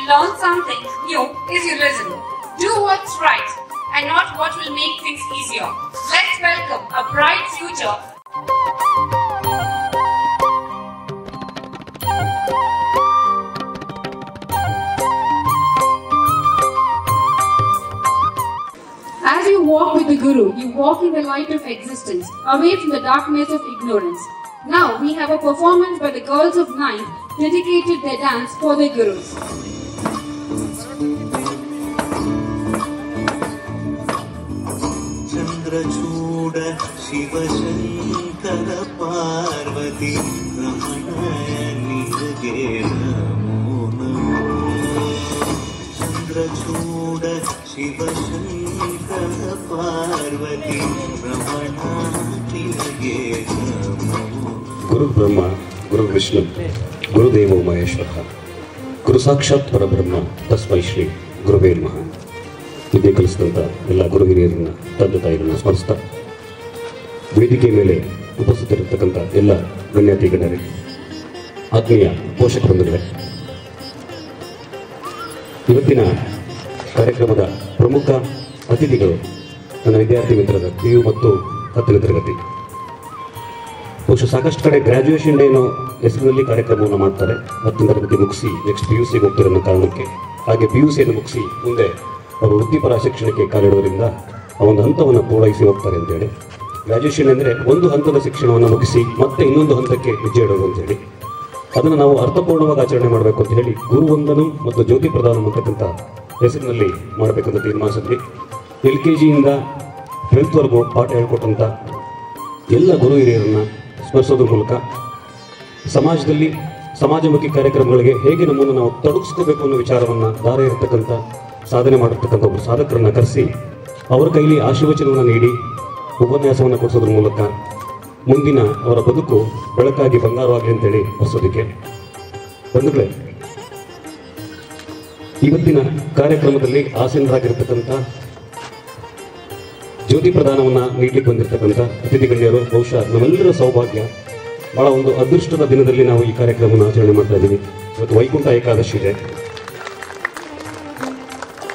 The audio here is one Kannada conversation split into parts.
learn something new if you listen. Do what's right and not what will make things easier. Let's welcome a bright future. As you walk with the Guru, you walk in the light of existence, away from the darkness of ignorance. Now we have a performance by the girls of 9th dedicated their dance for their Gurus. Chandrachuda Shiva Shankara Parvati Ramanayani Namo Namo. Chandrachuda Shiva Shankara Parvati Ramanayani Namo. Guru Brahma, Guru Vishnu, Guru Devo Maheshwara, Guru Sakshat Parabrahma, Tasmai Shri Guruve Namaha. ವಿದ್ಯೆ ಕಲಿಸಿದಂಥ ಎಲ್ಲ ಗುರು ಹಿರಿಯರನ್ನ ತಂದೆ ತಾಯಿಗಳನ್ನ ಸ್ಮರಿಸ್ತಾ ವೇದಿಕೆ ಮೇಲೆ ಉಪಸ್ಥಿತರಿರ್ತಕ್ಕಂಥ ಎಲ್ಲ ಗಣ್ಯಾತಿ ಗಣ್ಯರೇ, ಆತ್ಮೀಯ ಪೋಷಕ ಬಂಧುಗಳೇ, ಇವತ್ತಿನ ಕಾರ್ಯಕ್ರಮದ ಪ್ರಮುಖ ಅತಿಥಿಗಳು ನನ್ನ ವಿದ್ಯಾರ್ಥಿ ಮಿತ್ರರ PU ಮತ್ತು 10ನೇ ತರಗತಿ. ಬಹುಶಃ ಸಾಕಷ್ಟು ಕಡೆ ಗ್ರ್ಯಾಜುಯೇಷನ್ ಡೇ ಅನ್ನೋ ಹೆಸರಿನಲ್ಲಿ ಕಾರ್ಯಕ್ರಮವನ್ನು ಮಾಡ್ತಾರೆ. 10ನೇ ತರಗತಿ ಮುಗಿಸಿ ನೆಕ್ಸ್ಟ್ PUCಗೆ ಹೋಗ್ತಿರೋ ಅನ್ನೋ ಕಾರಣಕ್ಕೆ, ಹಾಗೆ PUCಯನ್ನು ಮುಗಿಸಿ ಮುಂದೆ ಅವರು ವೃತ್ತಿಪರ ಶಿಕ್ಷಣಕ್ಕೆ ಕಾಲಿಡುವುದರಿಂದ ಆ ಒಂದು ಹಂತವನ್ನು ಪೂರೈಸಿ ಹೋಗ್ತಾರೆ ಅಂತೇಳಿ. ಗ್ರ್ಯಾಜುಯೇಷನ್ ಅಂದರೆ ಒಂದು ಹಂತದ ಶಿಕ್ಷಣವನ್ನು ಮುಗಿಸಿ ಮತ್ತೆ ಇನ್ನೊಂದು ಹಂತಕ್ಕೆ ಹೆಜ್ಜೆ ಇಡೋದು ಅಂತೇಳಿ. ಅದನ್ನು ನಾವು ಅರ್ಥಪೂರ್ಣವಾಗಿ ಆಚರಣೆ ಮಾಡಬೇಕು ಅಂತ ಹೇಳಿ ಗುರುವಂದನಂ ಮತ್ತು ಜ್ಯೋತಿ ಪ್ರದಾನಂ ಅಂತಕ್ಕಂಥ ಹೆಸರಿನಲ್ಲಿ ಮಾಡಬೇಕಂತ ತೀರ್ಮಾನಿಸಿದ್ವಿ. LKGಯಿಂದ 12th ಪಾಠ ಹೇಳ್ಕೊಟ್ಟಂಥ ಎಲ್ಲ ಗುರು ಹಿರಿಯರನ್ನು ಸ್ಮರಿಸೋದ್ರ ಮೂಲಕ ಸಮಾಜದಲ್ಲಿ ಸಮಾಜಮುಖಿ ಕಾರ್ಯಕ್ರಮಗಳಿಗೆ ಹೇಗೆ ನಮ್ಮನ್ನು ನಾವು ತೊಡಗಿಸ್ಕೋಬೇಕು ಅನ್ನೋ ವಿಚಾರವನ್ನು ದಾರ ಇರತಕ್ಕಂಥ ಸಾಧನೆ ಮಾಡಿರ್ತಕ್ಕಂಥ ಒಬ್ಬರು ಸಾಧಕರನ್ನು ಕರೆಸಿ ಅವರ ಕೈಲಿ ಆಶೀರ್ವಚನವನ್ನು ನೀಡಿ ಉಪನ್ಯಾಸವನ್ನು ಕೊಡಿಸೋದ್ರ ಮೂಲಕ ಮುಂದಿನ ಅವರ ಬದುಕು ಬೆಳಕಾಗಿ ಬಂಗಾರವಾಗಲಿ ಅಂತೇಳಿ ಬರೆಸೋದಕ್ಕೆ ಬಂಧುಗಳೇ, ಇವತ್ತಿನ ಕಾರ್ಯಕ್ರಮದಲ್ಲಿ ಆಸೀನರಾಗಿರ್ತಕ್ಕಂಥ ಜ್ಯೋತಿ ಪ್ರದಾನವನ್ನು ನೀಡಲಿಕ್ಕೆ ಬಂದಿರತಕ್ಕಂಥ ಅತಿಥಿ ಗಣ್ಯರು ಬಹುಶಃ ನಮ್ಮೆಲ್ಲರ ಸೌಭಾಗ್ಯ. ಬಹಳ ಒಂದು ಅದೃಷ್ಟದ ದಿನದಲ್ಲಿ ನಾವು ಈ ಕಾರ್ಯಕ್ರಮವನ್ನು ಆಚರಣೆ ಮಾಡ್ತಾ ಇದ್ದೀವಿ. ಇವತ್ತು ವೈಕುಂಠ ಏಕಾದಶಿ ಇದೆ.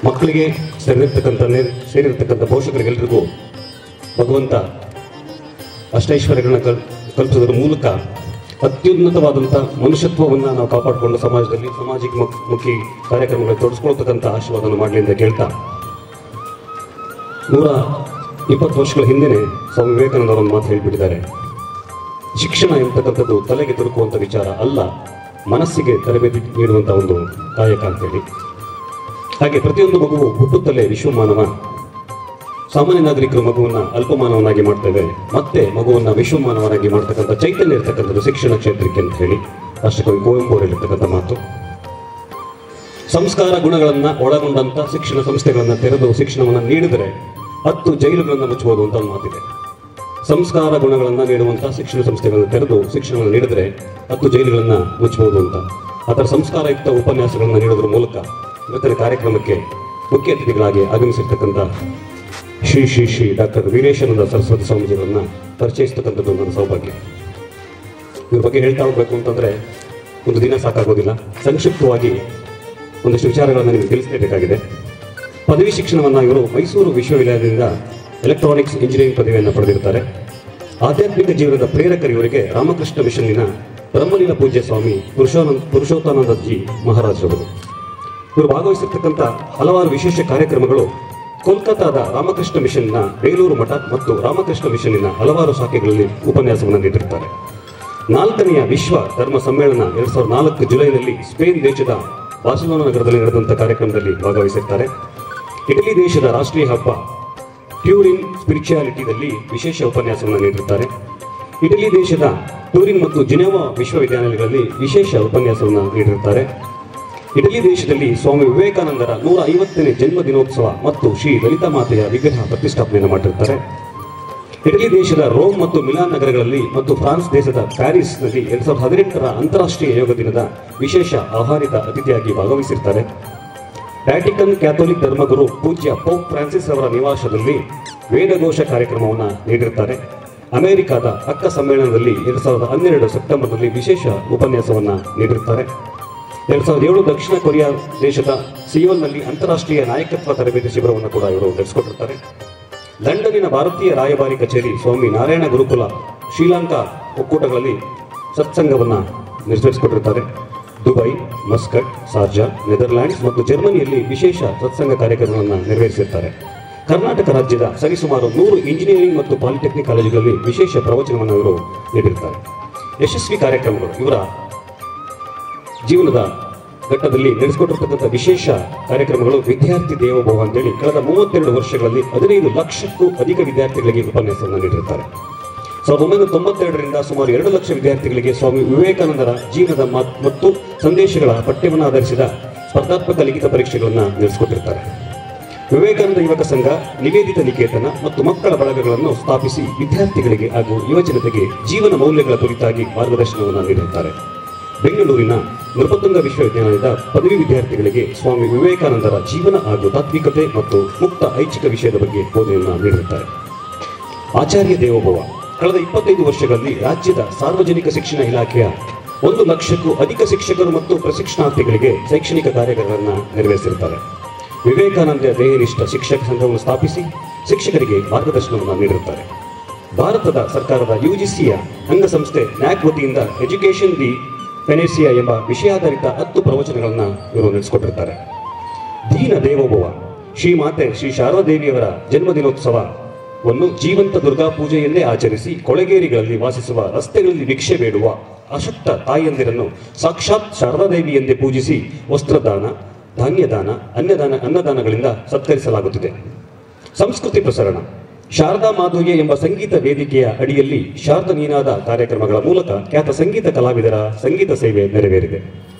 ಮಕ್ಕಳಿಗೆ ಸೇರಿರ್ತಕ್ಕಂಥ ಪೋಷಕರಿಗೆಲ್ಲರಿಗೂ ಭಗವಂತ ಅಷ್ಟೈಶ್ವರ್ಯಗಳನ್ನ ಕಲ್ಪಿಸೋದ್ರ ಮೂಲಕ ಅತ್ಯುನ್ನತವಾದಂಥ ಮನುಷ್ಯತ್ವವನ್ನು ನಾವು ಕಾಪಾಡಿಕೊಂಡು ಸಮಾಜದಲ್ಲಿ ಮುಖಿ ಕಾರ್ಯಕ್ರಮಗಳಲ್ಲಿ ತೊಡಗಿಸ್ಕೊಳ್ತಕ್ಕಂಥ ಆಶೀರ್ವಾದವನ್ನು ಮಾಡಲಿ ಅಂತ ಕೇಳ್ತಾ, 120 ವರ್ಷಗಳ ಹಿಂದೆಯೇ ಸ್ವಾಮಿ ವಿವೇಕಾನಂದ ಅವರೊಂದು ಮಾತು ಹೇಳಿಬಿಟ್ಟಿದ್ದಾರೆ, ಶಿಕ್ಷಣ ಎಂಬತಕ್ಕಂಥದ್ದು ತಲೆಗೆ ತುರುಕುವಂಥ ವಿಚಾರ ಅಲ್ಲ, ಮನಸ್ಸಿಗೆ ತರಬೇತಿ ನೀಡುವಂಥ ಒಂದು ಕಾಯಕ ಅಂತೇಳಿ. ಹಾಗೆ ಪ್ರತಿಯೊಂದು ಮಗುವು ಹುಟ್ಟುತ್ತಲೇ ವಿಶ್ವಮಾನವ. ಸಾಮಾನ್ಯ ನಾಗರಿಕರು ಮಗುವನ್ನು ಅಲ್ಪಮಾನವನಾಗಿ ಮಾಡ್ತೇವೆ, ಮತ್ತೆ ಮಗುವನ್ನು ವಿಶ್ವಮಾನವನಾಗಿ ಮಾಡ್ತಕ್ಕಂಥ ಚೈತನ್ಯ ಇರ್ತಕ್ಕಂಥದ್ದು ಶಿಕ್ಷಣ ಕ್ಷೇತ್ರಕ್ಕೆ ಅಂತ ಹೇಳಿ ರಾಷ್ಟ್ರಕವಿ ಕುವೆಂಪು ಅವರು ಹೇಳಿರ್ತಕ್ಕಂಥ ಮಾತು. ಸಂಸ್ಕಾರ ಗುಣಗಳನ್ನು ಒಳಗೊಂಡಂಥ ಶಿಕ್ಷಣ ಸಂಸ್ಥೆಗಳನ್ನು ತೆರೆದು ಶಿಕ್ಷಣವನ್ನು ನೀಡಿದರೆ 10 ಜೈಲುಗಳನ್ನು ಮುಚ್ಚಬಹುದು ಅಂತ ಒಂದು ಮಾತಿದೆ. ಸಂಸ್ಕಾರ ಗುಣಗಳನ್ನು ನೀಡುವಂಥ ಶಿಕ್ಷಣ ಸಂಸ್ಥೆಗಳನ್ನು ತೆರೆದು ಶಿಕ್ಷಣವನ್ನು ನೀಡಿದರೆ 10 ಜೈಲುಗಳನ್ನು ಮುಚ್ಚಬಹುದು ಅಂತ. ಆ ಥರ ಸಂಸ್ಕಾರಯುಕ್ತ ಉಪನ್ಯಾಸಗಳನ್ನು ನೀಡೋದ್ರ ಮೂಲಕ ಇವತ್ತಿನ ಕಾರ್ಯಕ್ರಮಕ್ಕೆ ಮುಖ್ಯ ಅತಿಥಿಗಳಾಗಿ ಆಗಮಿಸಿರ್ತಕ್ಕಂಥ ಶ್ರೀ ಶ್ರೀ ಶ್ರೀ ಡಾಕ್ಟರ್ ವೀರೇಶಾನಂದ ಸರಸ್ವತಿ ಸ್ವಾಮೀಜಿಯವರನ್ನು ಪರಿಚಯಿಸ್ತಕ್ಕಂಥದ್ದು ನನ್ನ ಸೌಭಾಗ್ಯ. ಇವ್ರ ಬಗ್ಗೆ ಹೇಳ್ತಾ ಹೋಗ್ಬೇಕು ಅಂತಂದರೆ ಒಂದು ದಿನ ಸಾಕಾಗೋದಿಲ್ಲ. ಸಂಕ್ಷಿಪ್ತವಾಗಿ ಒಂದಷ್ಟು ವಿಚಾರಗಳನ್ನು ನಿಮಗೆ ತಿಳಿಸಲೇಬೇಕಾಗಿದೆ. ಪದವಿ ಶಿಕ್ಷಣವನ್ನು ಇವರು ಮೈಸೂರು ವಿಶ್ವವಿದ್ಯಾಲಯದಿಂದ ಎಲೆಕ್ಟ್ರಾನಿಕ್ಸ್ ಇಂಜಿನಿಯರಿಂಗ್ ಪದವಿಯನ್ನು ಪಡೆದಿರ್ತಾರೆ. ಆಧ್ಯಾತ್ಮಿಕ ಜೀವನದ ಪ್ರೇರಕರು ಇವರಿಗೆ ರಾಮಕೃಷ್ಣ ಮಿಷನ್ನಿನ ಬ್ರಹ್ಮಲೀಲ ಪೂಜ್ಯ ಸ್ವಾಮಿ ಪುರುಷೋತ್ತಾನಂದಜಿ ಮಹಾರಾಜರವರು. ಇವರು ಭಾಗವಹಿಸಿರ್ತಕ್ಕಂಥ ಹಲವಾರು ವಿಶೇಷ ಕಾರ್ಯಕ್ರಮಗಳು ಕೋಲ್ಕತ್ತಾದ ರಾಮಕೃಷ್ಣ ಮಿಷನ್ನ ಬೇಲೂರು ಮಠ ಮತ್ತು ರಾಮಕೃಷ್ಣ ಮಿಷನ್ನಿನ ಹಲವಾರು ಶಾಖೆಗಳಲ್ಲಿ ಉಪನ್ಯಾಸವನ್ನು ನೀಡಿರುತ್ತಾರೆ. 4ನೇ ವಿಶ್ವ ಧರ್ಮ ಸಮ್ಮೇಳನ 2004 ಜುಲೈನಲ್ಲಿ ಸ್ಪೇನ್ ದೇಶದ ಬಾರ್ಸಿಲೋನಾ ನಗರದಲ್ಲಿ ನಡೆದಂಥ ಕಾರ್ಯಕ್ರಮದಲ್ಲಿ ಭಾಗವಹಿಸಿರ್ತಾರೆ. ಇಟಲಿ ದೇಶದ ರಾಷ್ಟ್ರೀಯ ಹಬ್ಬ ಟ್ಯೂರಿನ್ ಸ್ಪಿರಿಚುಯಾಲಿಟಿದಲ್ಲಿ ವಿಶೇಷ ಉಪನ್ಯಾಸವನ್ನು ನೀಡಿರುತ್ತಾರೆ. ಇಟಲಿ ದೇಶದ ಟ್ಯೂರಿನ್ ಮತ್ತು ಜಿನೆವಾ ವಿಶ್ವವಿದ್ಯಾನಿಲಯಗಳಲ್ಲಿ ವಿಶೇಷ ಉಪನ್ಯಾಸವನ್ನು ನೀಡಿರುತ್ತಾರೆ. ಇಟಲಿ ದೇಶದಲ್ಲಿ ಸ್ವಾಮಿ ವಿವೇಕಾನಂದರ 150ನೇ ಜನ್ಮ ದಿನೋತ್ಸವ ಮತ್ತು ಶ್ರೀ ಲಲಿತಾ ಮಾತೆಯ ವಿಗ್ರಹ ಪ್ರತಿಷ್ಠಾಪನೆಯನ್ನು ಮಾಡಿರುತ್ತಾರೆ. ಇಟಲಿ ದೇಶದ ರೋಮ್ ಮತ್ತು ಮಿಲಾನ್ ನಗರಗಳಲ್ಲಿ ಮತ್ತು ಫ್ರಾನ್ಸ್ ದೇಶದ ಪ್ಯಾರಿಸ್ನಲ್ಲಿ 2018ರ ಅಂತಾರಾಷ್ಟ್ರೀಯ ಯೋಗ ದಿನದ ವಿಶೇಷ ಆಹ್ವಾನಿತ ಅತಿಥಿಯಾಗಿ ಭಾಗವಹಿಸಿರ್ತಾರೆ. ವ್ಯಾಟಿಕನ್ ಕ್ಯಾಥೋಲಿಕ್ ಧರ್ಮಗುರು ಪೂಜ್ಯ ಪೋಪ್ ಫ್ರಾನ್ಸಿಸ್ ಅವರ ನಿವಾಸದಲ್ಲಿ ವೇದಘೋಷ ಕಾರ್ಯಕ್ರಮವನ್ನು ನೀಡಿರುತ್ತಾರೆ. ಅಮೆರಿಕಾದ ಅಕ್ಕ ಸಮ್ಮೇಳನದಲ್ಲಿ 2012 ಸೆಪ್ಟೆಂಬರ್ನಲ್ಲಿ ವಿಶೇಷ ಉಪನ್ಯಾಸವನ್ನು ನೀಡಿರುತ್ತಾರೆ. 2007 ದಕ್ಷಿಣ ಕೊರಿಯಾ ದೇಶದ ಸಿಯೋಲ್ನಲ್ಲಿ ಅಂತಾರಾಷ್ಟ್ರೀಯ ನಾಯಕತ್ವ ತರಬೇತಿ ಶಿಬಿರವನ್ನು ಕೂಡ ಇವರು ನಡೆಸಿಕೊಟ್ಟಿರ್ತಾರೆ. ಲಂಡನ್ನಿನ ಭಾರತೀಯ ರಾಯಭಾರಿ ಕಚೇರಿ ಸ್ವಾಮಿ ನಾರಾಯಣ ಗುರುಕುಲ ಶ್ರೀಲಂಕಾ ಒಕ್ಕೂಟಗಳಲ್ಲಿ ಸತ್ಸಂಗವನ್ನು ನಿರ್ವಹಿಸಿಕೊಟ್ಟಿರ್ತಾರೆ. ದುಬೈ, ಮಸ್ಕಟ್, ಶಾರ್ಜಾ, ನೆದರ್ಲ್ಯಾಂಡ್ಸ್ ಮತ್ತು ಜರ್ಮನಿಯಲ್ಲಿ ವಿಶೇಷ ಸತ್ಸಂಗ ಕಾರ್ಯಕ್ರಮಗಳನ್ನು ನೆರವೇರಿಸಿರ್ತಾರೆ. ಕರ್ನಾಟಕ ರಾಜ್ಯದ ಸರಿಸುಮಾರು 100 ಇಂಜಿನಿಯರಿಂಗ್ ಮತ್ತು ಪಾಲಿಟೆಕ್ನಿಕ್ ಕಾಲೇಜುಗಳಲ್ಲಿ ವಿಶೇಷ ಪ್ರವಚನವನ್ನು ಇವರು ನೀಡಿರ್ತಾರೆ. ಯಶಸ್ವಿ ಕಾರ್ಯಕ್ರಮಗಳು ಇವರ ಜೀವನದ ಘಟ್ಟದಲ್ಲಿ ನಡೆಸಿಕೊಟ್ಟಿರ್ತಕ್ಕಂಥ ವಿಶೇಷ ಕಾರ್ಯಕ್ರಮಗಳು ವಿದ್ಯಾರ್ಥಿ ದೇವೋಭವ ಅಂತೇಳಿ ಕಳೆದ 32 ವರ್ಷಗಳಲ್ಲಿ 15 ಲಕ್ಷಕ್ಕೂ ಅಧಿಕ ವಿದ್ಯಾರ್ಥಿಗಳಿಗೆ ಉಪನ್ಯಾಸವನ್ನು ನೀಡಿರುತ್ತಾರೆ. 1992ರಿಂದ ಸುಮಾರು 2 ಲಕ್ಷ ವಿದ್ಯಾರ್ಥಿಗಳಿಗೆ ಸ್ವಾಮಿ ವಿವೇಕಾನಂದರ ಜೀವನದ ಮತ್ತು ಸಂದೇಶಗಳ ಪಠ್ಯವನ್ನು ಆಧರಿಸಿದ ಸ್ಪರ್ಧಾತ್ಮಕ ಲಿಖಿತ ಪರೀಕ್ಷೆಗಳನ್ನು ನಡೆಸಿಕೊಟ್ಟಿರ್ತಾರೆ. ವಿವೇಕಾನಂದ ಯುವಕ ಸಂಘ, ನಿವೇದಿತ ನಿಕೇತನ ಮತ್ತು ಮಕ್ಕಳ ಬಳಗಗಳನ್ನು ಸ್ಥಾಪಿಸಿ ವಿದ್ಯಾರ್ಥಿಗಳಿಗೆ ಹಾಗೂ ಯುವಜನತೆಗೆ ಜೀವನ ಮೌಲ್ಯಗಳ ಕುರಿತಾಗಿ ಮಾರ್ಗದರ್ಶನವನ್ನು ನೀಡಿರುತ್ತಾರೆ. ಬೆಂಗಳೂರಿನ ನೃಪತುಂಗ ವಿಶ್ವವಿದ್ಯಾಲಯದ ಪದವಿ ವಿದ್ಯಾರ್ಥಿಗಳಿಗೆ ಸ್ವಾಮಿ ವಿವೇಕಾನಂದರ ಜೀವನ ಹಾಗೂ ತಾತ್ವಿಕತೆ ಮತ್ತು ಮುಕ್ತ ಐಚ್ಛಿಕ ವಿಷಯದ ಬಗ್ಗೆ ಬೋಧನೆಯನ್ನು ನೀಡಿರುತ್ತಾರೆ. ಆಚಾರ್ಯ ದೇವೋಭವ ಕಳೆದ 25 ವರ್ಷಗಳಲ್ಲಿ ರಾಜ್ಯದ ಸಾರ್ವಜನಿಕ ಶಿಕ್ಷಣ ಇಲಾಖೆಯ 1 ಲಕ್ಷಕ್ಕೂ ಅಧಿಕ ಶಿಕ್ಷಕರು ಮತ್ತು ಪ್ರಶಿಕ್ಷಣಾರ್ಥಿಗಳಿಗೆ ಶೈಕ್ಷಣಿಕ ಕಾರ್ಯಗಳನ್ನು ನೆರವೇರಿಸಿರುತ್ತಾರೆ. ವಿವೇಕಾನಂದ ದೇಹನಿಷ್ಠ ಶಿಕ್ಷಕ ಸಂಘವನ್ನು ಸ್ಥಾಪಿಸಿ ಶಿಕ್ಷಕರಿಗೆ ಮಾರ್ಗದರ್ಶನವನ್ನು ನೀಡಿರುತ್ತಾರೆ. ಭಾರತದ ಸರ್ಕಾರದ UGCಯ ಅಂಗಸಂಸ್ಥೆ ನ್ಯಾಕ್ ವತಿಯಿಂದ ಎಜುಕೇಷನ್ ದಿ ಫೆನೇಸಿಯಾ ಎಂಬ ವಿಷಯಾಧಾರಿತ 10 ಪ್ರವಚನಗಳನ್ನು ಇವರು ನಡೆಸಿಕೊಟ್ಟಿರ್ತಾರೆ. ದೀನ ದೇವೋಭವ ಶ್ರೀಮಾತೆ ಶ್ರೀ ಶಾರದಾದೇವಿಯವರ ಜನ್ಮದಿನೋತ್ಸವವನ್ನು ಜೀವಂತ ದುರ್ಗಾ ಪೂಜೆಯಲ್ಲೇ ಆಚರಿಸಿ ಕೊಳೆಗೇರಿಗಳಲ್ಲಿ ವಾಸಿಸುವ, ರಸ್ತೆಗಳಲ್ಲಿ ಭಿಕ್ಷೆ ಬೇಡುವ ಅಶಕ್ತ ತಾಯಿಯಂದಿರನ್ನು ಸಾಕ್ಷಾತ್ ಶಾರದಾದೇವಿ ಎಂದೇ ಪೂಜಿಸಿ ವಸ್ತ್ರದಾನ, ಧಾನ್ಯದಾನ, ಅನ್ನದಾನಗಳಿಂದ ಸತ್ಕರಿಸಲಾಗುತ್ತಿದೆ. ಸಂಸ್ಕೃತಿ ಪ್ರಸರಣ ಶಾರದಾ ಮಾಧುರ್ಯ ಎಂಬ ಸಂಗೀತ ವೇದಿಕೆಯ ಅಡಿಯಲ್ಲಿ ಶಾರದಾ ನೀನಾದ ಕಾರ್ಯಕ್ರಮಗಳ ಮೂಲಕ ಖ್ಯಾತ ಸಂಗೀತ ಕಲಾವಿದರ ಸಂಗೀತ ಸೇವೆ ನೆರವೇರಿದೆ.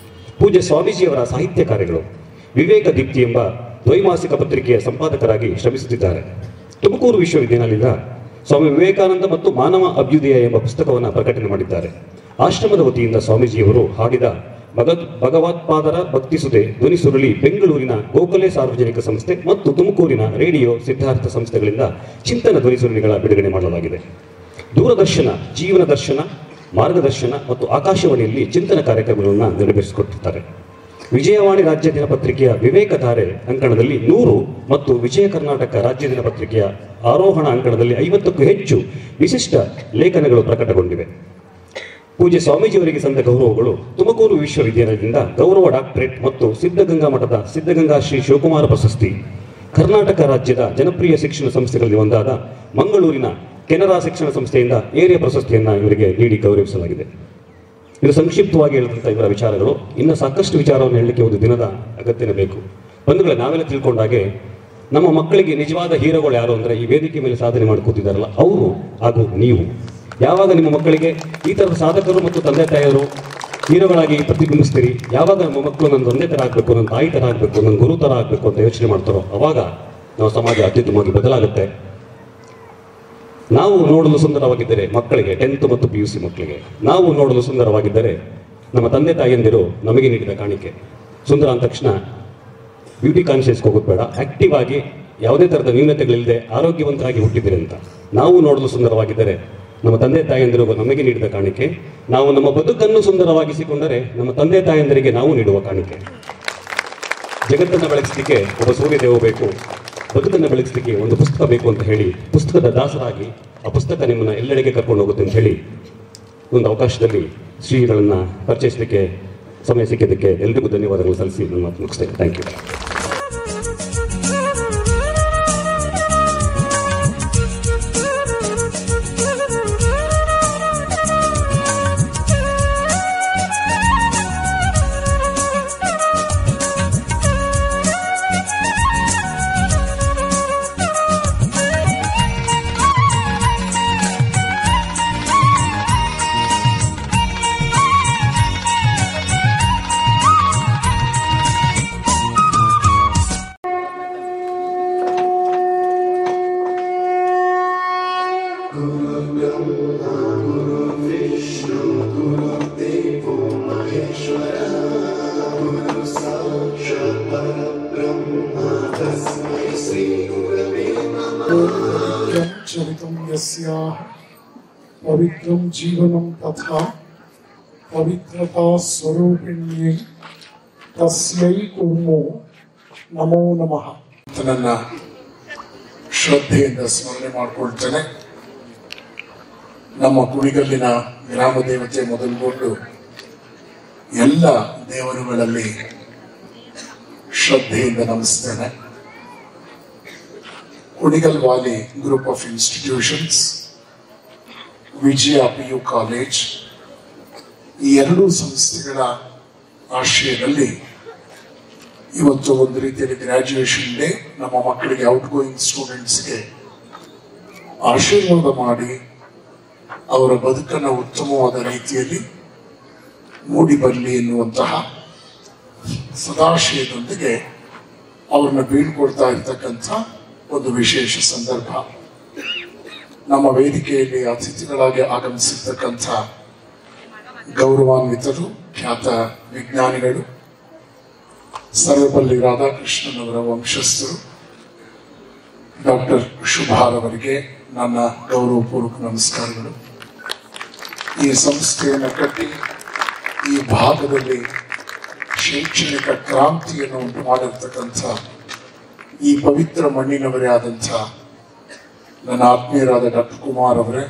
ಪೂಜ್ಯ ಸ್ವಾಮೀಜಿಯವರ ಸಾಹಿತ್ಯ ಕಾರ್ಯಗಳು ವಿವೇಕ ದೀಪ್ತಿ ಎಂಬ ದ್ವೈಮಾಸಿಕ ಪತ್ರಿಕೆಯ ಸಂಪಾದಕರಾಗಿ ಶ್ರಮಿಸುತ್ತಿದ್ದಾರೆ. ತುಮಕೂರು ವಿಶ್ವವಿದ್ಯಾನಿಲಯದ ಸ್ವಾಮಿ ವಿವೇಕಾನಂದ ಮತ್ತು ಮಾನವ ಅಭ್ಯುದಯ ಎಂಬ ಪುಸ್ತಕವನ್ನು ಪ್ರಕಟಣೆ ಮಾಡಿದ್ದಾರೆ. ಆಶ್ರಮದ ವತಿಯಿಂದ ಸ್ವಾಮೀಜಿಯವರು ಹಾಡಿದ ಭಗವತ್ಪಾದರ ಭಕ್ತಿಸುದೆ ಧ್ವನಿ ಸುರುಳಿ ಬೆಂಗಳೂರಿನ ಗೋಖಲೆ ಸಾರ್ವಜನಿಕ ಸಂಸ್ಥೆ ಮತ್ತು ತುಮಕೂರಿನ ರೇಡಿಯೋ ಸಿದ್ಧಾರ್ಥ ಸಂಸ್ಥೆಗಳಿಂದ ಚಿಂತನ ಧ್ವನಿ ಸುರುಳಿಗಳ ಬಿಡುಗಡೆ ಮಾಡಲಾಗಿದೆ. ದೂರದರ್ಶನ, ಜೀವನ ದರ್ಶನ, ಮಾರ್ಗದರ್ಶನ ಮತ್ತು ಆಕಾಶವಾಣಿಯಲ್ಲಿ ಚಿಂತನ ಕಾರ್ಯಕ್ರಮಗಳನ್ನು ನೆರವೇರಿಸಿಕೊಟ್ಟಿರ್ತಾರೆ. ವಿಜಯವಾಣಿ ರಾಜ್ಯ ದಿನಪತ್ರಿಕೆಯ ವಿವೇಕಧಾರೆ ಅಂಕಣದಲ್ಲಿ 100 ಮತ್ತು ವಿಜಯ ಕರ್ನಾಟಕ ರಾಜ್ಯ ದಿನಪತ್ರಿಕೆಯ ಆರೋಹಣ ಅಂಕಣದಲ್ಲಿ 50ಕ್ಕೂ ಹೆಚ್ಚು ವಿಶಿಷ್ಟ ಲೇಖನಗಳು ಪ್ರಕಟಗೊಂಡಿವೆ. ಪೂಜ್ಯ ಸ್ವಾಮೀಜಿಯವರಿಗೆ ಸಂದ ಗೌರವಗಳು ತುಮಕೂರು ವಿಶ್ವವಿದ್ಯಾಲಯದಿಂದ ಗೌರವ ಡಾಕ್ಟರೇಟ್ ಮತ್ತು ಸಿದ್ಧಗಂಗಾ ಮಠದ ಸಿದ್ಧಗಂಗಾ ಶ್ರೀ ಶಿವಕುಮಾರ ಪ್ರಶಸ್ತಿ, ಕರ್ನಾಟಕ ರಾಜ್ಯದ ಜನಪ್ರಿಯ ಶಿಕ್ಷಣ ಸಂಸ್ಥೆಗಳಲ್ಲಿ ಒಂದಾದ ಮಂಗಳೂರಿನ ಕೆನರಾ ಶಿಕ್ಷಣ ಸಂಸ್ಥೆಯಿಂದ ಏರಿಯಾ ಪ್ರಶಸ್ತಿಯನ್ನು ಇವರಿಗೆ ನೀಡಿ ಗೌರವಿಸಲಾಗಿದೆ. ಇದು ಸಂಕ್ಷಿಪ್ತವಾಗಿ ಹೇಳಿದಂಥ ಇವರ ವಿಚಾರಗಳು. ಇನ್ನು ಸಾಕಷ್ಟು ವಿಚಾರವನ್ನು ಹೇಳಲಿಕ್ಕೆ ಒಂದು ದಿನದ ಅಗತ್ಯನೇ ಬೇಕು. ಬಂಧುಗಳೇ, ನಾವೆಲ್ಲ ತಿಳ್ಕೊಂಡಾಗೆ ನಮ್ಮ ಮಕ್ಕಳಿಗೆ ನಿಜವಾದ ಹೀರೋಗಳು ಯಾರು ಅಂದರೆ ಈ ವೇದಿಕೆ ಮೇಲೆ ಸಾಧನೆ ಮಾಡಿ ಕೂತಿದ್ದಾರಲ್ಲ ಅವರು ಹಾಗೂ ನೀವು. ಯಾವಾಗ ನಿಮ್ಮ ಮಕ್ಕಳಿಗೆ ಈ ಥರದ ಸಾಧಕರು ಮತ್ತು ತಂದೆ ತಾಯಿಯರು ಹೀರೋಗಳಾಗಿ ಪ್ರತಿಬಿಂಬಿಸ್ತೀರಿ, ಯಾವಾಗ ನಮ್ಮ ಮಕ್ಕಳು ನನ್ನ ತಂದೆ ಥರ ಆಗಬೇಕು, ನನ್ನ ತಾಯಿ ಥರ ಆಗಬೇಕು, ನನ್ನ ಗುರು ಥರ ಆಗಬೇಕು ಅಂತ ಯೋಚನೆ ಮಾಡ್ತಾರೋ ಅವಾಗ ನಮ್ಮ ಸಮಾಜ ಅತ್ಯುತ್ತಮವಾಗಿ ಬದಲಾಗುತ್ತೆ. ನಾವು ನೋಡಲು ಸುಂದರವಾಗಿದ್ದರೆ ಮಕ್ಕಳಿಗೆ 10th ಮತ್ತು PUC ಮಕ್ಕಳಿಗೆ ನಾವು ನೋಡಲು ಸುಂದರವಾಗಿದ್ದರೆ ನಮ್ಮ ತಂದೆ ತಾಯಿಯಂದಿರು ನಮಗೆ ನೀಡಿದ ಕಾಣಿಕೆ. ಸುಂದರ ಅಂದ ತಕ್ಷಣ ಬ್ಯೂಟಿ ಕಾನ್ಷಿಯಸ್ಗೆ ಹೋಗೋದು ಬೇಡ, ಆಕ್ಟಿವ್ ಆಗಿ ಯಾವುದೇ ಥರದ ನ್ಯೂನತೆಗಳಿಲ್ಲದೆ ಆರೋಗ್ಯವಂತರಾಗಿ ಹುಟ್ಟಿದ್ದೀರಿ ಅಂತ. ನಾವು ನೋಡಲು ಸುಂದರವಾಗಿದ್ದರೆ ನಮ್ಮ ತಂದೆ ತಾಯಿಯಂದಿರು ನಮಗೆ ನೀಡಿದ ಕಾಣಿಕೆ. ನಾವು ನಮ್ಮ ಬದುಕನ್ನು ಸುಂದರವಾಗಿಸಿಕೊಂಡರೆ ನಮ್ಮ ತಂದೆ ತಾಯಿಯಂದರಿಗೆ ನಾವು ನೀಡುವ ಕಾಣಿಕೆ. ಜಗತ್ತನ್ನು ಬೆಳಗಿಸಲಿಕ್ಕೆ ಒಬ್ಬ ಸೂರ್ಯದೇವ ಬೇಕು, ಬದುಕನ್ನು ಬೆಳಗಿಸಲಿಕ್ಕೆ ಒಂದು ಪುಸ್ತಕ ಬೇಕು ಅಂತ ಹೇಳಿ ಪುಸ್ತಕದ ದಾಸರಾಗಿ ಆ ಪುಸ್ತಕ ನಿಮ್ಮನ್ನು ಎಲ್ಲೆಡೆಗೆ ಕರ್ಕೊಂಡು ಹೋಗುತ್ತೆ ಅಂತ ಹೇಳಿ ಒಂದು ಅವಕಾಶದಲ್ಲಿ ಶ್ರೀಗಳನ್ನು ಪರಿಚಯಿಸಲಿಕ್ಕೆ ಸಮಯ ಸಿಕ್ಕಿದ್ದಕ್ಕೆ ಎಲ್ರಿಗೂ ಧನ್ಯವಾದಗಳು ಸಲ್ಲಿಸಿ ನನ್ನ ಮಾತು ಮುಗಿಸ್ತೇನೆ. Thank you. चरितं यस्याः पवित्रं जीवनं तथा पवित्रता स्वरूपिण्यै ತಸ್ಮೈ ಕುರ್ಮು ನಮೋ ನಮಃ ನನ್ನ ಶ್ರದ್ಧೆಯಿಂದ ಸ್ಮರಣೆ ಮಾಡಿಕೊಳ್ತೇನೆ. ನಮ್ಮ ಕುಣಿಗಲ್ಲಿನ ಗ್ರಾಮ ದೇವತೆ ಮೊದಲುಗೊಂಡು ಎಲ್ಲ ದೇವರುಗಳಲ್ಲಿ ಶ್ರದ್ಧೆಯಿಂದ ನಮಿಸ್ತೇನೆ. Kunigal Vali group of institutions, Vijaya PU college, ಈ ಎರಡೂ ಸಂಸ್ಥೆಗಳ ಆಶ್ರಯದಲ್ಲಿ ಇವತ್ತು ಒಂದು ರೀತಿಯಲ್ಲಿ ಗ್ರಾಜ್ಯುಯೇಷನ್ ಡೇ. ನಮ್ಮ ಮಕ್ಕಳಿಗೆ ಔಟ್ ಗೋಯಿಂಗ್ ಸ್ಟೂಡೆಂಟ್ಸ್ಗೆ ಆಶೀರ್ವಾದ ಮಾಡಿ ಅವರ ಬದುಕನ್ನು ಉತ್ತಮವಾದ ರೀತಿಯಲ್ಲಿ ಮೂಡಿ ಬರಲಿ ಎನ್ನುವಂತಹ ಸದಾಶಯದೊಂದಿಗೆ ಅವ್ರನ್ನ ಬೀಳ್ಕೊಡ್ತಾ ಇರ್ತಕ್ಕಂಥ ಒಂದು ವಿಶೇಷ ಸಂದರ್ಭ. ನಮ್ಮ ವೇದಿಕೆಯಲ್ಲಿ ಅತಿಥಿಗಳಾಗಿ ಆಗಮಿಸಿರ್ತಕ್ಕಂಥ ಗೌರವಾನ್ವಿತರು, ಖ್ಯಾತ ವಿಜ್ಞಾನಿಗಳು, ಸರ್ವಪಲ್ಲಿ ರಾಧಾಕೃಷ್ಣನ್ ಅವರ ವಂಶಸ್ಥರು ಡಾಕ್ಟರ್ ಶುಭಾರವರಿಗೆ ನನ್ನ ಗೌರವಪೂರ್ವಕ ನಮಸ್ಕಾರಗಳು. ಈ ಸಂಸ್ಥೆಯನ್ನು ಕಟ್ಟಿ ಈ ಭಾಗದಲ್ಲಿ ಶೈಕ್ಷಣಿಕ ಕ್ರಾಂತಿಯನ್ನು ಉಂಟು ಮಾಡಿರ್ತಕ್ಕಂಥ ಈ ಪವಿತ್ರ ಮಣ್ಣಿನವರೇ ಆದಂಥ ನನ್ನ ಆತ್ಮೀಯರಾದ ಡಾಕ್ಟರ್ ಕುಮಾರ್ ಅವರೇ,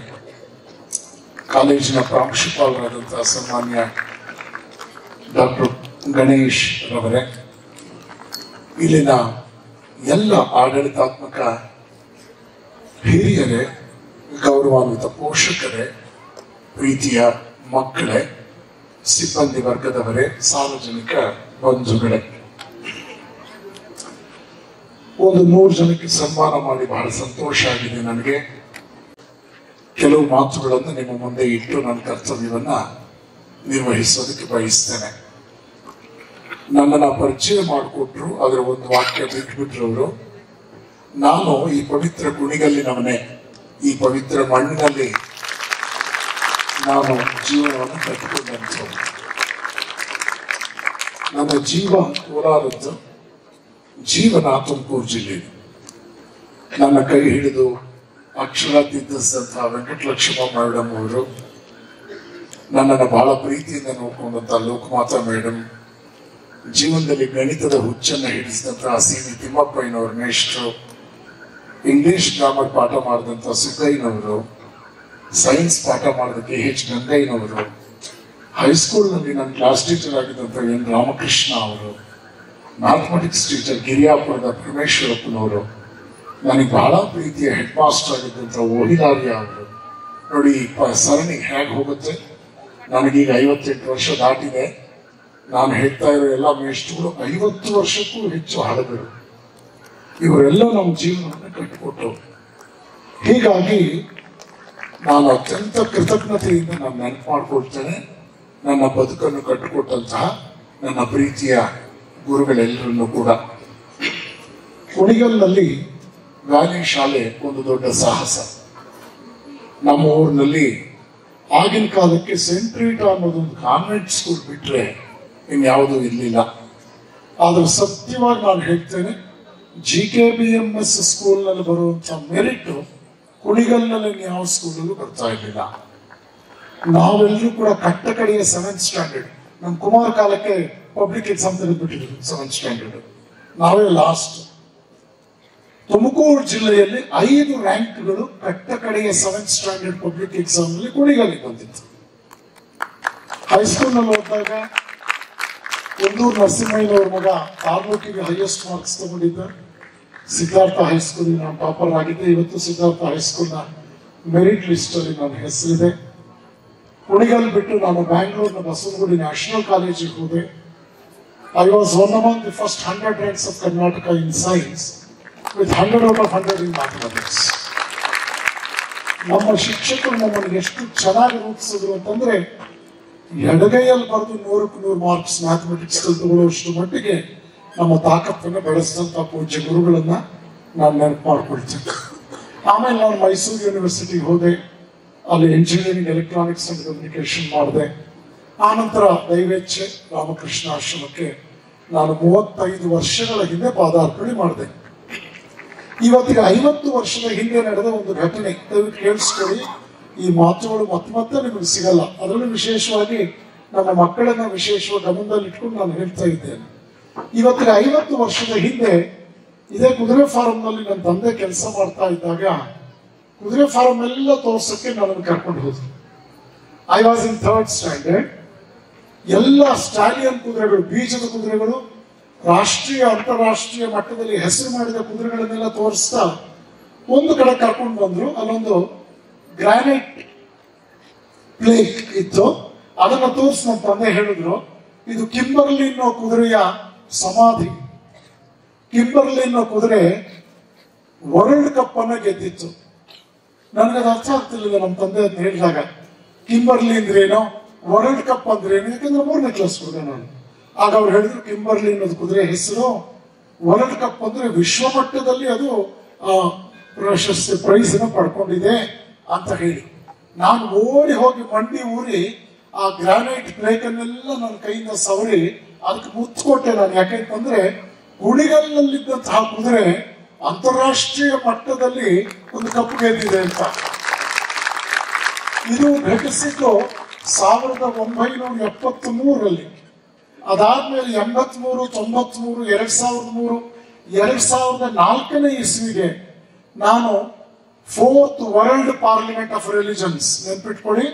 ಕಾಲೇಜಿನ ಪ್ರಾಂಶುಪಾಲರಾದಂತಹ ಸನ್ಮಾನ್ಯ ಡಾಕ್ಟರ್ ಗಣೇಶ್ ರವರೇ, ಇಲ್ಲಿನ ಎಲ್ಲ ಆಡಳಿತಾತ್ಮಕ ಹಿರಿಯರೇ, ಗೌರವಾನ್ವಿತ ಪೋಷಕರೇ, ಪ್ರೀತಿಯ ಮಕ್ಕಳೇ, ಸಿಬ್ಬಂದಿ ವರ್ಗದವರೇ, ಸಾರ್ವಜನಿಕ ಬಂಧುಗಳೇ, ಒಂದು 100 ಜನಕ್ಕೆ ಸನ್ಮಾನ ಮಾಡಿ ಬಹಳ ಸಂತೋಷ ಆಗಿದೆ ನನಗೆ. ಕೆಲವು ಮಾತುಗಳನ್ನು ನಿಮ್ಮ ಮುಂದೆ ಇಟ್ಟು ನನ್ನ ಕರ್ತವ್ಯವನ್ನ ನಿರ್ವಹಿಸೋದಕ್ಕೆ ಬಯಸ್ತೇನೆ. ನನ್ನನ್ನು ಪರಿಚಯ ಮಾಡಿಕೊಟ್ರು, ಅದರ ಒಂದು ವಾಕ್ಯ ಬಿಟ್ಬಿಟ್ರು ಅವರು. ನಾನು ಈ ಪವಿತ್ರ ಕುಣಿಗಲ್ಲಿನವನೇ, ಈ ಪವಿತ್ರ ಮಣ್ಣಿನಲ್ಲಿ ನಾನು ಜೀವನವನ್ನು ಕಟ್ಟಿಕೊಂಡಂಥವ್ರು. ನನ್ನ ಜೀವ ಕೋಲಾರದ್ದು, ಜೀವನ ತುಮಕೂರು ಜಿಲ್ಲೆ. ನನ್ನ ಕೈ ಹಿಡಿದು ಅಕ್ಷರ ತಿದ್ದಿಸಿದಂತಹ ವೆಂಕಟಲಕ್ಷ್ಮ ಮೇಡಮ್ ಅವರು, ನನ್ನನ್ನು ಬಹಳ ಪ್ರೀತಿಯಿಂದ ನೋಡ್ಕೊಂಡಂತಹ ಲೋಕಮಾತಾ ಮೇಡಮ್, ಜೀವನದಲ್ಲಿ ಗಣಿತದ ಹುಚ್ಚನ್ನು ಹಿಡಿಸಿದಂತಹ CV ತಿಮ್ಮಪ್ಪಯ್ಯನವರು ಮೇಷ್ಟ್ರು, ಇಂಗ್ಲಿಷ್ ಗ್ರಾಮರ್ ಪಾಠ ಮಾಡಿದಂತಹ ಸುದ್ದಯ್ಯನವರು, ಸೈನ್ಸ್ ಪಾಠ ಮಾಡಿದ KH ಗಂಗಯ್ಯನವರು, ಹೈಸ್ಕೂಲ್ನಲ್ಲಿ ನನ್ನ ಕ್ಲಾಸ್ ಟೀಚರ್ ಆಗಿದ್ದಂಥ N ರಾಮಕೃಷ್ಣ ಅವರು, ಮ್ಯಾಥಮೆಟಿಕ್ಸ್ ಟೀಚರ್ ಗಿರಿಯಾಪುರದ ಪರಮೇಶ್ವರಪ್ಪನವರು, ನನಗೆ ಬಹಳ ಪ್ರೀತಿಯ ಹೆಡ್ ಮಾಸ್ಟರ್ ಆಗಿದ್ದಂಥ ಓಹಿಲಾರ್ಯ ಅವರು. ನೋಡಿ ಸರಣಿ ಹೇಗೆ ಹೋಗುತ್ತೆ. ನನಗೀಗ 58 ವರ್ಷ ದಾಟಿದೆ. ನಾನು ಹೇಳ್ತಾ ಇರೋ ಎಲ್ಲ ಮೇಷ್ಟ್ರುಗಳು 50 ವರ್ಷಕ್ಕೂ ಹೆಚ್ಚು ಹಳಬರು. ಇವರೆಲ್ಲ ನಮ್ಮ ಜೀವನವನ್ನು ಕಟ್ಟಿಕೊಟ್ಟು, ಹೀಗಾಗಿ ನಾನು ಅತ್ಯಂತ ಕೃತಜ್ಞತೆಯಿಂದ ನಾನು ನೆನಪು ಮಾಡಿಕೊಳ್ತೇನೆ ನನ್ನ ಬದುಕನ್ನು ಕಟ್ಟಿಕೊಟ್ಟಂತಹ ನನ್ನ ಪ್ರೀತಿಯ ಗುರುಗಳೆಲ್ಲರನ್ನು ಕೂಡ. ಕುಣಿಗಲ್ನಲ್ಲಿ ವ್ಯಾಲಿ ಶಾಲೆ ಒಂದು ದೊಡ್ಡ ಸಾಹಸ. ನಮ್ಮ ಊರಿನಲ್ಲಿ ಆಗಿನ ಕಾಲಕ್ಕೆ ಸೆಂಟ್ ರೀಟಾ ಅನ್ನೋದೊಂದು ಕಾನ್ವೆಂಟ್ ಸ್ಕೂಲ್ ಬಿಟ್ರೆ ಇನ್ಯಾವುದೂ ಇರಲಿಲ್ಲ. ಆದ್ರೆ ಸತ್ಯವಾಗಿ ನಾನು ಹೇಳ್ತೇನೆ, GKBMS ಸ್ಕೂಲ್ನಲ್ಲಿ ಬರುವಂತ ಮೆರಿಟ್ ಕುಣಿಗಲ್ನಲ್ಲಿ ಯಾವ ಸ್ಕೂಲಲ್ಲೂ ಬರ್ತಾ ಇರಲಿಲ್ಲ. ನಾವೆಲ್ಲರೂ ಕೂಡ ಕಟ್ಟ ಕಡೆಯ 7th ಸ್ಟ್ಯಾಂಡರ್ಡ್, ನಮ್ಮ ಕುಮಾರ್ ಕಾಲಕ್ಕೆ ಪಬ್ಲಿಕ್ ಎಕ್ಸಾಮ್ ತೆಗೆದುಬಿಟ್ಟಿದ್ರು 7th ಸ್ಟ್ಯಾಂಡರ್ಡ್, ನಾವೇ ಲಾಸ್ಟ್. ತುಮಕೂರು ಜಿಲ್ಲೆಯಲ್ಲಿ 5 ರ್ಯಾಂಕ್ಗಳು ಕಟ್ಟ ಕಡೆಯ 7th ಸ್ಟ್ಯಾಂಡರ್ಡ್ ಪಬ್ಲಿಕ್ ಎಕ್ಸಾಮ್ ನಲ್ಲಿ ಕುಣಿಗಲ್ಲಿಗೆ ಬಂದಿತ್ತು. ಹೈಸ್ಕೂಲ್ನಲ್ಲಿ ಓದಿದಾಗ ಒಂದೂರು ನರಸಿಂಹಯ್ಯನವ್ರ ಮಗ ತಾಲೂಕಿಗೆ ಹೈಯೆಸ್ಟ್ ಮಾರ್ಕ್ಸ್ ತಗೊಂಡಿದ್ದ. ಸಿದ್ಧಾರ್ಥ ಹೈಸ್ಕೂಲ್ ನಾನು ಟಾಪರ್ ಆಗಿದ್ದೆ. ಇವತ್ತು ಸಿದ್ಧಾರ್ಥ ಹೈಸ್ಕೂಲ್ನ ಮೆರಿಟ್ ಲಿಸ್ಟ್ ಅಲ್ಲಿ ನನ್ನ ಹೆಸರಿದೆ. ಕುಣಿಗಲ್ ಬಿಟ್ಟು ನಾನು ಬ್ಯಾಂಗ್ಳೂರ್ನ ಬಸವನಗುಡಿ ನ್ಯಾಷನಲ್ ಕಾಲೇಜಿಗೆ ಹೋದೆ. I was one among the first 100 ranks of Karnataka in science with 100 out of 100 in mathematics. ನಮ್ಮ ಶಿಕ್ಷಕರು ನಮ್ಮನ್ನು ಎಷ್ಟು ಚೆನ್ನಾಗಿ ರೂಪಿಸಿದ್ರು ಅಂತಂದ್ರೆ, ಎಡಗೈಯಲ್ಲಿ ಬರೆದು 100ಕ್ಕೆ 100 ಮಾರ್ಕ್ಸ್ ಮ್ಯಾಥಮೆಟಿಕ್ಸ್ ತಗೊಳ್ಳುವಷ್ಟು ಮಟ್ಟಿಗೆ ನಮ್ಮ ತಾಕತ್ತನ್ನು ಬೆಳೆಸಿದಂಥ ಪೂಜ್ಯ ಗುರುಗಳನ್ನ ನಾನು ನೆನಪು ಮಾಡ್ಕೊಳ್ತೇನೆ. ಆಮೇಲೆ ನಾನು ಮೈಸೂರು ಯೂನಿವರ್ಸಿಟಿಗೆ ಹೋದೆ. ಅಲ್ಲಿ ಇಂಜಿನಿಯರಿಂಗ್ ಎಲೆಕ್ಟ್ರಾನಿಕ್ಸ್ ಅಂಡ್ ಕಮ್ಯುನಿಕೇಶನ್ ಮಾಡಿದೆ. ಆನಂತರ ದೈವೇಚ್ಛೆ ರಾಮಕೃಷ್ಣ ಆಶ್ರಮಕ್ಕೆ ನಾನು 35 ವರ್ಷಗಳ ಹಿಂದೆ ಪಾದಾರ್ಪಣೆ ಮಾಡಿದೆ. ಇವತ್ತಿಗೆ 50 ವರ್ಷದ ಹಿಂದೆ ನಡೆದ ಒಂದು ಘಟನೆ, ದಯವಿಟ್ಟು ಕೇಳಿಸ್ಕೊಳ್ಳಿ. ಈ ಮಾತುಗಳು ಮತ್ತೆ ನಿಮಗೆ ಸಿಗಲ್ಲ. ಅದರಲ್ಲೂ ವಿಶೇಷವಾಗಿ ನಮ್ಮ ಮಕ್ಕಳನ್ನ ವಿಶೇಷವಾಗಿ ಗಮನದಲ್ಲಿ ಇಟ್ಕೊಂಡು ನಾನು ಹೇಳ್ತಾ ಇದ್ದೇನೆ. ಇವತ್ತಿಗೆ 50 ವರ್ಷದ ಹಿಂದೆ ಇದೇ ಕುದುರೆ ಫಾರಂನಲ್ಲಿ ನನ್ನ ತಂದೆ ಕೆಲಸ ಮಾಡ್ತಾ ಇದ್ದಾಗ ಕುದುರೆ ಫಾರಂ ಎಲ್ಲ ತೋರ್ಸಕ್ಕೆ ನನ್ನನ್ನು ಕರ್ಕೊಂಡು ಹೋದ್ರು. I was in 3rd standard. ಎಲ್ಲ ಸ್ಟಾಲಿಯನ್ ಕುದುರೆಗಳು, ಬೀಜದ ಕುದುರೆಗಳು, ರಾಷ್ಟ್ರೀಯ ಅಂತಾರಾಷ್ಟ್ರೀಯ ಮಟ್ಟದಲ್ಲಿ ಹೆಸರು ಮಾಡಿದ ಕುದುರೆಗಳನ್ನೆಲ್ಲ ತೋರಿಸ್ತಾ ಒಂದು ಕಡೆ ಕರ್ಕೊಂಡು ಬಂದ್ರು. ಅಲ್ಲೊಂದು ಗ್ರಾನೈಟ್ ಪ್ಲೇಟ್ ಇತ್ತು, ಅದನ್ನ ತೋರಿಸಿ ನನ್ನ ತಂದೆ ಹೇಳಿದ್ರು, ಇದು ಕಿಂಬರ್ಲಿ ಅನ್ನೋ ಕುದುರೆಯ ಸಮಾಧಿ. ಕಿಂಬರ್ಲಿ ಅನ್ನೋ ಕುದುರೆ ವರ್ಲ್ಡ್ ಕಪ್ ಅನ್ನ ಗೆದ್ದಿತ್ತು. ನನಗದು ಅರ್ಥ ಆಗ್ತಿರ್ಲಿಲ್ಲ ನಮ್ಮ ತಂದೆ ಅಂತ ಹೇಳಿದಾಗ. ಕಿಂಬರ್ಲಿ ಅಂದ್ರೇನೋ, ವರ್ಲ್ಡ್ ಕಪ್ ಅಂದ್ರೇನು, ಯಾಕಂದ್ರೆ 3ನೇ ಕ್ಲಾಸ್ ಹುಡುಗ ನಾನು. ಆಗ ಅವ್ರು ಹೇಳಿದ್ರು ಕಿಂಬರ್ಲಿ ಅನ್ನೋದು ಕುದುರೆ ಹೆಸರು, ವರ್ಲ್ಡ್ ಕಪ್ ಅಂದ್ರೆ ವಿಶ್ವ ಮಟ್ಟದಲ್ಲಿ ಅದು ಪ್ರಶಸ್ತಿ ಪ್ರೈಸ್ ಅನ್ನು ಪಡ್ಕೊಂಡಿದೆ ಅಂತ ಹೇಳಿ ನಾನು ಓಡಿ ಹೋಗಿ ಮಂಡಿ ಊರಿ ಆ ಗ್ರಾನೈಟ್ ಪ್ಲೇಟ್ ಅನ್ನೆಲ್ಲ ನನ್ನ ಕೈಯಿಂದ ಸವರಿ ಅದಕ್ಕೆ ಮುತ್ತು ಕೊಟ್ಟೆ ನಾನು. ಯಾಕೆಂತಂದ್ರೆ ಕುಣಿಗಲ್ನಲ್ಲಿದ್ದಂತಹ ಕುದುರೆ ಅಂತಾರಾಷ್ಟ್ರೀಯ ಮಟ್ಟದಲ್ಲಿ ಒಂದು ಕಪ್ಪು ಗೆದ್ದಿದೆ ಅಂತ. ಇದು ಘಟಿಸಿದ್ದು 1973ರಲ್ಲಿ. ಅದಾದ್ಮೇಲೆ 83, 93, 2003, 2004ನೇ ಇಸ್ವಿಗೆ ನಾನು 4th world parliament of religions, ನೆನ್ಪಿಟ್ಕೊಳ್ಳಿ,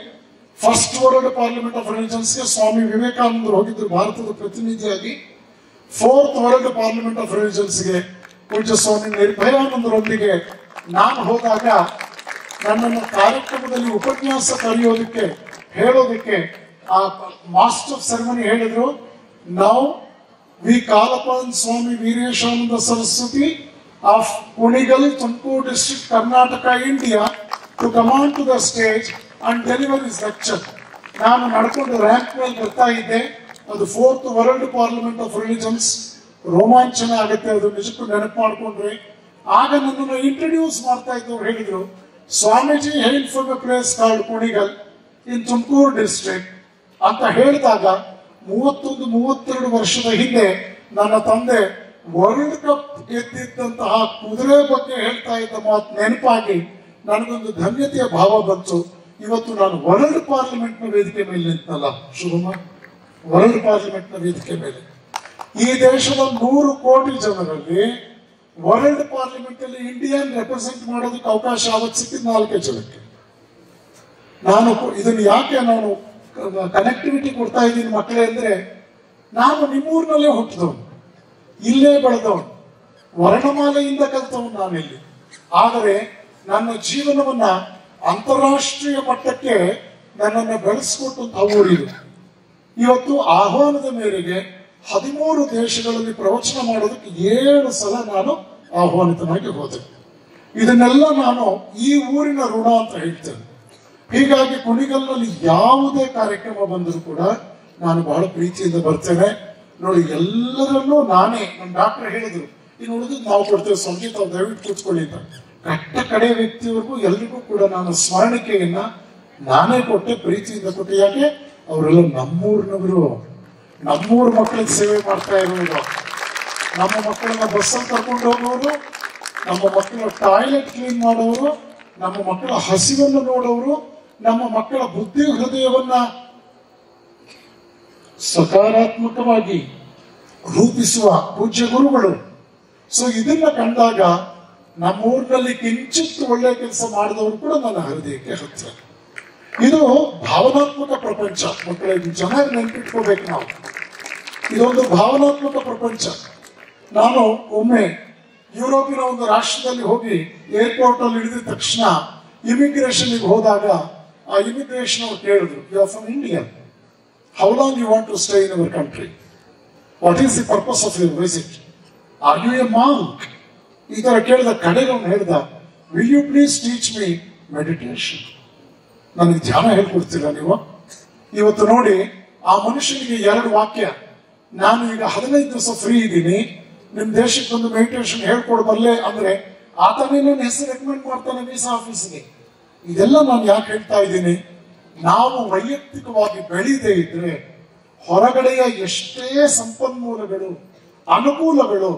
ಫಸ್ಟ್ ವರ್ಲ್ಡ್ ಪಾರ್ಲಿಮೆಂಟ್ ಆಫ್ ರಿಲಿಜನ್ಸ್ಗೆ ಸ್ವಾಮಿ ವಿವೇಕಾನಂದರು ಹೋಗಿದ್ರು ಭಾರತದ ಪ್ರತಿನಿಧಿಯಾಗಿ. 4th ವರ್ಲ್ಡ್ ಪಾರ್ಲಿಮೆಂಟ್ ಆಫ್ ರಿಲಿಜನ್ಸ್ಗೆ ಪೂಜ್ಯ ಸ್ವಾಮಿ ನಿರ್ಭಯಾನಂದರೊಂದಿಗೆ ನಾನು ಹೋದಾಗ ನನ್ನನ್ನು ಕಾರ್ಯಕ್ರಮದಲ್ಲಿ ಉಪನ್ಯಾಸ ಕರೆಯೋದಕ್ಕೆ ಹೇಳೋದಕ್ಕೆ ಆ ಮಾಸ್ಟರ್ ಆಫ್ ಸೆರೆಮನಿ ಹೇಳಿದ್ರು, ನಾವು we call upon Swami Vireshananda Saraswati of Kunigal, Tumakuru district, Karnataka, India to come on to the stage and deliver is lecture. ನಾನು ನಡ್ಕೊಂಡು ರ್ಯಾಂಕ್ ಮೇಲೆ ಬರ್ತಾ ಇದ್ದೆ. ಅದು 4th world parliament of religions. ರೋಮಾಂಚನ ಆಗುತ್ತೆ, ಅದು ನಿಜಕ್ಕೂ ನೆನಪು ಮಾಡ್ಕೊಂಡ್ರೆ. ಆಗ ನನ್ನನ್ನು ಇಂಟ್ರೊಡ್ಯೂಸ್ ಮಾಡ್ತಾ ಇದ್ದವ್ರು ಹೇಳಿದ್ರು, Swamiji hail from a place called Kunigal in Tumakuru district ಅಂತ ಹೇಳಿದಾಗ 31-32 ವರ್ಷದ ಹಿಂದೆ ನನ್ನ ತಂದೆ ವರ್ಲ್ಡ್ ಕಪ್ ಗೆದ್ದಿದ್ದಂತಹ ಕುದುರೆ ಬಗ್ಗೆ ಹೇಳ್ತಾ ಇದ್ದ ಮಾತು ನೆನಪಾಗಿ ನನಗೊಂದು ಧನ್ಯತೆಯ ಭಾವ ಬಂತು. ಇವತ್ತು ನಾನು ವರ್ಲ್ಡ್ ಪಾರ್ಲಿಮೆಂಟ್ ನ ವೇದಿಕೆ ಮೇಲೆ ನಿಂತಲ್ಲ ಶುಭಮ, ವರ್ಲ್ಡ್ ಪಾರ್ಲಿಮೆಂಟ್ ನ ವೇದಿಕೆ ಮೇಲೆ ಈ ದೇಶದ 100 ಕೋಟಿ ಜನರಲ್ಲಿ ವರ್ಲ್ಡ್ ಪಾರ್ಲಿಮೆಂಟ್ ಅಲ್ಲಿ ಇಂಡಿಯನ್ ರೆಪ್ರೆಸೆಂಟ್ ಮಾಡೋದಕ್ಕೆ ಅವಕಾಶ ಅವತ್ತು ಸಿಕ್ಕಿದ್ದು 4 ಜನಕ್ಕೆ. ನಾನು ಇದನ್ನು ಯಾಕೆ ನಾನು ಕನೆಕ್ಟಿವಿಟಿ ಕೊಡ್ತಾ ಇದ್ದೀನಿ ಮಕ್ಕಳೇ ಅಂದ್ರೆ, ನಾನು ನಿಮ್ಮೂರಿನಲ್ಲೇ ಹುಟ್ಟಿದವನು, ಇಲ್ಲೇ ಬೆಳೆದವನು, ವರ್ಣಮಾಲೆಯಿಂದ ಕಲಿತವನು ನಾನಿಲ್ಲಿ. ಆದರೆ ನನ್ನ ಜೀವನವನ್ನ ಅಂತಾರಾಷ್ಟ್ರೀಯ ಮಟ್ಟಕ್ಕೆ ನನ್ನನ್ನು ಬೆಳೆಸ್ಕೊಟ್ಟಂತಹ ಊರಿದು. ಇವತ್ತು ಆಹ್ವಾನದ ಮೇರೆಗೆ 13 ದೇಶಗಳಲ್ಲಿ ಪ್ರವಚನ ಮಾಡೋದಕ್ಕೆ 7 ಸಲ ನಾನು ಆಹ್ವಾನಿತನಾಗಿ ಹೋದೆ. ಇದನ್ನೆಲ್ಲ ನಾನು ಈ ಊರಿನ ಋಣ ಅಂತ ಹೇಳ್ತೇನೆ. ಹೀಗಾಗಿ ಕುಣಿಗಲ್ನಲ್ಲಿ ಯಾವುದೇ ಕಾರ್ಯಕ್ರಮ ಬಂದರೂ ಕೂಡ ನಾನು ಬಹಳ ಪ್ರೀತಿಯಿಂದ ಬರ್ತೇನೆ. ನೋಡಿ, ಎಲ್ಲರನ್ನೂ ನಾನೇ, ನಮ್ಮ ಡಾಕ್ಟರ್ ಹೇಳಿದ್ರು, ಇನ್ನು ಉಳಿದು ನಾವು ಕೊಡ್ತೇವೆ ಸಂಗೀತ, ದಯವಿಟ್ಟು ಕೂತ್ಕೊಳ್ಳಿ ಅಂತ. ಕಟ್ಟ ಕಡೆ ವ್ಯಕ್ತಿವರೆಗೂ ಎಲ್ರಿಗೂ ಕೂಡ ನಾನು ಸ್ಮರಣಿಕೆಯನ್ನ ನಾನೇ ಕೊಟ್ಟೆ, ಪ್ರೀತಿಯಿಂದ ಕೊಟ್ಟೆ. ಯಾಕೆ? ಅವರೆಲ್ಲ ನಮ್ಮೂರಿನವರು, ನಮ್ಮೂರ ಮಕ್ಕಳಿಗೆ ಸೇವೆ ಮಾಡ್ತಾ ಇರೋರು, ನಮ್ಮ ಮಕ್ಕಳನ್ನ ಬಸ್ಸಲ್ಲಿ ಕರ್ಕೊಂಡು ಹೋಗೋರು, ನಮ್ಮ ಮಕ್ಕಳ ಟಾಯ್ಲೆಟ್ ಕ್ಲೀನ್ ಮಾಡೋರು, ನಮ್ಮ ಮಕ್ಕಳ ಹಸಿವನ್ನು ನೋಡೋರು, ನಮ್ಮ ಮಕ್ಕಳ ಬುದ್ಧಿ ಹೃದಯವನ್ನ ಸಕಾರಾತ್ಮಕವಾಗಿ ರೂಪಿಸುವ ಪೂಜ್ಯ ಗುರುಗಳು. ಸೊ ಇದನ್ನ ಕಂಡಾಗ ನಮ್ಮೂರಿನಲ್ಲಿ ಕಿಂಚಿತ್ ಒಳ್ಳೆಯ ಕೆಲಸ ಮಾಡಿದವರು ಕೂಡ ನನ್ನ ಹೃದಯಕ್ಕೆ ಹತ್ತಿರ. ಇದು ಭಾವನಾತ್ಮಕ ಪ್ರಪಂಚ ಮಕ್ಕಳೇ, ಇದು ಚೆನ್ನಾಗಿ ನೆನಪಿಟ್ಕೋಬೇಕು ನಾವು. ಇದೊಂದು ಭಾವನಾತ್ಮಕ ಪ್ರಪಂಚ. ನಾನು ಒಮ್ಮೆ ಯುರೋಪಿನ ಒಂದು ರಾಷ್ಟ್ರದಲ್ಲಿ ಹೋಗಿ ಏರ್ಪೋರ್ಟ್ ಅಲ್ಲಿ ಇಳಿದ ತಕ್ಷಣ ಇಮಿಗ್ರೇಷನ್ ಹೋದಾಗ ಆ ಇಮಿಗ್ರೇಷನ್ ಅವ್ರು ಕೇಳಿದ್ರು, you are from India, how long you want to stay in our country, what is the purpose of your visit, are you a monk? ಈ ತರ ಕೇಳಿದ ಕಡೆಗೆ ಅವ್ನು ಹೇಳ್ದ, will you please teach me meditation? ನನಗೆ ಧ್ಯಾನ ಹೇಳ್ಕೊಡ್ತೀರಾ ನೀವು? ಇವತ್ತು ನೋಡಿ, ಆ ಮನುಷ್ಯನಿಗೆ 2 ವಾಕ್ಯ, ನಾನು ಈಗ 15 ದಿವಸ ಫ್ರೀ ಇದ್ದೀನಿ, ನಿಮ್ ದೇಶಕ್ಕೆ ಒಂದು ಮೆಡಿಟೇಷನ್ ಹೇಳ್ಕೊಡ್ಬಲ್ಲೆ ಅಂದ್ರೆ ಆತನೇ ನನ್ನ ಹೆಸರು ರೆಕಮೆಂಡ್ ಮಾಡ್ತಾನೆ ವೀಸಾ ಆಫೀಸ್ಗೆ. ಇದೆಲ್ಲ ನಾನು ಯಾಕೆ ಹೇಳ್ತಾ ಇದ್ದೀನಿ? ನಾವು ವೈಯಕ್ತಿಕವಾಗಿ ಬೆಳೀದೇ ಇದ್ರೆ ಹೊರಗಡೆಯ ಎಷ್ಟೇ ಸಂಪನ್ಮೂಲಗಳು, ಅನುಕೂಲಗಳು,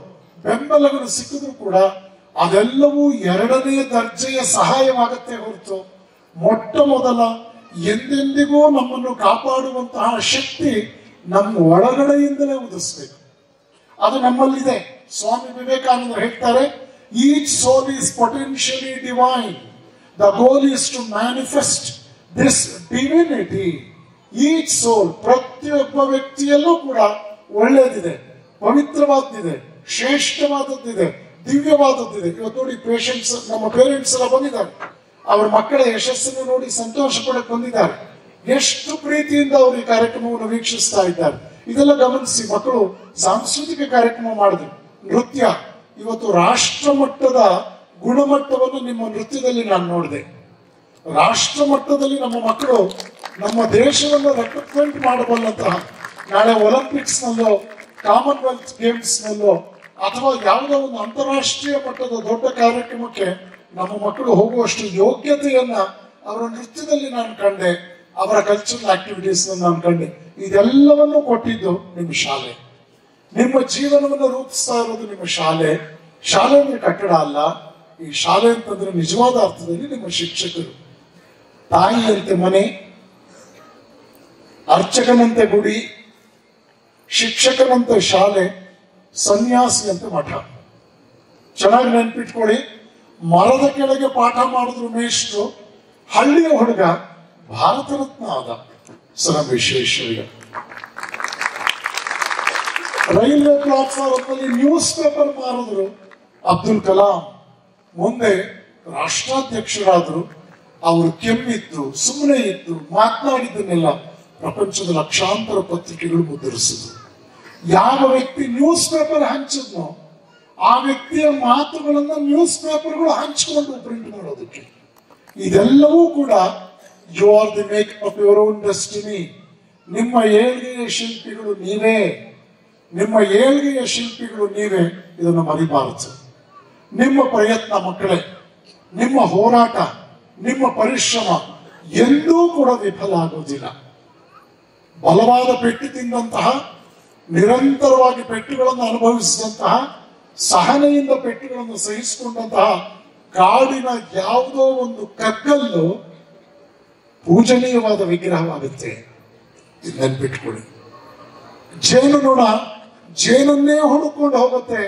ಬೆಂಬಲಗಳು ಸಿಕ್ಕಿದ್ರು ಕೂಡ ಅದೆಲ್ಲವೂ 2ನೇ ದರ್ಜೆಯ ಸಹಾಯವಾಗತ್ತೆ ಹೊರತು ಮೊಟ್ಟ ಮೊದಲ ಎಂದೆಂದಿಗೂ ನಮ್ಮನ್ನು ಕಾಪಾಡುವಂತಹ ಶಕ್ತಿ ನಮ್ಮ ಒಳಗಡೆಯಿಂದಲೇ ಉದಿಸ್ಬೇಕು. ಅದು ನಮ್ಮಲ್ಲಿದೆ. ಸ್ವಾಮಿ ವಿವೇಕಾನಂದರು ಹೇಳ್ತಾರೆ, each soul is potentially divine. The goal is to manifest this divinity. Each soul, ಪ್ರತಿಯೊಬ್ಬ ವ್ಯಕ್ತಿಯಲ್ಲೂ ಕೂಡ ಒಳ್ಳೇದಿದೆ, ಪವಿತ್ರವಾದದಿದೆ, ಶ್ರೇಷ್ಠವಾದದ್ದಿದೆ, ದಿವ್ಯವಾದದ್ದಿದೆ. ಇವತ್ತು ನೋಡಿ ಪೇಷಂಟ್ಸ್, ನಮ್ಮ ಪೇರೆಂಟ್ಸ್ ಎಲ್ಲ ಬಂದಿದ್ದಾರೆ, ಅವರ ಮಕ್ಕಳ ಯಶಸ್ಸನ್ನು ನೋಡಿ ಸಂತೋಷ ಪಡಕ್ಕೆ ಬಂದಿದ್ದಾರೆ. ಎಷ್ಟು ಪ್ರೀತಿಯಿಂದ ಅವರು ಈ ಕಾರ್ಯಕ್ರಮವನ್ನು ವೀಕ್ಷಿಸ್ತಾ ಇದ್ದಾರೆ. ಇದೆಲ್ಲ ಗಮನಿಸಿ. ಮಕ್ಕಳು ಸಾಂಸ್ಕೃತಿಕ ಕಾರ್ಯಕ್ರಮ ಮಾಡಿದ್ರು, ನೃತ್ಯ. ಇವತ್ತು ರಾಷ್ಟ್ರ ಮಟ್ಟದ ಗುಣಮಟ್ಟವನ್ನು ನಿಮ್ಮ ನೃತ್ಯದಲ್ಲಿ ನಾನು ನೋಡಿದೆ. ರಾಷ್ಟ್ರ ಮಟ್ಟದಲ್ಲಿ ನಮ್ಮ ಮಕ್ಕಳು ನಮ್ಮ ದೇಶವನ್ನು ರೆಪ್ರೆಸೆಂಟ್ ಮಾಡಬಲ್ಲಂತಹ, ನಾಳೆ ಒಲಿಂಪಿಕ್ಸ್ ನಲ್ಲೋ ಕಾಮನ್ವೆಲ್ತ್ ಗೇಮ್ಸ್ ನಲ್ಲೋ ಅಥವಾ ಯಾವುದೋ ಒಂದು ಅಂತಾರಾಷ್ಟ್ರೀಯ ಮಟ್ಟದ ದೊಡ್ಡ ಕಾರ್ಯಕ್ರಮಕ್ಕೆ ನಮ್ಮ ಮಕ್ಕಳು ಹೋಗುವಷ್ಟು ಯೋಗ್ಯತೆಯನ್ನ ಅವರ ನೃತ್ಯದಲ್ಲಿ ನಾನು ಕಂಡೆ, ಅವರ ಕಲ್ಚರಲ್ ಆಕ್ಟಿವಿಟೀಸ್ ನಾನು ಕಂಡೆ. ಇದೆಲ್ಲವನ್ನು ಕೊಟ್ಟಿದ್ದು ನಿಮ್ಮ ಶಾಲೆ. ನಿಮ್ಮ ಜೀವನವನ್ನು ರೂಪಿಸ್ತಾ ಇರೋದು ನಿಮ್ಮ ಶಾಲೆ. ಶಾಲೆ ಅಂದ್ರೆ ಕಟ್ಟಡ ಅಲ್ಲ. ಈ ಶಾಲೆ ಅಂತಂದ್ರೆ ನಿಜವಾದ ಅರ್ಥದಲ್ಲಿ ನಿಮ್ಮ ಶಿಕ್ಷಕರು. ತಾಯಿಯಂತೆ ಮನೆ, ಅರ್ಚಕನಂತೆ ಗುಡಿ, ಶಿಕ್ಷಕನಂತೆ ಶಾಲೆ, ಸನ್ಯಾಸಿಯಂತೆ ಮಠ. ಚೆನ್ನಾಗಿ ನೆನ್ಪಿಟ್ಕೊಳ್ಳಿ. ಮರದ ಕೆಳಗೆ ಪಾಠ ಮಾಡಿದ್ರು ಮೇಷ್ಟ್ರು, ಹಳ್ಳಿಯ ಹುಡುಗ ಭಾರತ ರತ್ನ ಆದ sir Visvesvaraya. Railway platform newspaper ಮಾರಿದ್ರು ಅಬ್ದುಲ್ ಕಲಾಂ. ಮುಂದೆ ರಾಷ್ಟ್ರಾಧ್ಯಕ್ಷರಾದ್ರು. ಅವರು ಕೆಮ್ಮಿದ್ದು, ಸುಮ್ಮನೆ ಇದ್ದು, ಮಾತನಾಡಿದ್ದನ್ನೆಲ್ಲ ಪ್ರಪಂಚದ ಲಕ್ಷಾಂತರ ಪತ್ರಿಕೆಗಳು ಮುದ್ರಿಸಿದ್ರು. ಯಾವ ವ್ಯಕ್ತಿ ನ್ಯೂಸ್ ಪೇಪರ್ ಹಂಚಿದ್ನೋ ಆ ವ್ಯಕ್ತಿಯ ಮಾತುಗಳನ್ನ ನ್ಯೂಸ್ ಪೇಪರ್ಗಳು ಹಂಚಿಕೊಂಡು ಪ್ರಿಂಟ್ ಮಾಡೋದಕ್ಕೆ. ಇದೆಲ್ಲವೂ ಕೂಡ you are the make of your own destiny. ನಿಮ್ಮ ಏಳ್ಗೆಯ ಶಿಲ್ಪಿಗಳು ನೀವೇ, ನಿಮ್ಮ ಏಳ್ಗೆಯ ಶಿಲ್ಪಿಗಳು ನೀವೇ. ಇದನ್ನು ಮರಿಬಾರದು. ನಿಮ್ಮ ಪ್ರಯತ್ನ ಮಕ್ಕಳೇ, ನಿಮ್ಮ ಹೋರಾಟ, ನಿಮ್ಮ ಪರಿಶ್ರಮ ಎಂದೂ ಕೂಡ ವಿಫಲ ಆಗುವುದಿಲ್ಲ. ಬಲವಾದ ಪೆಟ್ಟು ತಿಂದಂತಹ, ನಿರಂತರವಾಗಿ ಪೆಟ್ಟುಗಳನ್ನು ಅನುಭವಿಸಿದಂತಹ, ಸಹನೆಯಿಂದ ಪೆಟ್ಟುಗಳನ್ನು ಸಹಿಸಿಕೊಂಡಂತಹ ಕಾಡಿನ ಯಾವುದೋ ಒಂದು ಕಗ್ಗಲ್ಲು ಪೂಜನೀಯವಾದ ವಿಗ್ರಹವಾಗುತ್ತೆ. ಇದು ನೆನ್ಪಿಟ್ಕೊಳ್ಳಿ. ಜೇನು ನೋಡ ಜೇನನ್ನೇ ಹುಡುಕೊಂಡು ಹೋಗುತ್ತೆ,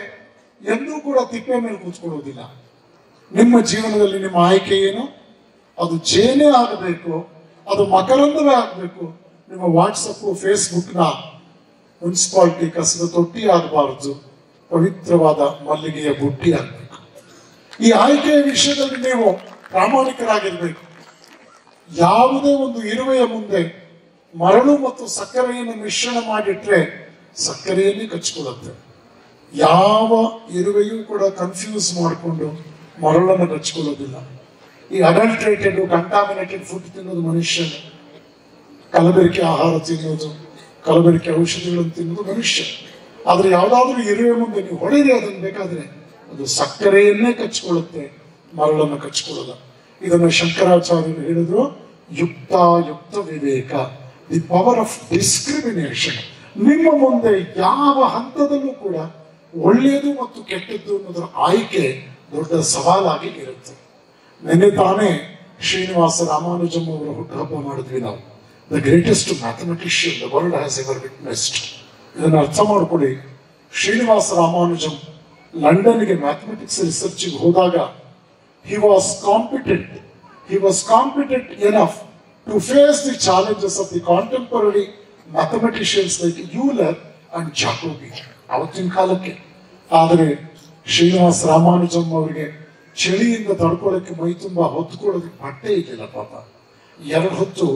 ಎಂದೂ ಕೂಡ ತಿಪ್ಪೆ ಮೇಲೆ ಕೂತ್ಕೊಳ್ಳೋದಿಲ್ಲ. ನಿಮ್ಮ ಜೀವನದಲ್ಲಿ ನಿಮ್ಮ ಆಯ್ಕೆ ಏನು? ಅದು ಜೇನೇ ಆಗಬೇಕು, ಅದು ಮಕರಂದವೇ ಆಗಬೇಕು. ನಿಮ್ಮ ವಾಟ್ಸಪ್ ಫೇಸ್ಬುಕ್ನ ಮುನ್ಸಿಪಾಲಿಟಿ ಕಸದ ತೊಟ್ಟಿ ಆಗಬಾರದು, ಪವಿತ್ರವಾದ ಮಲ್ಲಿಗೆಯ ಬುಟ್ಟಿ ಆಗಬೇಕು. ಈ ಆಯ್ಕೆಯ ವಿಷಯದಲ್ಲಿ ನೀವು ಪ್ರಾಮಾಣಿಕರಾಗಿರ್ಬೇಕು. ಯಾವುದೇ ಒಂದು ಇರುವೆಯ ಮುಂದೆ ಮರಳು ಮತ್ತು ಸಕ್ಕರೆಯನ್ನು ಮಿಶ್ರಣ ಮಾಡಿಟ್ರೆ ಸಕ್ಕರೆಯನ್ನೇ ಕಚ್ಕೊಳ್ಳುತ್ತೆ. ಯಾವ ಇರುವೆಯೂ ಕೂಡ ಕನ್ಫ್ಯೂಸ್ ಮಾಡಿಕೊಂಡು ಮರಳನ್ನು ಕಚ್ಕೊಳ್ಳೋದಿಲ್ಲ. ಈ ಅಡಲ್ಟ್ರೇಟೆಡ್ ಕಂಟಾಮಿನೇಟೆಡ್ ಫುಡ್ ತಿನ್ನೋದು ಮನುಷ್ಯ, ಕಲಬೆರಕೆ ಆಹಾರ ತಿನ್ನೋದು, ಕಲಬೆರಕೆ ಔಷಧಿಗಳನ್ನು ತಿನ್ನೋದು ಮನುಷ್ಯ. ಆದ್ರೆ ಯಾವ್ದಾದ್ರೂ ಇರುವೆ ಮುಂದೆ ನೀವು ಹೊಡೆಯಿರಿ ಅದನ್ನು ಬೇಕಾದ್ರೆ ಅದು ಸಕ್ಕರೆಯನ್ನೇ ಕಚ್ಕೊಳ್ಳುತ್ತೆ, ಮರಳನ್ನು ಕಚ್ಕೊಳ್ಳೋಲ್ಲ. ಇದನ್ನು ಶಂಕರಾಚಾರ್ಯರು ಹೇಳಿದ್ರು, ಯುಕ್ತಾಯುಕ್ತ ವಿವೇಕ, ದಿ ಪವರ್ ಆಫ್ ಡಿಸ್ಕ್ರಿಮಿನೇಷನ್. ನಿಮ್ಮ ಮುಂದೆ ಯಾವ ಹಂತದಲ್ಲೂ ಕೂಡ ಒಳ್ಳೆಯದು ಮತ್ತು ಕೆಟ್ಟದ್ದು ಅನ್ನೋದರ ಆಯ್ಕೆ ದೊಡ್ಡ ಸವಾಲಾಗಿ ಇರುತ್ತೆ. ನಿನ್ನೆ ತಾನೇ ಶ್ರೀನಿವಾಸ ರಾಮಾನುಜಂ ಅವರ ಹುಟ್ಟುಹಬ್ಬ ಮಾಡಿದ್ವಿ ನಾವು. The greatest mathematician the world has ever witnessed. ಇದನ್ನು ಅರ್ಥ ಮಾಡ್ಕೊಳ್ಳಿ. ಶ್ರೀನಿವಾಸ ರಾಮಾನುಜಂ ಲಂಡನ್ಗೆ ಮ್ಯಾಥಮೆಟಿಕ್ಸ್ ರಿಸರ್ಚ್ಗೆ ಹೋದಾಗ he was competent enough to face the challenges of the contemporary mathematicians like Euler and Jacobi. ಅವತ್ತಿನ ಕಾಲಕ್ಕೆ. ಆದರೆ ಶ್ರೀನಿವಾಸ ರಾಮಾನುಜಂ ಅವರಿಗೆ ಚಳಿಯಿಂದ ತಡ್ಕೊಳ್ಳೋಕೆ ಮೈ ತುಂಬಾ ಹೊತ್ಕೊಳ್ಳೋದಕ್ಕೆ ಬಟ್ಟೆ ಇರಲಿಲ್ಲ ಪಾಪ. 2 ಹೊತ್ತು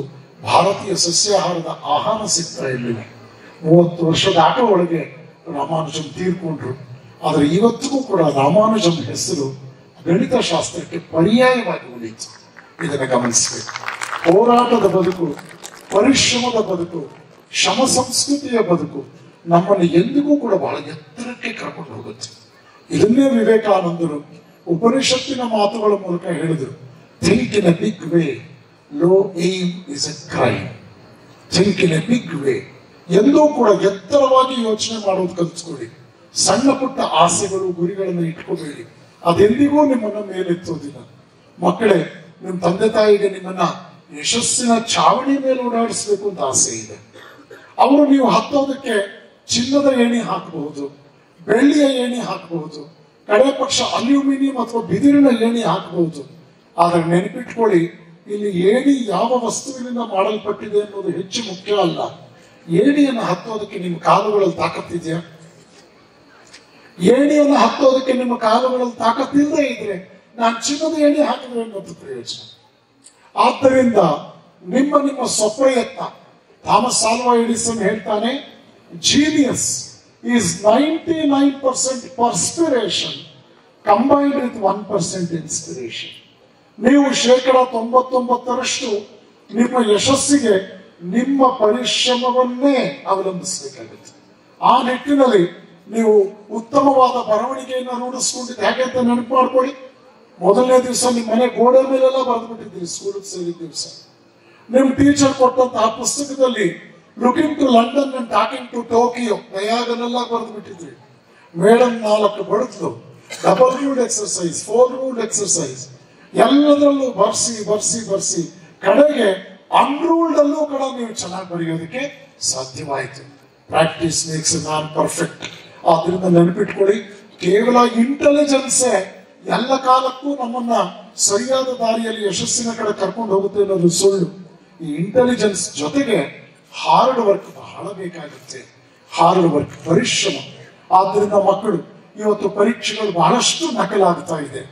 ಭಾರತೀಯ ಸಸ್ಯಾಹಾರದ ಆಹಾರ ಸಿಗ್ತಾ ಇರಲಿಲ್ಲ. 30 ವರ್ಷದ ಆಟ ಒಳಗೆ ರಾಮಾನುಜಂ ತೀರ್ಕೊಂಡ್ರು. ಆದರೆ ಇವತ್ತಿಗೂ ಕೂಡ ರಾಮಾನುಜಂ ಹೆಸರು ಗಣಿತ ಶಾಸ್ತ್ರಕ್ಕೆ ಪರ್ಯಾಯವಾಗಿ ಉಳಿಯಿತು. ಇದನ್ನು ಗಮನಿಸಬೇಕು. ಹೋರಾಟದ ಬದುಕು, ಪರಿಶ್ರಮದ ಬದುಕು, ಶ್ರಮ ಸಂಸ್ಕೃತಿಯ ಬದುಕು ನಮ್ಮನ್ನು ಎಂದಿಗೂ ಕೂಡ ಬಹಳ ಎತ್ತರಕ್ಕೆ ಕರ್ಕೊಂಡು ಹೋಗುತ್ತೆ. ಇದನ್ನೇ ವಿವೇಕಾನಂದರು ಉಪನಿಷತ್ತಿನ ಮಾತುಗಳ ಮೂಲಕ ಹೇಳಿದರು. Think in a big way, low aim is a crime. Think in a big way. ಎಂದೂ ಕೂಡ ಎತ್ತರವಾಗಿ ಯೋಚನೆ ಮಾಡೋದು ಕಲಿಸ್ಕೊಳ್ಳಿ. ಸಣ್ಣ ಪುಟ್ಟ ಆಸೆಗಳು, ಗುರಿಗಳನ್ನು ಇಟ್ಕೋಬೇಡಿ. ಅದೆಂದಿಗೂ ನಿಮ್ಮನ್ನ ಮೇಲೆತ್ತೋದಿಲ್ಲ. ಮಕ್ಕಳೇ, ನಿಮ್ಮ ತಂದೆ ತಾಯಿಗೆ ನಿಮ್ಮನ್ನ ಯಶಸ್ಸಿನ ಚಾವಣಿ ಮೇಲೆ ಓಡಾಡಿಸ್ಬೇಕು ಅಂತ ಆಸೆ ಇದೆ. ಅವರು ನೀವು ಹತ್ತೋದಕ್ಕೆ ಚಿನ್ನದ ಏಣಿ ಹಾಕಬಹುದು, ಬೆಳ್ಳಿಯ ಏಣಿ ಹಾಕಬಹುದು, ಕಡೆ ಪಕ್ಷ ಅಲ್ಯೂಮಿನಿಯಂ ಅಥವಾ ಬಿದಿರಿನ ಏಣಿ ಹಾಕಬಹುದು. ಆದರೆ ನೆನಪಿಟ್ಕೊಳ್ಳಿ, ಇಲ್ಲಿ ಏಣಿ ಯಾವ ವಸ್ತುವಿನಿಂದ ಮಾಡಲ್ಪಟ್ಟಿದೆ ಅನ್ನೋದು ಹೆಚ್ಚು ಮುಖ್ಯ ಅಲ್ಲ. ಏಣಿಯನ್ನು ಹತ್ತೋದಕ್ಕೆ ನಿಮ್ಮ ಕಾಲುಗಳಲ್ಲಿ ತಾಕತ್ತಿದೆಯಾ? ಏಣಿಯನ್ನು ಹತ್ತೋದಕ್ಕೆ ನಿಮ್ಮ ಕಾಲುಗಳಲ್ಲಿ ತಾಕತ್ತಿಲ್ಲದೆ ಇದ್ರೆ ನಾನು ಚಿನ್ನದ ಏಣಿ ಹಾಕಿದ್ರೆ ಅನ್ನೋದು ಪ್ರಯೋಜನ. ಆದ್ದರಿಂದ ನಿಮ್ಮ ಸ್ವಪ್ರಯತ್ನ, ಥಾಮಸ್ ಆಲ್ವಾ ಎಡಿಸನ್ ಹೇಳ್ತಾನೆ, genius is 99% perspiration combined with 1% inspiration. ನೀವು 99% ನಿಮ್ಮ ಯಶಸ್ಸಿಗೆ ನಿಮ್ಮ ಪರಿಶ್ರಮವನ್ನೇ ಅವಲಂಬಿಸಬೇಕಾಗುತ್ತೆ. ಆ ನಿಟ್ಟಿನಲ್ಲಿ ನೀವು ಉತ್ತಮವಾದ ಬರವಣಿಗೆಯನ್ನು ರೂಢಿಸ್ಕೊಂಡಿದ್ದು ಹೇಗೆ ಅಂತ ನೆನಪು ಮಾಡ್ಕೊಳ್ಳಿ. ಮೊದಲನೇ ದಿವಸ ನಿಮ್ಮ ಮನೆ ಗೋಡೆ ಮೇಲೆಲ್ಲ ಬರೆದ್ಬಿಟ್ಟಿದ್ದೀರಿ ಸ್ಕೂಲಿಗೆ ಸೇರಿದ ದಿವಸ. ನಿಮ್ ಟೀಚರ್ ಕೊಟ್ಟಂತಹ ಪುಸ್ತಕದಲ್ಲಿ looking to London and talking to Tokyo ಡಯಾಗನೆಲ್ಲ ಬರೆದು ಬಿಟ್ಟಿದ್ರಿ. ಮೇಡಮ್ 4 ಬಡಿದ್ಲು, double ruled exercise, 4 ruled exercise ಎಲ್ಲದರಲ್ಲೂ ಬರ್ಸಿ ಕಡೆಗೆ ಅನ್ರೂಲ್ಡ್ ಅಲ್ಲೂ ಕೂಡ ನೀವು ಚೆನ್ನಾಗಿ ಬರೆಯೋದಕ್ಕೆ ಸಾಧ್ಯವಾಯಿತು. ಪ್ರಾಕ್ಟೀಸ್ ಮೇಕ್ಸ್ ನಾನ್ ಪರ್ಫೆಕ್ಟ್. ಆದ್ರಿಂದ ನೆನಪಿಟ್ಕೊಳ್ಳಿ, ಕೇವಲ ಇಂಟೆಲಿಜೆನ್ಸೇ ಎಲ್ಲ ಕಾಲಕ್ಕೂ ನಮ್ಮನ್ನ ಸರಿಯಾದ ದಾರಿಯಲ್ಲಿ ಯಶಸ್ಸಿನ ಕಡೆ ಕರ್ಕೊಂಡು ಹೋಗುತ್ತೆ ಅನ್ನೋದು ಸುಳ್ಳು. ಈ ಇಂಟೆಲಿಜೆನ್ಸ್ ಜೊತೆಗೆ ಹಾರ್ಡ್ ವರ್ಕ್ ಬಹಳ ಬೇಕಾಗುತ್ತೆ. ಹಾರ್ಡ್ ವರ್ಕ್, ಪರಿಶ್ರಮ. ಆದ್ದರಿಂದ ಮಕ್ಕಳು, ಇವತ್ತು ಪರೀಕ್ಷೆಗಳು ಬಹಳಷ್ಟು ನಕಲಾಗ್ತಾ ಇದೆ.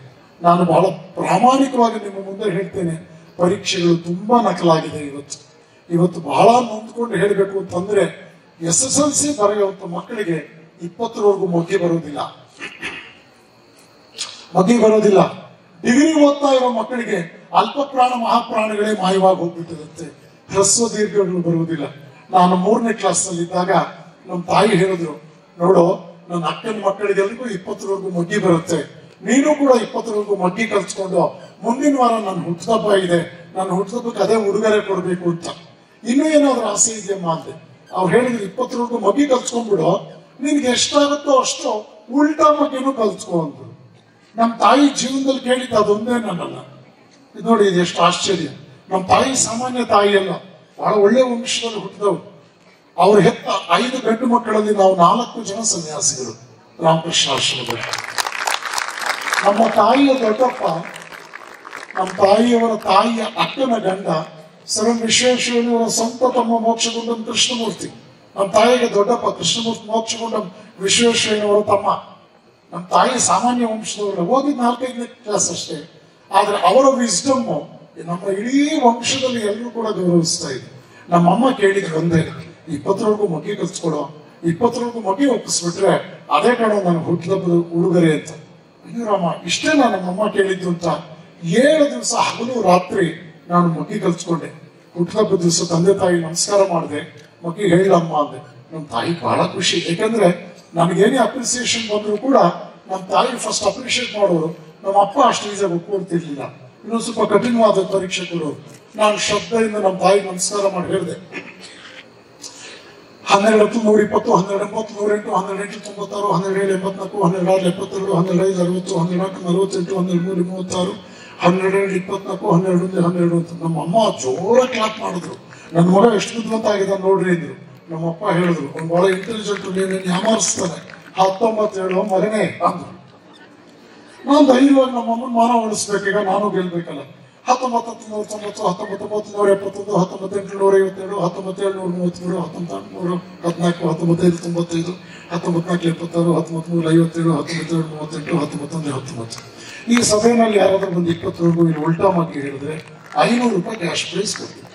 ನಾನು ಬಹಳ ಪ್ರಾಮಾಣಿಕವಾಗಿ ನಿಮ್ಮ ಮುಂದೆ ಹೇಳ್ತೇನೆ, ಪರೀಕ್ಷೆಗಳು ತುಂಬಾ ನಕಲಾಗಿದೆ ಇವತ್ತು ಬಹಳ ನೊಂದ್ಕೊಂಡು ಹೇಳಬೇಕು ಅಂತಂದ್ರೆ, SSLC ಬರೆಯುವಂತ ಮಕ್ಕಳಿಗೆ 20ರವರೆಗೂ ಮೊಗ್ಗಿ ಬರೋದಿಲ್ಲ. ಡಿಗ್ರಿ ಓದ್ತಾ ಇರೋ ಮಕ್ಕಳಿಗೆ ಅಲ್ಪ ಪ್ರಾಣ ಮಹಾಪ್ರಾಣಗಳೇ ಮಾಯವಾಗಿ ಹೋಗ್ಬಿಟ್ಟಿರುತ್ತೆ. ಹ್ರಸ್ವ ದೀರ್ಘಗಳು ಬರುವುದಿಲ್ಲ. ನಾನು 3ನೇ ಕ್ಲಾಸ್ ನಲ್ಲಿ ಇದ್ದಾಗ ನಮ್ಮ ತಾಯಿ ಹೇಳಿದ್ರು, ನೋಡು, ನನ್ನ ಅಕ್ಕನ ಮಕ್ಕಳಿಗೆಲ್ರಿಗೂ 20ರವರೆಗೂ ಮೊಗ್ಗಿ ಬರುತ್ತೆ, ನೀನು ಕೂಡ 20ರವರೆಗೂ ಮೊಗ್ಗಿ ಕಲ್ಸ್ಕೊಂಡು ಮುಂದಿನ ವಾರ ನನ್ನ ಹುಟ್ಟುಹಬ್ಬ ಇದೆ, ನನ್ನ ಹುಟ್ಟುಹಬ್ಬಕ್ಕೆ ಅದೇ ಉಡುಗೊರೆ ಕೊಡ್ಬೇಕು ಅಂತ. ಇನ್ನೂ ಏನಾದ್ರೂ ಆಸೆ ಇದೆಯಮ್ಮ ಅಂದೆ. ಅವ್ರು ಹೇಳಿದ್ರು, 20ರವರೆಗೂ ಮೊಗ್ಗಿ ಕಲ್ಸ್ಕೊಂಡ್ಬಿಡು, ನಿನ್ಗೆ ಎಷ್ಟಾಗುತ್ತೋ ಅಷ್ಟು ಉಲ್ಟಾ ಮಗ್ಗಿನೂ ಕಲ್ಸ್ಕೊ ಅಂದ್ರು. ನಮ್ಮ ತಾಯಿ ಜೀವನದಲ್ಲಿ ಕೇಳಿದ್ದು ಅದೊಂದೇ ನನ್ನಲ್ಲ. ಇದು ನೋಡಿ, ಇದು ಎಷ್ಟು ಆಶ್ಚರ್ಯ. ನಮ್ಮ ತಾಯಿ ಸಾಮಾನ್ಯ ತಾಯಿ ಅಲ್ಲ, ಬಹಳ ಒಳ್ಳೆ ವಂಶದಲ್ಲಿ ಹುಟ್ಟಿದವರು. ಅವ್ರು ಹೆತ್ತ 5 ಗಂಡು ಮಕ್ಕಳಲ್ಲಿ ನಾವು 4 ಜನ ಸನ್ಯಾಸಿಗಳು ರಾಮಕೃಷ್ಣ ಆಶ್ರಮದಲ್ಲಿ. ನಮ್ಮ ತಾಯಿಯ ದೊಡ್ಡಪ್ಪ, ನಮ್ಮ ತಾಯಿಯವರ ತಾಯಿಯ ಅಕ್ಕನ ಗಂಡ ಸರ್ ವಿಶ್ವೇಶ್ವರಯ್ಯನವರ ಸ್ವಂತ ತಮ್ಮ ಮೋಕ್ಷಗೊಂಡ ಕೃಷ್ಣಮೂರ್ತಿ. ನಮ್ಮ ತಾಯಿಗೆ ದೊಡ್ಡಪ್ಪ ಕೃಷ್ಣಮೂರ್ತಿ ಮೋಕ್ಷಗೊಂಡ ವಿಶ್ವೇಶ್ವರಯ್ಯನವರ ತಮ್ಮ. ನಮ್ಮ ತಾಯಿ ಸಾಮಾನ್ಯ ವಂಶದವರ, ಓದಿದ 4-5ನೇ ಕ್ಲಾಸ್ ಅಷ್ಟೇ. ಆದ್ರೆ ಅವರ ವಿಸ್ಡಮ್ ನಮ್ಮ ಇಡೀ ವಂಶದಲ್ಲಿ ಎಲ್ಲರೂ ಕೂಡ ಗೌರವಿಸ್ತಾ ಇದೆ. ನಮ್ಮಮ್ಮ ಕೇಳಿದ್ರು ಒಂದೇ, 20ರವರೆಗೂ ಮೊಗ್ಗಿ ಕಲ್ಸ್ಕೊಡೋ, 20ರವರೆಗೂ ಮೊಗ್ಗಿ ಒಪ್ಪಿಸ್ಬಿಟ್ರೆ ಅದೇ ಕಡೆ ನಾನು ಹುಟ್ಟುಹಬ್ಬದ ಉಡುಗೊರೆ ಅಂತ. ಅಯ್ಯೋ ರಾಮ, ಇಷ್ಟೇ ನಮ್ಮಮ್ಮ ಕೇಳಿದ್ದು ಅಂತ 7 ದಿವಸ ಹಗಲು ರಾತ್ರಿ ನಾನು ಮೊಗ್ಗಿ ಕಲ್ಸ್ಕೊಂಡೆ. ಹುಟ್ಟುಹಬ್ಬದ ದಿವಸ ತಂದೆ ತಾಯಿ ನಮಸ್ಕಾರ ಮಾಡಿದೆ, ಮೊಗ್ಗಿ ಹೇಳಮ್ಮ ಅಂದೆ. ನಮ್ಮ ತಾಯಿ ಬಹಳ ಖುಷಿ. ಯಾಕಂದ್ರೆ ನನಗೇನೇ ಅಪ್ರಿಸಿಯೇಷನ್ ಬಂದ್ರು ಕೂಡ ನಮ್ಮ ತಾಯಿ ಫಸ್ಟ್ ಅಪ್ರಿಷಿಯೇಟ್ ಮಾಡೋರು. ನಮ್ಮ ಅಪ್ಪ ಅಷ್ಟು ಈಸಿಯಾಗಿ ಒಪ್ಕೊಳ್ತಿರ್ಲಿಲ್ಲ, ಇನ್ನೊಂದು ಸ್ವಲ್ಪ ಕಠಿಣವಾದ ಪರೀಕ್ಷೆ ಕೊಡೋರು. ನಾನು ಶ್ರದ್ಧೆಯಿಂದ ನಮ್ಮ ತಾಯಿಗೆ ನಮಸ್ಕಾರ ಮಾಡಿ ಹೇಳಿದೆ. 12 120, 12 80, 108, 12 96, 12 84, 12 72, 12 60, 14 48, 12 36, 12 24, 12 ಅಂತ ನಮ್ಮಮ್ಮ ಜೋರ ಕ್ಲಾಪ್ ಮಾಡಿದ್ರು. ನನ್ನ ಮಗ ಎಷ್ಟು ಬುದ್ಧಿವಂತ ಆಗಿದೆ ನೋಡ್ರಿ ಅಂದ್ರು. ನಮ್ಮಪ್ಪ ಹೇಳಿದ್ರು, ಅವ್ನು ಬಹಳ ಇಂಟೆಲಿಜೆಂಟ್, ನೀನು ಯಾಮಾರಿಸ್ತಾನೆ, 19 ಹೇಳುವ ಮಗನೇ ಅಂದ್ರು. ನಾನು ಧೈರ್ಯವಾಗಿ ನಮ್ಮಮ್ಮನ ಮಾನ ಉಳಿಸ್ಬೇಕೀಗ, ನಾನು ಗೆಲ್ಬೇಕಲ್ಲ. 1990, 1970, 1971, 1957, 1933, 1914, 1995, 1976, 1937, 1938, ಈ ಸಭೆಯಲ್ಲಿ ಯಾರಾದ್ರೂ ಒಂದು 20ರವರೆಗೂ ಇಲ್ಲಿ ಉಲ್ಟಾ ಮಗ್ಗಿ ಹೇಳಿದ್ರೆ ₹500 ಕ್ಯಾಶ್ ಪ್ರೈಸ್ ಕೊಡ್ತೀನಿ.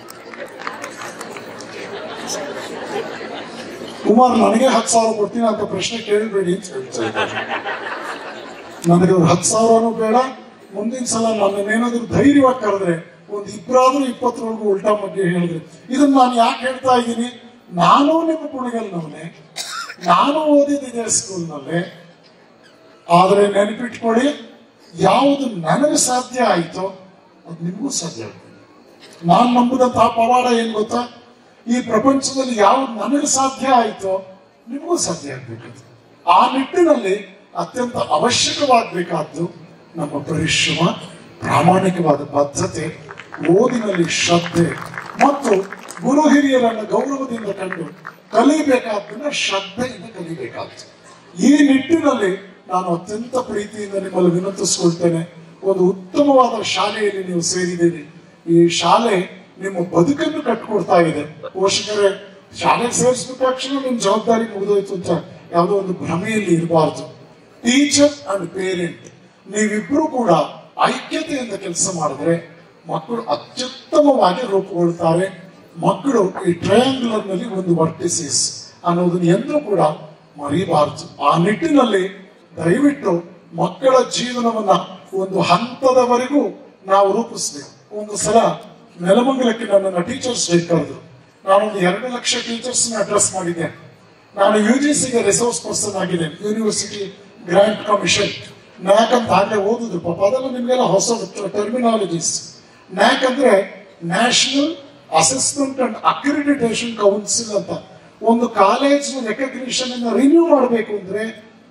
ಕುಮಾರ್, ನನಗೆ 10,000 ಕೊಡ್ತೀನಿ ಅಂತ ಪ್ರಶ್ನೆ ಕೇಳಬೇಡಿ ಅಂತ ಹೇಳ್ತಾ ಇದ್ದಾರೆ. ನನಗೆ ಅವ್ರು 10,000 ಬೇಡ. ಮುಂದಿನ ಸಲ ನನ್ನೇನಾದ್ರೂ ಧೈರ್ಯವಾಗಿ ಕರೆದ್ರೆ ಒಂದು 2 20ರವರೆಗೂ ಉಲ್ಟಾ ಮಗ್ಗಿ ಹೇಳಿದ್ರೆ, ಇದನ್ನ ನಾನು ಯಾಕೆ ಹೇಳ್ತಾ ಇದ್ದೀನಿ? ನಾನು ನಿಮ್ಮ ಕುಣಿಗಲ್ನವನೇ, ನಾನು ಓದಿದ್ದೆ ಸ್ಕೂಲ್ನಲ್ಲೇ. ಆದ್ರೆ ನೆನಪಿಟ್ಕೊಳ್ಳಿ, ಯಾವುದು ನನಗೆ ಸಾಧ್ಯ ಆಯ್ತೋ ಅದು ನಿಮಗೂ ಸಾಧ್ಯ ಆಗ್ತದೆ. ನಾನು ನಂಬುದಂತಹ ಪವಾಡ ಏನ್ ಗೊತ್ತಾ? ಈ ಪ್ರಪಂಚದಲ್ಲಿ ಯಾವ್ದು ನನಗೆ ಸಾಧ್ಯ ಆಯ್ತೋ ನಿಮಗೂ ಸಾಧ್ಯ ಆಗ್ಬೇಕದು. ಆ ನಿಟ್ಟಿನಲ್ಲಿ ಅತ್ಯಂತ ಅವಶ್ಯಕವಾಗಬೇಕಾದ್ದು ನಮ್ಮ ಪರಿಶ್ರಮ, ಪ್ರಾಮಾಣಿಕವಾದ ಬದ್ಧತೆ, ಓದಿನಲ್ಲಿ ಶ್ರದ್ಧೆ ಮತ್ತು ಗುರು ಹಿರಿಯರನ್ನ ಗೌರವದಿಂದ ಕಂಡು ಕಲಿಬೇಕಾದ್ದನ್ನ ಶ್ರದ್ಧೆಯಿಂದ ಕಲಿಬೇಕಾದ್ದು. ಈ ನಿಟ್ಟಿನಲ್ಲಿ ನಾನು ಅತ್ಯಂತ ಪ್ರೀತಿಯಿಂದ ನಿಮ್ಮಲ್ಲಿ ವಿನಂತಿಸ್ಕೊಳ್ತೇನೆ. ಒಂದು ಉತ್ತಮವಾದ ಶಾಲೆಯಲ್ಲಿ ನೀವು ಸೇರಿದ್ದೀರಿ. ಈ ಶಾಲೆ ನಿಮ್ಮ ಬದುಕನ್ನು ಕಟ್ಕೊಡ್ತಾ ಇದೆ. ಪೋಷಕರೇ, ಶಾಲೆಗೆ ಸೇರಿಸಿದ ತಕ್ಷಣ ನಿಮ್ ಜವಾಬ್ದಾರಿ ಮುಗಿದೋಯ್ತು ಅಂತ ಯಾವುದೋ ಒಂದು ಭ್ರಮೆಯಲ್ಲಿ ಇರಬಾರ್ದು. ಟೀಚರ್ ಅಂಡ್ ಪೇರೆಂಟ್ ನೀವಿಬ್ರು ಕೂಡ ಐಕ್ಯತೆಯಿಂದ ಕೆಲಸ ಮಾಡಿದ್ರೆ ಮಕ್ಕಳು ಅತ್ಯುತ್ತಮವಾಗಿ ರೂಪುಗೊಳ್ತಾರೆ. ಮಕ್ಕಳು ಈ ಟ್ರಯಾಂಗ್ಯುಲರ್ ನಲ್ಲಿ ಒಂದು ವರ್ಟಿಸಿಸ್ ಅನ್ನೋದನ್ನ ಎಂದೂ ಕೂಡ ಮರಿಬಾರದು. ಆ ನಿಟ್ಟಿನಲ್ಲಿ ದಯವಿಟ್ಟು ಮಕ್ಕಳ ಜೀವನವನ್ನ ಒಂದು ಹಂತದವರೆಗೂ ನಾವು ರೂಪಿಸ್ಬೇಕು. ಒಂದು ಸಲ ನೆಲಮಂಗಲಕ್ಕೆ ನನ್ನನ್ನು ಟೀಚರ್ಸ್ ಡೇ ಕರೆದ್ರು. ನಾನೊಂದು 2 ಲಕ್ಷ ಟೀಚರ್ಸ್ ಅಡ್ರೆಸ್ ಮಾಡಿದ್ದೇನೆ. ನಾನು UGCಗೆ ರಿಸೋರ್ಸ್ ಪರ್ಸನ್ ಆಗಿದ್ದೇನೆ, ಯೂನಿವರ್ಸಿಟಿ ಗ್ರಾಂಟ್ ಕಮಿಷನ್. ನ್ಯಾಕ್ ಅಂತ ಹಾಗೆ ಓದುದು ಪಾಪ, ಅದೆಲ್ಲ ನಿಮ್ಗೆಲ್ಲ ಹೊಸ ಟರ್ಮಿನಾಲಜೀಸ್. ನ್ಯಾಕ್ ಅಂದ್ರೆ national assessment and accreditation council ಅಂತ. ಒಂದು ಕಾಲೇಜ್ ರೆಕಗ್ನಿಷನ್ ಅನ್ನ ರಿನ್ಯೂ ಮಾಡಬೇಕು ಅಂದ್ರೆ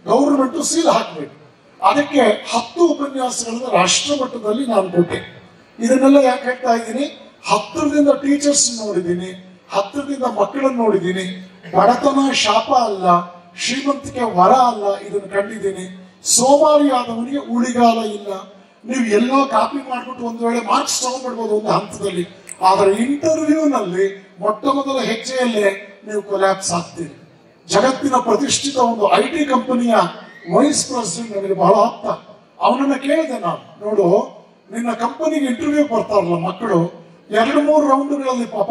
ಗೌರ್ಮೆಂಟ್ ಸೀಲ್ ಹಾಕಬೇಕು. ಅದಕ್ಕೆ 10 ಉಪನ್ಯಾಸಗಳನ್ನು ರಾಷ್ಟ್ರ ಮಟ್ಟದಲ್ಲಿ ನಾನು ಕೊಟ್ಟೆ. ಇದನ್ನೆಲ್ಲ ಯಾಕೆ ಹೇಳ್ತಾ ಇದ್ದೀನಿ? ಹತ್ತಿರದಿಂದ ಟೀಚರ್ಸ್ ನೋಡಿದ್ದೀನಿ, ಹತ್ತಿರದಿಂದ ಮಕ್ಕಳನ್ನು ನೋಡಿದ್ದೀನಿ. ಬಡತನ ಶಾಪ ಅಲ್ಲ, ಶ್ರೀಮಂತಿಕೆ ವರ ಅಲ್ಲ, ಇದನ್ನು ಕಂಡಿದ್ದೀನಿ. ಸೋಮಾರಿ ಆದವನಿಗೆ ಉಳಿಗಾಲ ಇಲ್ಲ. ನೀವು ಎಲ್ಲೋ ಕಾಪಿ ಮಾಡ್ಬಿಟ್ಟು ಒಂದು ವೇಳೆ ಮಾರ್ಕ್ಸ್ ತಗೊಂಡ್ಬಿಡ್ಬೋದು ಒಂದು ಹಂತದಲ್ಲಿ, ಆದರೆ ಇಂಟರ್ವ್ಯೂನಲ್ಲಿ ಮೊಟ್ಟ ಮೊದಲ ಹೆಜ್ಜೆಯಲ್ಲೇ ನೀವು ಕೊಲ್ಯಾಪ್ಸ್ ಆಗ್ತೀರಿ. ಜಗತ್ತಿನ ಪ್ರತಿಷ್ಠಿತ ಒಂದು IT ಕಂಪನಿಯ ವೈಸ್ ಪ್ರೆಸಿಡೆಂಟ್ ನನಗೆ ಬಹಳ ಆಪ್ತ. ಅವನನ್ನ ಕೇಳಿದೆ ನಾನು, ನೋಡು ನಿನ್ನ ಕಂಪನಿಗೆ ಇಂಟರ್ವ್ಯೂ ಬರ್ತಾರಲ್ಲ ಮಕ್ಕಳು, 2-3 ರೌಂಡ್ಗಳಲ್ಲಿ ಪಾಪ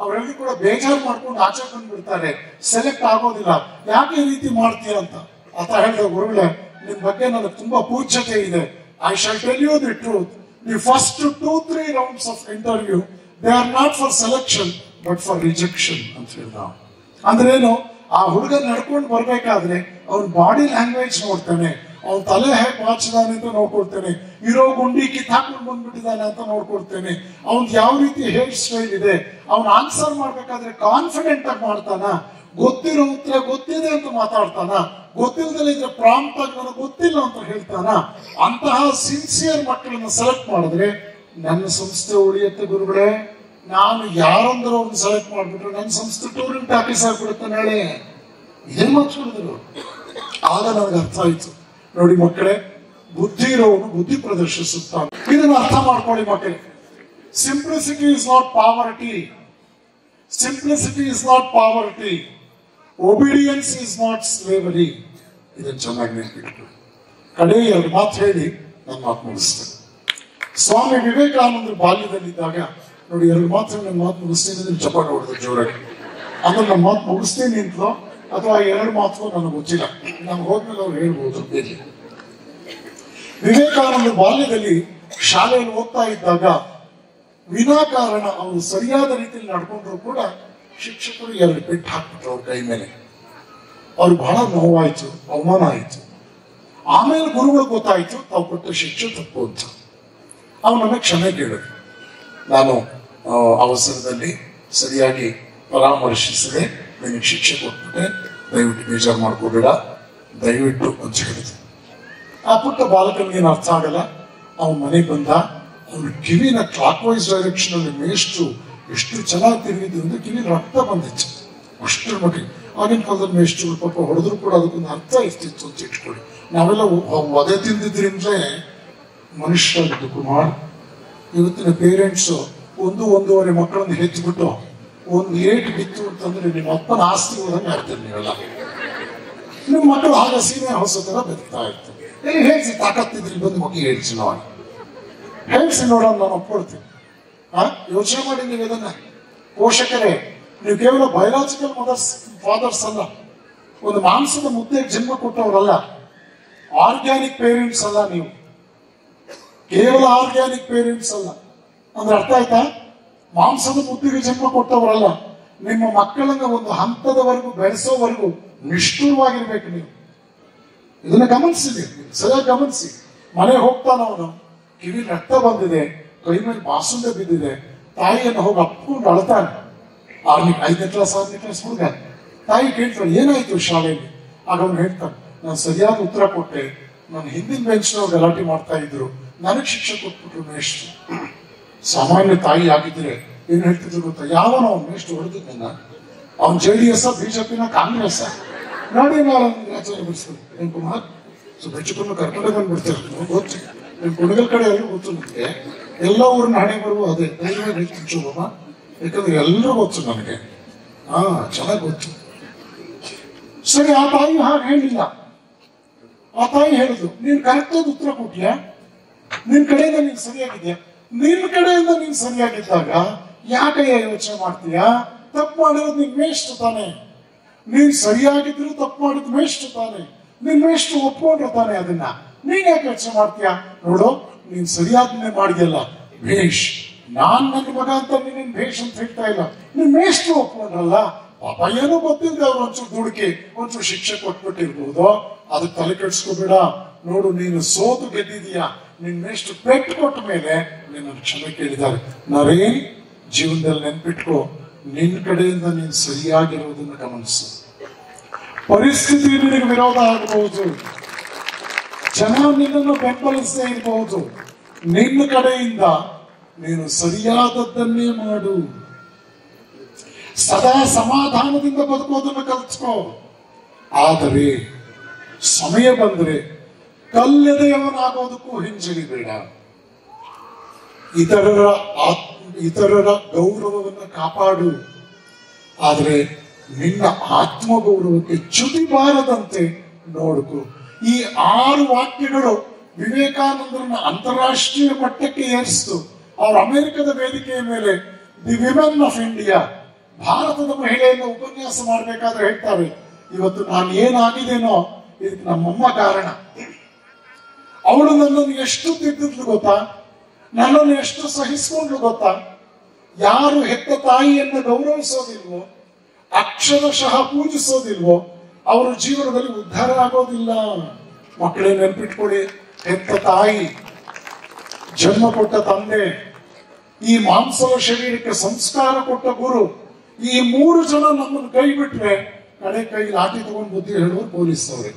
ಅವರೆಲ್ಲರೂ ಕೂಡ ಬೇಜಾರು ಮಾಡ್ಕೊಂಡು ಆಚೆ ಬಂದ್ಬಿಡ್ತಾರೆ, ಸೆಲೆಕ್ಟ್ ಆಗೋದಿಲ್ಲ. ಯಾಕೆ ಈ ರೀತಿ ಮಾಡ್ತೀಯ ಅಂತ ಆತ ಹೇಳಿದ, ಗುರುಗಳೇ ನಿಮ್ ಬಗ್ಗೆ ನನಗೆ ತುಂಬಾ ಪೂಜ್ಯತೆ ಇದೆ. I shall tell you the truth. The first 2-3 rounds of interview they are not for selection but for rejection ಅಂತ ಹೇಳಿದ. ಅಂದ್ರೆ ಏನು? ಆ ಹುಡುಗ ನಡ್ಕೊಂಡು ಬರ್ಬೇಕಾದ್ರೆ ಅವನ ಬಾಡಿ ಲ್ಯಾಂಗ್ವೇಜ್ ನೋಡ್ತಾನೆ, ಅವನ ತಲೆ ಹೇಗೆ ಬಾಚಿದಾನೆ ಅಂತ ನೋಡ್ಕೊಳ್ತೇನೆ, ಇರೋ ಗುಂಡಿ ಕಿತ್ತಾಕೊಂಡು ಬಂದ್ಬಿಟ್ಟಿದ್ದಾನೆ ಅಂತ ನೋಡ್ಕೊಳ್ತೇನೆ, ಅವನ್ ಯಾವ ರೀತಿ ಹೇರ್ ಸ್ಟೈಲ್ ಇದೆ, ಅವನ್ ಆನ್ಸರ್ ಮಾಡ್ಬೇಕಾದ್ರೆ ಕಾನ್ಫಿಡೆಂಟ್ ಆಗಿ ಮಾಡ್ತಾನ, ಗೊತ್ತಿರೋ ಉತ್ತರ ಗೊತ್ತಿದೆ ಅಂತ ಮಾತಾಡ್ತಾನ, ಗೊತ್ತಿಲ್ಲದಲ್ಲ ಇದ್ರೆ ಪ್ರಾಂಪ್ಟ್ ಆಗಿ ನನಗೆ ಗೊತ್ತಿಲ್ಲ ಅಂತ ಹೇಳ್ತಾನ. ಅಂತಹ ಸಿನ್ಸಿಯರ್ ಮಕ್ಕಳನ್ನ ಸೆಲೆಕ್ಟ್ ಮಾಡಿದ್ರೆ ನನ್ನ ಸಂಸ್ಥೆ ಉಳಿಯುತ್ತೆ ಗುರುಗಳೇ. ನಾನು ಯಾರೊಂದ್ರ ಅವ್ರನ್ನ ಸೆಲೆಕ್ಟ್ ಮಾಡ್ಬಿಟ್ರೆ ನನ್ನ ಸಂಸ್ಥೆ ಟೂರಿಂಗ್ ಆಫೀಸ್ ಆಗ್ಬಿಡುತ್ತೆ ನಾಳೆ. ಏನ್ ಮಾತಾಡಿದ್ರು? ಆಗ ನನಗೆ ಅರ್ಥ ಆಯ್ತು. ನೋಡಿ ಮಕ್ಕಳೇ, ಬುದ್ಧಿ ಇರೋನು ಬುದ್ಧಿ ಪ್ರದರ್ಶಿಸುತ್ತಾನೆ. ಇದನ್ನ ಅರ್ಥ ಮಾಡ್ಕೊಳ್ಳಿ ಮಕ್ಕಳೇ. Simplicity is not poverty. Simplicity is not poverty. Obedience is not slavery. ಇದನ್ನು ಚೆನ್ನಾಗಿ ನೆನಪಿಟ್ಕೊಳ್ಳಿ. ಕಡೆ 2 ಮಾತು ಹೇಳಿ ನನ್ನ ಮಾತು ಮುಗಿಸ್ತೇನೆ. ಸ್ವಾಮಿ ವಿವೇಕಾನಂದರು ಬಾಲ್ಯದಲ್ಲಿದ್ದಾಗ ನೋಡಿ, 2 ಮಾತು ನನ್ನ ಮಾತು ಮುಗಿಸ್ತೀನಿ, ಚಪಾಟ ಹೊಡೆದ ಜೋರಾಗಿ. ಅಂದ್ರೆ ನನ್ನ ಮಾತು ಮುಗಿಸ್ತೀನಿ ಅಂತಲೋ ಅಥವಾ 2 ಮಾತು ನನಗೆ ಗೊತ್ತಿಲ್ಲ, ನಮ್ಗೆ ಹೋದ್ಮೇಲೆ ಅವ್ರು ಹೇಳ್ಬೋದು. ವಿವೇಕಾನಂದ ಬಾಲ್ಯದಲ್ಲಿ ಶಾಲೆಯಲ್ಲಿ ಓದ್ತಾ ಇದ್ದಾಗ ವಿನಾಕಾರಣ ಅವರು ಸರಿಯಾದ ರೀತಿಯಲ್ಲಿ ನಡ್ಕೊಂಡ್ರು ಕೂಡ ಶಿಕ್ಷಕರು 2 ಪೆಟ್ಟು ಹಾಕ್ಬಿಟ್ರು ಅವ್ರ ಕೈ ಮೇಲೆ. ಅವ್ರು ಬಹಳ ನೋವಾಯ್ತು, ಅವಮಾನ ಆಯ್ತು. ಆಮೇಲೆ ಗುರುಗಳು ಗೊತ್ತಾಯ್ತು ತಾವು ಕೊಟ್ಟ ಶಿಕ್ಷೆ ತಪ್ಪು ಅಂತ. ಅವನನ್ನ ಕ್ಷಮೆ ಕೇಳಿದ್ರು. ನಾನು ಅವಸರದಲ್ಲಿ ಸರಿಯಾಗಿ ಪರಾಮರ್ಶಿಸದೆ ನಿನಗೆ ಶಿಕ್ಷೆ ಕೊಟ್ಬಿಟ್ಟೆ, ದಯವಿಟ್ಟು ಬೇಜಾರು ಮಾಡ್ಕೋಬೇಡ, ದಯವಿಟ್ಟು ಅಂತ ಹೇಳಿದ್ರು. ಆ ಪುಟ್ಟ ಬಾಲಕನಿಗೇನು ಅರ್ಥ ಆಗಲ್ಲ. ಅವನ ಮನೆಗೆ ಬಂದ, ಅವನ ಕಿವಿನ ಕ್ಲಾಕ್ ವೈಸ್ ಡೈರೆಕ್ಷನ್ ಅಲ್ಲಿ ಮೇಷ್ಟ್ರು ಎಷ್ಟು ಚೆನ್ನಾಗಿ ತಿರುಗಿದ್ರು ಅಂದ್ರೆ ಕಿವಿ ರಕ್ತ ಬಂದಿತ್ತು ಅಷ್ಟರ ಮಟ್ಟಿಗೆ. ಆಗಿನ ಕಾಲದಲ್ಲಿ ಮೇಷ್ಟ್ರು ಪಾಪ ಹೊಡೆದ್ರು ಕೂಡ ಅದಕ್ಕೊಂದು ಅರ್ಥ ಇರ್ತಿತ್ತು ಅಂತ ಇಟ್ಕೊಳ್ಳಿ. ನಾವೆಲ್ಲ ಒದೆ ತಿಂದಿದ್ರಿಂದಲೇ ಮನುಷ್ಯರಾಗಿದ್ದು ಕುಮಾರ್. ಇವತ್ತಿನ ಪೇರೆಂಟ್ಸ್ 1-1.5 ಮಕ್ಕಳನ್ನು ಹೆಚ್ಚಿಬಿಟ್ಟು ಒಂದು ಏಟ್ ಬಿತ್ತು ಅಂತಂದ್ರೆ ನಿಮ್ಮ ಅಪ್ಪನ ಆಸ್ತಿ ಹೋದಂಗೆ ಆಗ್ತದೆ. ನೀವೆಲ್ಲ ನಿಮ್ಮ ಮಕ್ಕಳು ಹಾಗೆ ಸೀಮೆ ಹೊಸ ತರ ಬದುಕ್ತಾ ಇರ್ತಾರೆ. ಹೇಳ್ಸಿ ತಾಕತ್ತಿದ್ರಿ ಬಂದು ಮಕ್ಕಳು ಹೇಳ್ಸಿ ನೋಡಿ, ಹೇಳ್ಸಿ ನೋಡೋಣ, ನಾನು ಒಪ್ಕೊಳ್ತೀನಿ. ಯೋಚನೆ ಮಾಡಿ ನೀವು ಇದನ್ನ. ಪೋಷಕರೇ, ನೀವು ಕೇವಲ ಬಯೋಲಾಜಿಕಲ್ ಫಾದರ್ಸ್ ಅಲ್ಲ, ಒಂದು ಮಾಂಸದ ಮುದ್ದೆಗೆ ಜನ್ಮ ಕೊಟ್ಟವರಲ್ಲ, ಆರ್ಗ್ಯಾನಿಕ್ ಪೇರೆಂಟ್ಸ್ ಅಲ್ಲ. ನೀವು ಕೇವಲ ಆರ್ಗ್ಯಾನಿಕ್ ಪೇರೆಂಟ್ಸ್ ಅಲ್ಲ ಅಂದ್ರೆ ಅರ್ಥ ಆಯ್ತಾ? ಮಾಂಸದ ಮುದ್ದಿಗೆ ಜನ್ಮ ಕೊಟ್ಟವರಲ್ಲ. ನಿಮ್ಮ ಮಕ್ಕಳನ್ನ ಒಂದು ಹಂತದವರೆಗೂ ಬೆಳೆಸೋವರೆಗೂ ನಿಷ್ಠುರವಾಗಿರ್ಬೇಕು ನೀವು. ಇದನ್ನ ಗಮನಿಸಿ, ಸರಿಯಾಗಿ ಗಮನಿಸಿ. ಮನೆ ಹೋಗ್ತಾನವನು, ಕಿವಿ ರಕ್ತ ಬಂದಿದೆ, ಕೈ ಮೇಲೆ ಬಾಸುಂಡೆ ಬಿದ್ದಿದೆ, ತಾಯಿಯನ್ನು ಹೋಗಿ ಅಪ್ಕೊಂಡು ಅಳ್ತಾನೆ. 5ನೇ ಕ್ಲಾಸ್ 6ನೇ ಕ್ಲಾಸ್ ಹುಡುಗ. ತಾಯಿ ಕೇಳ್ತಾಳೆ, ಏನಾಯ್ತು ಶಾಲೆಯಲ್ಲಿ? ಆಗ ಅವ್ನು ಹೇಳ್ತಾನೆ, ನಾನು ಸರಿಯಾದ ಉತ್ತರ ಕೊಟ್ಟೆ, ನಾನು ಹಿಂದಿನ ಬೆಂಚ್ನವ್ರು ಗಲಾಟೆ ಮಾಡ್ತಾ ಇದ್ರು, ನನಗೆ ಶಿಕ್ಷೆ ಕೊಟ್ಬಿಟ್ರು ಮೇಷ್ಟ್ರು. ಸಾಮಾನ್ಯ ತಾಯಿ ಆಗಿದ್ರೆ ಏನ್ ಹೇಳ್ತಿದ್ರು ಗೊತ್ತಾ? ಯಾವನ ಅವ್ನು ಮೇಷ್ಟ್ರು ಹೊಡೆದಿದ್ದ? ಅವ್ನು JDS, BJP, ಕಾಂಗ್ರೆಸ್? ನಾಳೆ ನಾಳೆ ಆಚಾರ್ಯ ಬಿಡಿಸ್ತಾರೆ ಏನ್ ಕುಮಾರ್ ಸೊ ಬೆಚ್ಚುಕೊಂಡು ಕರ್ಕೊಂಡೇ ಬಂದ್ಬಿಡ್ತಾರೆ ಗೊತ್ತು ನಿಮ್ ಕುಣಗಲ್ ಕಡೆ ಎಲ್ಲರೂ ಗೊತ್ತು ನನಗೆ ಎಲ್ಲ ಊರಿನ ಹಣೆ ಬರುವ ಅದೇ ಧೈರ್ಯವಾಗಿ ಹೇಳ್ತೀನಿ ಚೂರಮ್ಮ ಯಾಕಂದ್ರೆ ಎಲ್ಲರೂ ಗೊತ್ತು ನನಗೆ ಚೆನ್ನಾಗಿ ಗೊತ್ತು. ಸರಿ ಆ ತಾಯಿ ಹಾಗೆ ಹೇಳಿಲ್ಲ. ಆ ತಾಯಿ ಹೇಳಿದ್ರು ನೀನ್ ಕರೆಕ್ಟಾಗಿ ಉತ್ತರ ಕೊಟ್ಯಾ, ನಿನ್ ಕಡೆಯಿಂದ ನೀನ್ ಸರಿಯಾಗಿದ್ಯಾ. ನಿನ್ ಕಡೆಯಿಂದ ನೀನ್ ಸರಿಯಾಗಿದ್ದಾಗ ಯಾಕೆ ಯೋಚನೆ ಮಾಡ್ತೀಯಾ? ತಪ್ಪು ಮಾಡಿರೋದು ನಿನ್ ಮೇಷ್ಟು ತಾನೆ. ನೀನ್ ಸರಿಯಾಗಿದ್ರು ತಪ್ಪು ಮಾಡಿದ್ ಮೇಷ್ಟು ತಾನೆ. ನಿನ್ ಮೇಷ್ಟು ಒಪ್ಕೊಂಡ್ರು ತಾನೆ. ಅದನ್ನ ನೀನ್ ಯಾಕೆ ಯೋಚನೆ ಮಾಡ್ತೀಯಾ? ನೋಡು ನೀನ್ ಸರಿಯಾದನ್ನೇ ಮಾಡಿದೆಯಲ್ಲ ಭೇಷ್. ನಾನ್ ನನ್ನ ಮಗ ಅಂತ ನೀನ್ ಭೇಷ್ ಅಂತ ಹೇಳ್ತಾ ಇಲ್ಲ. ನಿನ್ ಮೇಷ್ಟು ಒಪ್ಕೊಂಡ್ರಲ್ಲ, ಪಾಪ ಏನೋ ಗೊತ್ತಿಲ್ಲದೆ ಅವ್ರು ಒಂಚೂರು ದುಡುಕಿ ಒಂಚೂರು ಶಿಕ್ಷೆ ಕೊಟ್ಬಿಟ್ಟಿರ್ಬೋದು. ಅದಕ್ಕೆ ತಲೆ ಕೆಡ್ಸ್ಕೋಬೇಡ. ನೋಡು ನೀನು ಸೋತು ಗೆದ್ದಿದೀಯಾ. ನಿನ್ ಮೇಷ್ಟು ಪೆಟ್ಟು ಕೊಟ್ಟ ಮೇಲೆ ನಿನ್ನ ಕ್ಷಮೆ ಕೇಳಿದ್ದಾರೆ. ನರೇನ್ ಜೀವನದಲ್ಲಿ ನೆನ್ಪಿಟ್ಕೋ, ನಿನ್ ಕಡೆಯಿಂದ ನೀನ್ ಸರಿಯಾಗಿರೋದನ್ನ ಗಮನಿಸು. ಪರಿಸ್ಥಿತಿ ನಿನಗೆ ವಿರೋಧ ಆಗಬಹುದು, ಜನ ನಿನ್ನನ್ನು ಬೆಂಬಲಿಸದೇ ಇರಬಹುದು. ನಿನ್ನ ಕಡೆಯಿಂದ ನೀನು ಸರಿಯಾದದ್ದನ್ನೇ ಮಾಡು. ಸದಾ ಸಮಾಧಾನದಿಂದ ಬದುಕೋದನ್ನು ಕಲ್ತ್ಕೋ. ಆದರೆ ಸಮಯ ಬಂದ್ರೆ ಕಲ್ಲೆದೆಯವನಾಗೋದಕ್ಕೂ ಹಿಂಜರಿಬೇಡ. ಇತರರ ಗೌರವವನ್ನು ಕಾಪಾಡು. ಆದರೆ ನಿನ್ನ ಆತ್ಮಗೌರವಕ್ಕೆ ಚ್ಯುತಿ ಬಾರದಂತೆ ನೋಡ್ಕೊ. ಈ 6 ವಾಕ್ಯಗಳು ವಿವೇಕಾನಂದರನ್ನ ಅಂತಾರಾಷ್ಟ್ರೀಯ ಮಟ್ಟಕ್ಕೆ ಏರಿಸಿತು. ಅವರು ಅಮೆರಿಕದ ವೇದಿಕೆಯ ಮೇಲೆ ದಿ ವಿಮೆನ್ ಆಫ್ ಇಂಡಿಯಾ, ಭಾರತದ ಮಹಿಳೆಯನ್ನು ಉಪನ್ಯಾಸ ಮಾಡಬೇಕಾದ್ರೆ ಹೇಳ್ತಾರೆ, ಇವತ್ತು ನಾನು ಏನಾಗಿದ್ದೇನೋ ಇದಕ್ಕೆ ನಮ್ಮಮ್ಮ ಕಾರಣ. ಅವಳು ನನ್ನನ್ನು ಎಷ್ಟು ತಿದ್ದಿದ್ಲು ಗೊತ್ತಾ, ನನ್ನನ್ನು ಎಷ್ಟು ಸಹಿಸ್ಕೊಂಡ್ಲು ಗೊತ್ತಾ. ಯಾರು ಹೆತ್ತ ತಾಯಿಯನ್ನು ಗೌರವಿಸೋದಿಲ್ವೋ, ಅಕ್ಷರಶಃ ಪೂಜಿಸೋದಿಲ್ವೋ, ಅವರ ಜೀವನದಲ್ಲಿ ಉದ್ಧಾರ ಆಗೋದಿಲ್ಲ. ಮಕ್ಕಳೇ ನೆನ್ಪಿಟ್ಕೊಳ್ಳಿ, ಹೆತ್ತ ತಾಯಿ, ಜನ್ಮ ಕೊಟ್ಟ ತಂದೆ, ಈ ಮಾಂಸದ ಶರೀರಕ್ಕೆ ಸಂಸ್ಕಾರ ಕೊಟ್ಟ ಗುರು, ಈ 3 ಜನ ನಮ್ಮನ್ನು ಕೈ ಬಿಟ್ರೆ ಕೈ ಲಾಠಿ ತಗೊಂಡು ಬುದ್ಧಿ ಹೇಳುವರು ಪೊಲೀಸವ್ರೆ.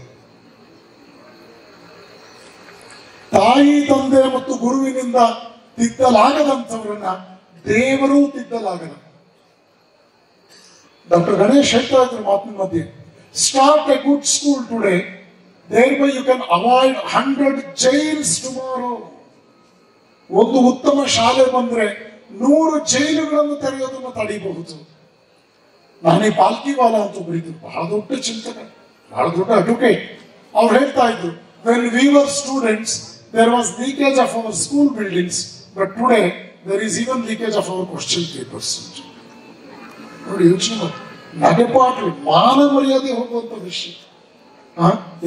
ತಾಯಿ ತಂದೆ ಮತ್ತು ಗುರುವಿನಿಂದ ತಿದ್ದಲಾಗದಂಥವ್ರನ್ನ ದೇವರು ತಿದ್ದಲಾಗದ. ಡಾಕ್ಟರ್ ಗಣೇಶ್ ಹೇಳ್ತಾ ಇದ್ರು ಮಾತಿನ ಮಧ್ಯೆ, start A good school today, thereby you can avoid 100 jails tomorrow. ಒಂದು ಉತ್ತಮ ಶಾಲೆ ಬಂದ್ರೆ 100 ಜೈಲುಗಳನ್ನು ತೆರೆಯೋದನ್ನು ತಡೆಯಬಹುದು. ನಾನೇ ಪಾಲ್ಕಿವಾಲ ಅಂತ ಬರೀದ್ರು, ಬಹಳ ದೊಡ್ಡ ಚಿಂತಕ, ಬಹಳ ದೊಡ್ಡ ಅಡ್ವೊಕೇಟ್. ಅವ್ರು ಹೇಳ್ತಾ ಇದ್ರು, when we were students there was leakage of our school buildings, but today there is even leakage of our question papers. ನೋಡಿ ಯೋಚನೆ ಮಾಡಿ, ನಗೆಪಾಟು, ಮಾನ ಮರ್ಯಾದೆ ಹೋಗುವಂತ ವಿಷಯ.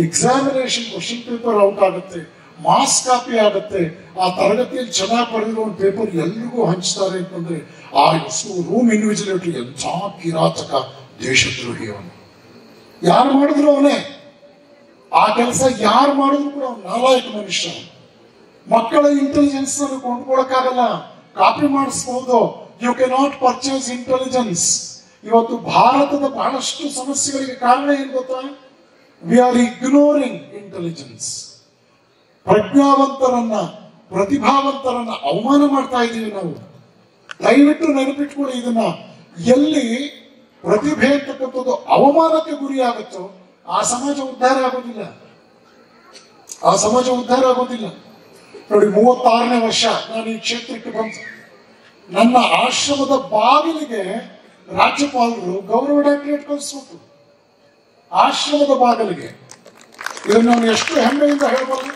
ಎಕ್ಸಾಮಿನೇಷನ್ ಕ್ವಶನ್ ಪೇಪರ್ ಔಟ್ ಆಗುತ್ತೆ, ಮಾಸ್ ಕಾಪಿ ಆಗುತ್ತೆ. ಆ ತರಗತಿಯಲ್ಲಿ ಚೆನ್ನಾಗಿ ಬರೆದಿರೋ ಒಂದು ಪೇಪರ್ ಎಲ್ರಿಗೂ ಹಂಚ್ತಾರೆ ಅಂತಂದ್ರೆ ಆ ರೂಮ್ ಇನ್ವಿಜಿಲೇಟರ್ ಎಂಥ ಕಿರಾತಕ ದೇಶದ್ರೋಹಿ ಅವನು. ಯಾರು ಮಾಡಿದ್ರು ಅವನೇ ಆ ಕೆಲಸ, ಯಾರು ಮಾಡಿದ್ರು ಕೂಡ ಅವನು ನಾಲಾಯಕ ಮನುಷ್ಯ. ಮಕ್ಕಳ ಇಂಟೆಲಿಜೆನ್ಸ್ ಅನ್ನು ಕೊಂಡ್ಕೊಳಕ್ಕಾಗಲ್ಲ, ಕಾಪಿ ಮಾಡಿಸಬಹುದು. You cannot purchase intelligence. ಇವತ್ತು ಭಾರತದ ಬಹಳಷ್ಟು ಸಮಸ್ಯೆಗಳಿಗೆ ಕಾರಣ ಏನ್ ಗೊತ್ತಾ? We are ignoring intelligence. ಪ್ರಜ್ಞಾವಂತರನ್ನ, ಪ್ರತಿಭಾವಂತರನ್ನ ಅವಮಾನ ಮಾಡ್ತಾ ಇದ್ದೀವಿ ನಾವು. ದಯವಿಟ್ಟು ನೆನಪಿಟ್ಕೊಳ್ಳಿ ಇದನ್ನ. ಎಲ್ಲಿ ಪ್ರತಿಭೆ ಅಂತಕ್ಕಂಥದ್ದು ಅವಮಾನಕ್ಕೆ ಗುರಿಯಾಗುತ್ತೋ ಆ ಸಮಾಜ ಉದ್ಧಾರ ಆಗೋದಿಲ್ಲ. ಆ ಸಮಾಜ ಉದ್ಧಾರ ಆಗೋದಿಲ್ಲ. ನೋಡಿ, 36ನೇ ವರ್ಷ ನಾನು ಈ ಕ್ಷೇತ್ರಕ್ಕೆ ಬಂತು. ನನ್ನ ಆಶ್ರಮದ ಬಾಗಿಲಿಗೆ ರಾಜ್ಯಪಾಲರು ಗೌರವ ಡಾಕ್ಟರೇಟ್ ಕಳಿಸ್ಬೇಕು. ಆಶ್ರಮದ ಬಾಗಿಲಿಗೆ. ಇದನ್ನು ನಾನು ಎಷ್ಟು ಹೆಮ್ಮೆಯಿಂದ ಹೇಳಬಲ್ಲೆ,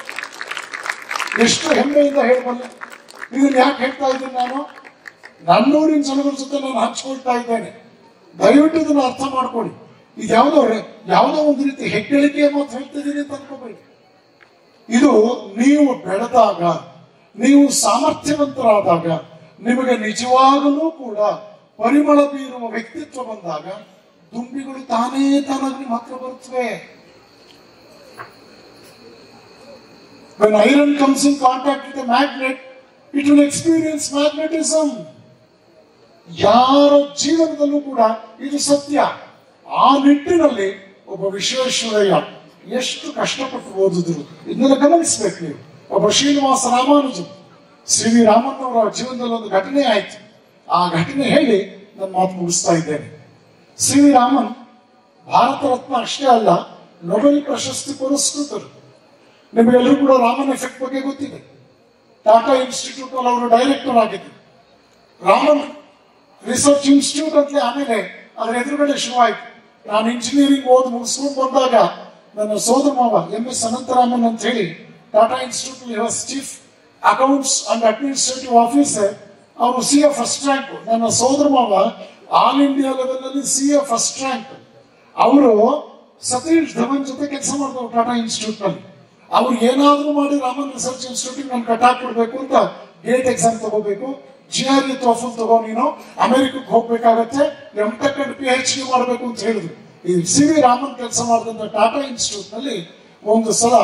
ಎಷ್ಟು ಹೆಮ್ಮೆಯಿಂದ ಹೇಳಬಲ್ಲೆ. ಇದನ್ನ ಯಾಕೆ ಹೇಳ್ತಾ ಇದ್ದೀನಿ? ನಾನು ನನ್ನೂರಿನ ಜನಗಳ ಜೊತೆ ನಾನು ಹಂಚ್ಕೊಳ್ತಾ ಇದ್ದೇನೆ. ದಯವಿಟ್ಟು ಇದನ್ನು ಅರ್ಥ ಮಾಡ್ಕೊಳ್ಳಿ. ಇದು ಯಾವುದೋ ಒಂದು ರೀತಿ ಹೆಗ್ಗಳಿಕೆ ಮಾತು ಹೇಳ್ತಿದ್ದೀನಿ ಅಂತ ಅನ್ಕೋಬೇಡಿ. ಇದು ನೀವು ಬೆಳೆದಾಗ, ನೀವು ಸಾಮರ್ಥ್ಯವಂತರಾದಾಗ, ನಿಮಗೆ ನಿಜವಾಗಲೂ ಕೂಡ ಪರಿಮಳ ಬೀರುವ ವ್ಯಕ್ತಿತ್ವ ಬಂದಾಗ ದುಂಬಿಗಳು ತಾನೇ ತಾನಾಗಿ ಮಾತ್ರ ಬರುತ್ತವೆ. When iron comes in contact with a magnet, it will experience magnetism. ಯಾರ ಜೀವನದಲ್ಲೂ ಕೂಡ ಇದು ಸತ್ಯ. ಆ ನಿಟ್ಟಿನಲ್ಲಿ ಒಬ್ಬ ವಿಶ್ವೇಶ್ವರಯ್ಯ ಎಷ್ಟು ಕಷ್ಟಪಟ್ಟು ಓದಿದ್ರು ಇದನ್ನೆಲ್ಲ ಗಮನಿಸ್ಬೇಕು ನೀವು. ಒಬ್ಬ ಶ್ರೀನಿವಾಸ ರಾಮಾನುಜನ್, ಸಿ ವಿ ರಾಮನ್ ಅವರ ಜೀವನದಲ್ಲಿ ಒಂದು ಘಟನೆ ಆಯ್ತು. ಆ ಘಟನೆ ಹೇಳಿ ನನ್ನ ಮಾತು ಮುಗಿಸ್ತಾ ಇದ್ದೇನೆ. ಸಿ ವಿ ರಾಮನ್ ಭಾರತ ರತ್ನ ಅಷ್ಟೇ ಅಲ್ಲ, ನೊಬೆಲ್ ಪ್ರಶಸ್ತಿ ಪುರಸ್ಕೃತರು. ನಿಮಗೆಲ್ಲರೂ ಕೂಡ ರಾಮನ್ ಎಫೆಕ್ಟ್ ಬಗ್ಗೆ ಗೊತ್ತಿದೆ. ಟಾಟಾ ಇನ್ಸ್ಟಿಟ್ಯೂಟ್ ಅಲ್ಲಿ ಅವರು ಡೈರೆಕ್ಟರ್ ಆಗಿದ್ದರು. ರಾಮನ್ ರಿಸರ್ಚ್ ಇನ್ಸ್ಟಿಟ್ಯೂಟ್ ಅಂತಲೇ ಆಮೇಲೆ ಅದರ ಎದುರುಗಡೆ ಶುರುವಾಯಿತು. ನಾನು ಇಂಜಿನಿಯರಿಂಗ್ ಓದಿ ಮುಗಿಸ್ಕೊಂಡು ಬಂದಾಗ ನನ್ನ ಸೋದರ ಮಾವ MS ಅನಂತರಾಮನ್ ಅಂತ ಹೇಳಿ Tata institute chief accounts and administrative officer, ಅವರು CA ಫಸ್ಟ್ ರ್ಯಾಂಕ್. ನನ್ನ ಸೋದರ ಮಾವ ಆಲ್ ಇಂಡಿಯಾ ಲೆವೆಲ್ ಅಲ್ಲಿ CA ಫಸ್ಟ್ ರ್ಯಾಂಕ್. ಅವರು ಸತೀಶ್ ಧವನ್ ಜೊತೆ ಕೆಲಸ ಮಾಡಿದವರು ಟಾಟಾ ಇನ್ಸ್ಟಿಟ್ಯೂಟ್ ನಲ್ಲಿ. ಅವ್ರು ಏನಾದ್ರೂ ಮಾಡಿ ರಾಮನ್ ರಿಸರ್ಚ್ ಇನ್ಸ್ಟಿಟ್ಯೂಟ್ ನಾನು ಕಟ್ಟಾಕ್ಬಿಡ್ಬೇಕು ಅಂತ ಗೇಟ್ ಎಕ್ಸಾಮ್ ತಗೋಬೇಕು, GRE TOEFL ತಗೋ, ನೀನು ಅಮೆರಿಕಕ್ಕೆ ಹೋಗ್ಬೇಕಾಗತ್ತೆ, M.Tech and PhD ಮಾಡಬೇಕು ಅಂತ ಹೇಳಿದ್ರು. ಈ CV ರಾಮನ್ ಕೆಲಸ ಮಾಡಿದಂತ ಟಾಟಾ ಇನ್ಸ್ಟಿಟ್ಯೂಟ್ ನಲ್ಲಿ ಒಂದು ಸಲ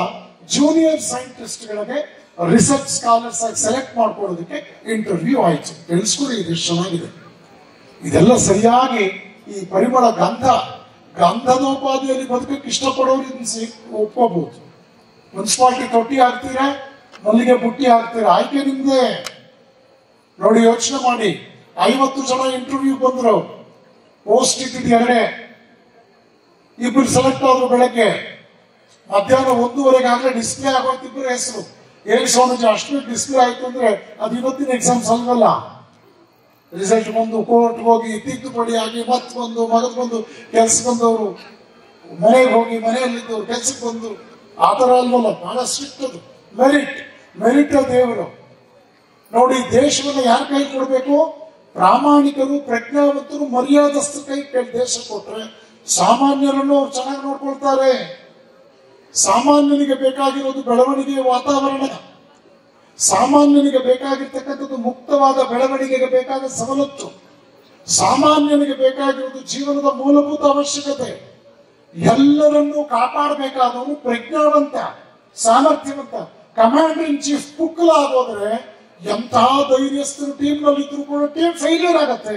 ಜೂನಿಯರ್ ಸೈಂಟಿಸ್ಟ್ಗಳಿಗೆ ರಿಸರ್ಚ್ ಸ್ಕಾಲರ್ಸ್ ಆಗಿ ಸೆಲೆಕ್ಟ್ ಮಾಡ್ಕೊಳ್ಳೋದಕ್ಕೆ ಇಂಟರ್ವ್ಯೂ ಆಯ್ತು. ತಿಳಿಸ್ಕೊಡಿ, ಇದು ಚೆನ್ನಾಗಿದೆ. ಇದೆಲ್ಲ ಸರಿಯಾಗಿ ಈ ಪರಿಮಳ ಗಂಧದೋಪಾದಿಯಲ್ಲಿ ಬದುಕಕ್ಕೆ ಇಷ್ಟಪಡೋರು ಒಪ್ಕೋಬಹುದು. ಮುನ್ಸಿಪಾಲಿಟಿ ತೊಟ್ಟಿ ಹಾಕ್ತೀರಾ, ಮಲ್ಲಿಗೆ ಬುಟ್ಟಿ ಹಾಕ್ತೀರಾ, ಆಯ್ಕೆ ನಿಮ್ದೆ. ನೋಡಿ, ಯೋಚನೆ ಮಾಡಿ, 50 ಜನ ಇಂಟರ್ವ್ಯೂ ಬಂದ್ರು, ಪೋಸ್ಟ್ ಇದ್ದಿದ್ದು 2, ಇಬ್ಬರು ಸೆಲೆಕ್ಟ್ ಆದ್ರು. ಬೆಳಗ್ಗೆ ಮಧ್ಯಾಹ್ನ 1:30 ಆಗಲೇ ಡಿಸ್ಪ್ಲೇ ಆಗೋಯ್ತು ಇಬ್ಬರು ಹೆಸರು. ಏನ್ ಸ್ವಾಮೀಜಿ ಅಷ್ಟು ಡಿಸ್ಪ್ಲೇ ಆಯ್ತು ಅಂದ್ರೆ ಅದು ಇವತ್ತಿನ ಎಕ್ಸಾಮ್ಸ್ ಅಲ್ವಲ್ಲ. ರಿಸಲ್ಟ್ ಬಂದು ಕೋರ್ಟ್ ಹೋಗಿ ತಿದ್ದುಪಡಿ ಆಗಿ ಮತ್ತೆ ಬಂದು ಮಗದ್ ಬಂದು ಕೆಲ್ಸಕ್ಕೆ ಬಂದವರು ಮನೆಗೆ ಹೋಗಿ ಮನೆಯಲ್ಲಿದ್ದವ್ರು ಕೆಲ್ಸಕ್ಕೆ ಬಂದು ಆ ತರ ಅಲ್ವಲ್ಲ. ಬಹಳ ಸ್ಟ್ರಿಕ್ಟ್ ಅದು. ಮೆರಿಟ್ ದೇವರು. ನೋಡಿ, ದೇಶವನ್ನು ಯಾರ ಕೈ ಕೊಡಬೇಕು? ಪ್ರಾಮಾಣಿಕರು, ಪ್ರಜ್ಞಾವಂತರು, ಮರ್ಯಾದಸ್ಥ ಕೈ ದೇಶ ಕೊಟ್ರೆ ಸಾಮಾನ್ಯರನ್ನು ಅವ್ರು ಚೆನ್ನಾಗಿ ನೋಡ್ಕೊಳ್ತಾರೆ. ಸಾಮಾನ್ಯನಿಗೆ ಬೇಕಾಗಿರೋದು ಬೆಳವಣಿಗೆಯ ವಾತಾವರಣ. ಸಾಮಾನ್ಯನಿಗೆ ಬೇಕಾಗಿರ್ತಕ್ಕಂಥದ್ದು ಮುಕ್ತವಾದ ಬೆಳವಣಿಗೆಗೆ ಬೇಕಾದ ಸವಲತ್ತು. ಸಾಮಾನ್ಯನಿಗೆ ಬೇಕಾಗಿರೋದು ಜೀವನದ ಮೂಲಭೂತ ಅವಶ್ಯಕತೆ. ಎಲ್ಲರನ್ನೂ ಕಾಪಾಡಬೇಕಾದವನು ಪ್ರಜ್ಞಾವಂತ, ಸಾಮರ್ಥ್ಯವಂತ. ಕಮಾಂಡರ್ ಇನ್ ಚೀಫ್ ಪುಕ್ಕಲ ಆಗೋದ್ರೆ ಎಂತಹ ಧೈರ್ಯಸ್ಥರು ಟೀಮ್ ನಲ್ಲಿ ಇದ್ರು ಕೂಡ ಟೀಮ್ ಫೇಲ್ಯೂರ್ ಆಗತ್ತೆ.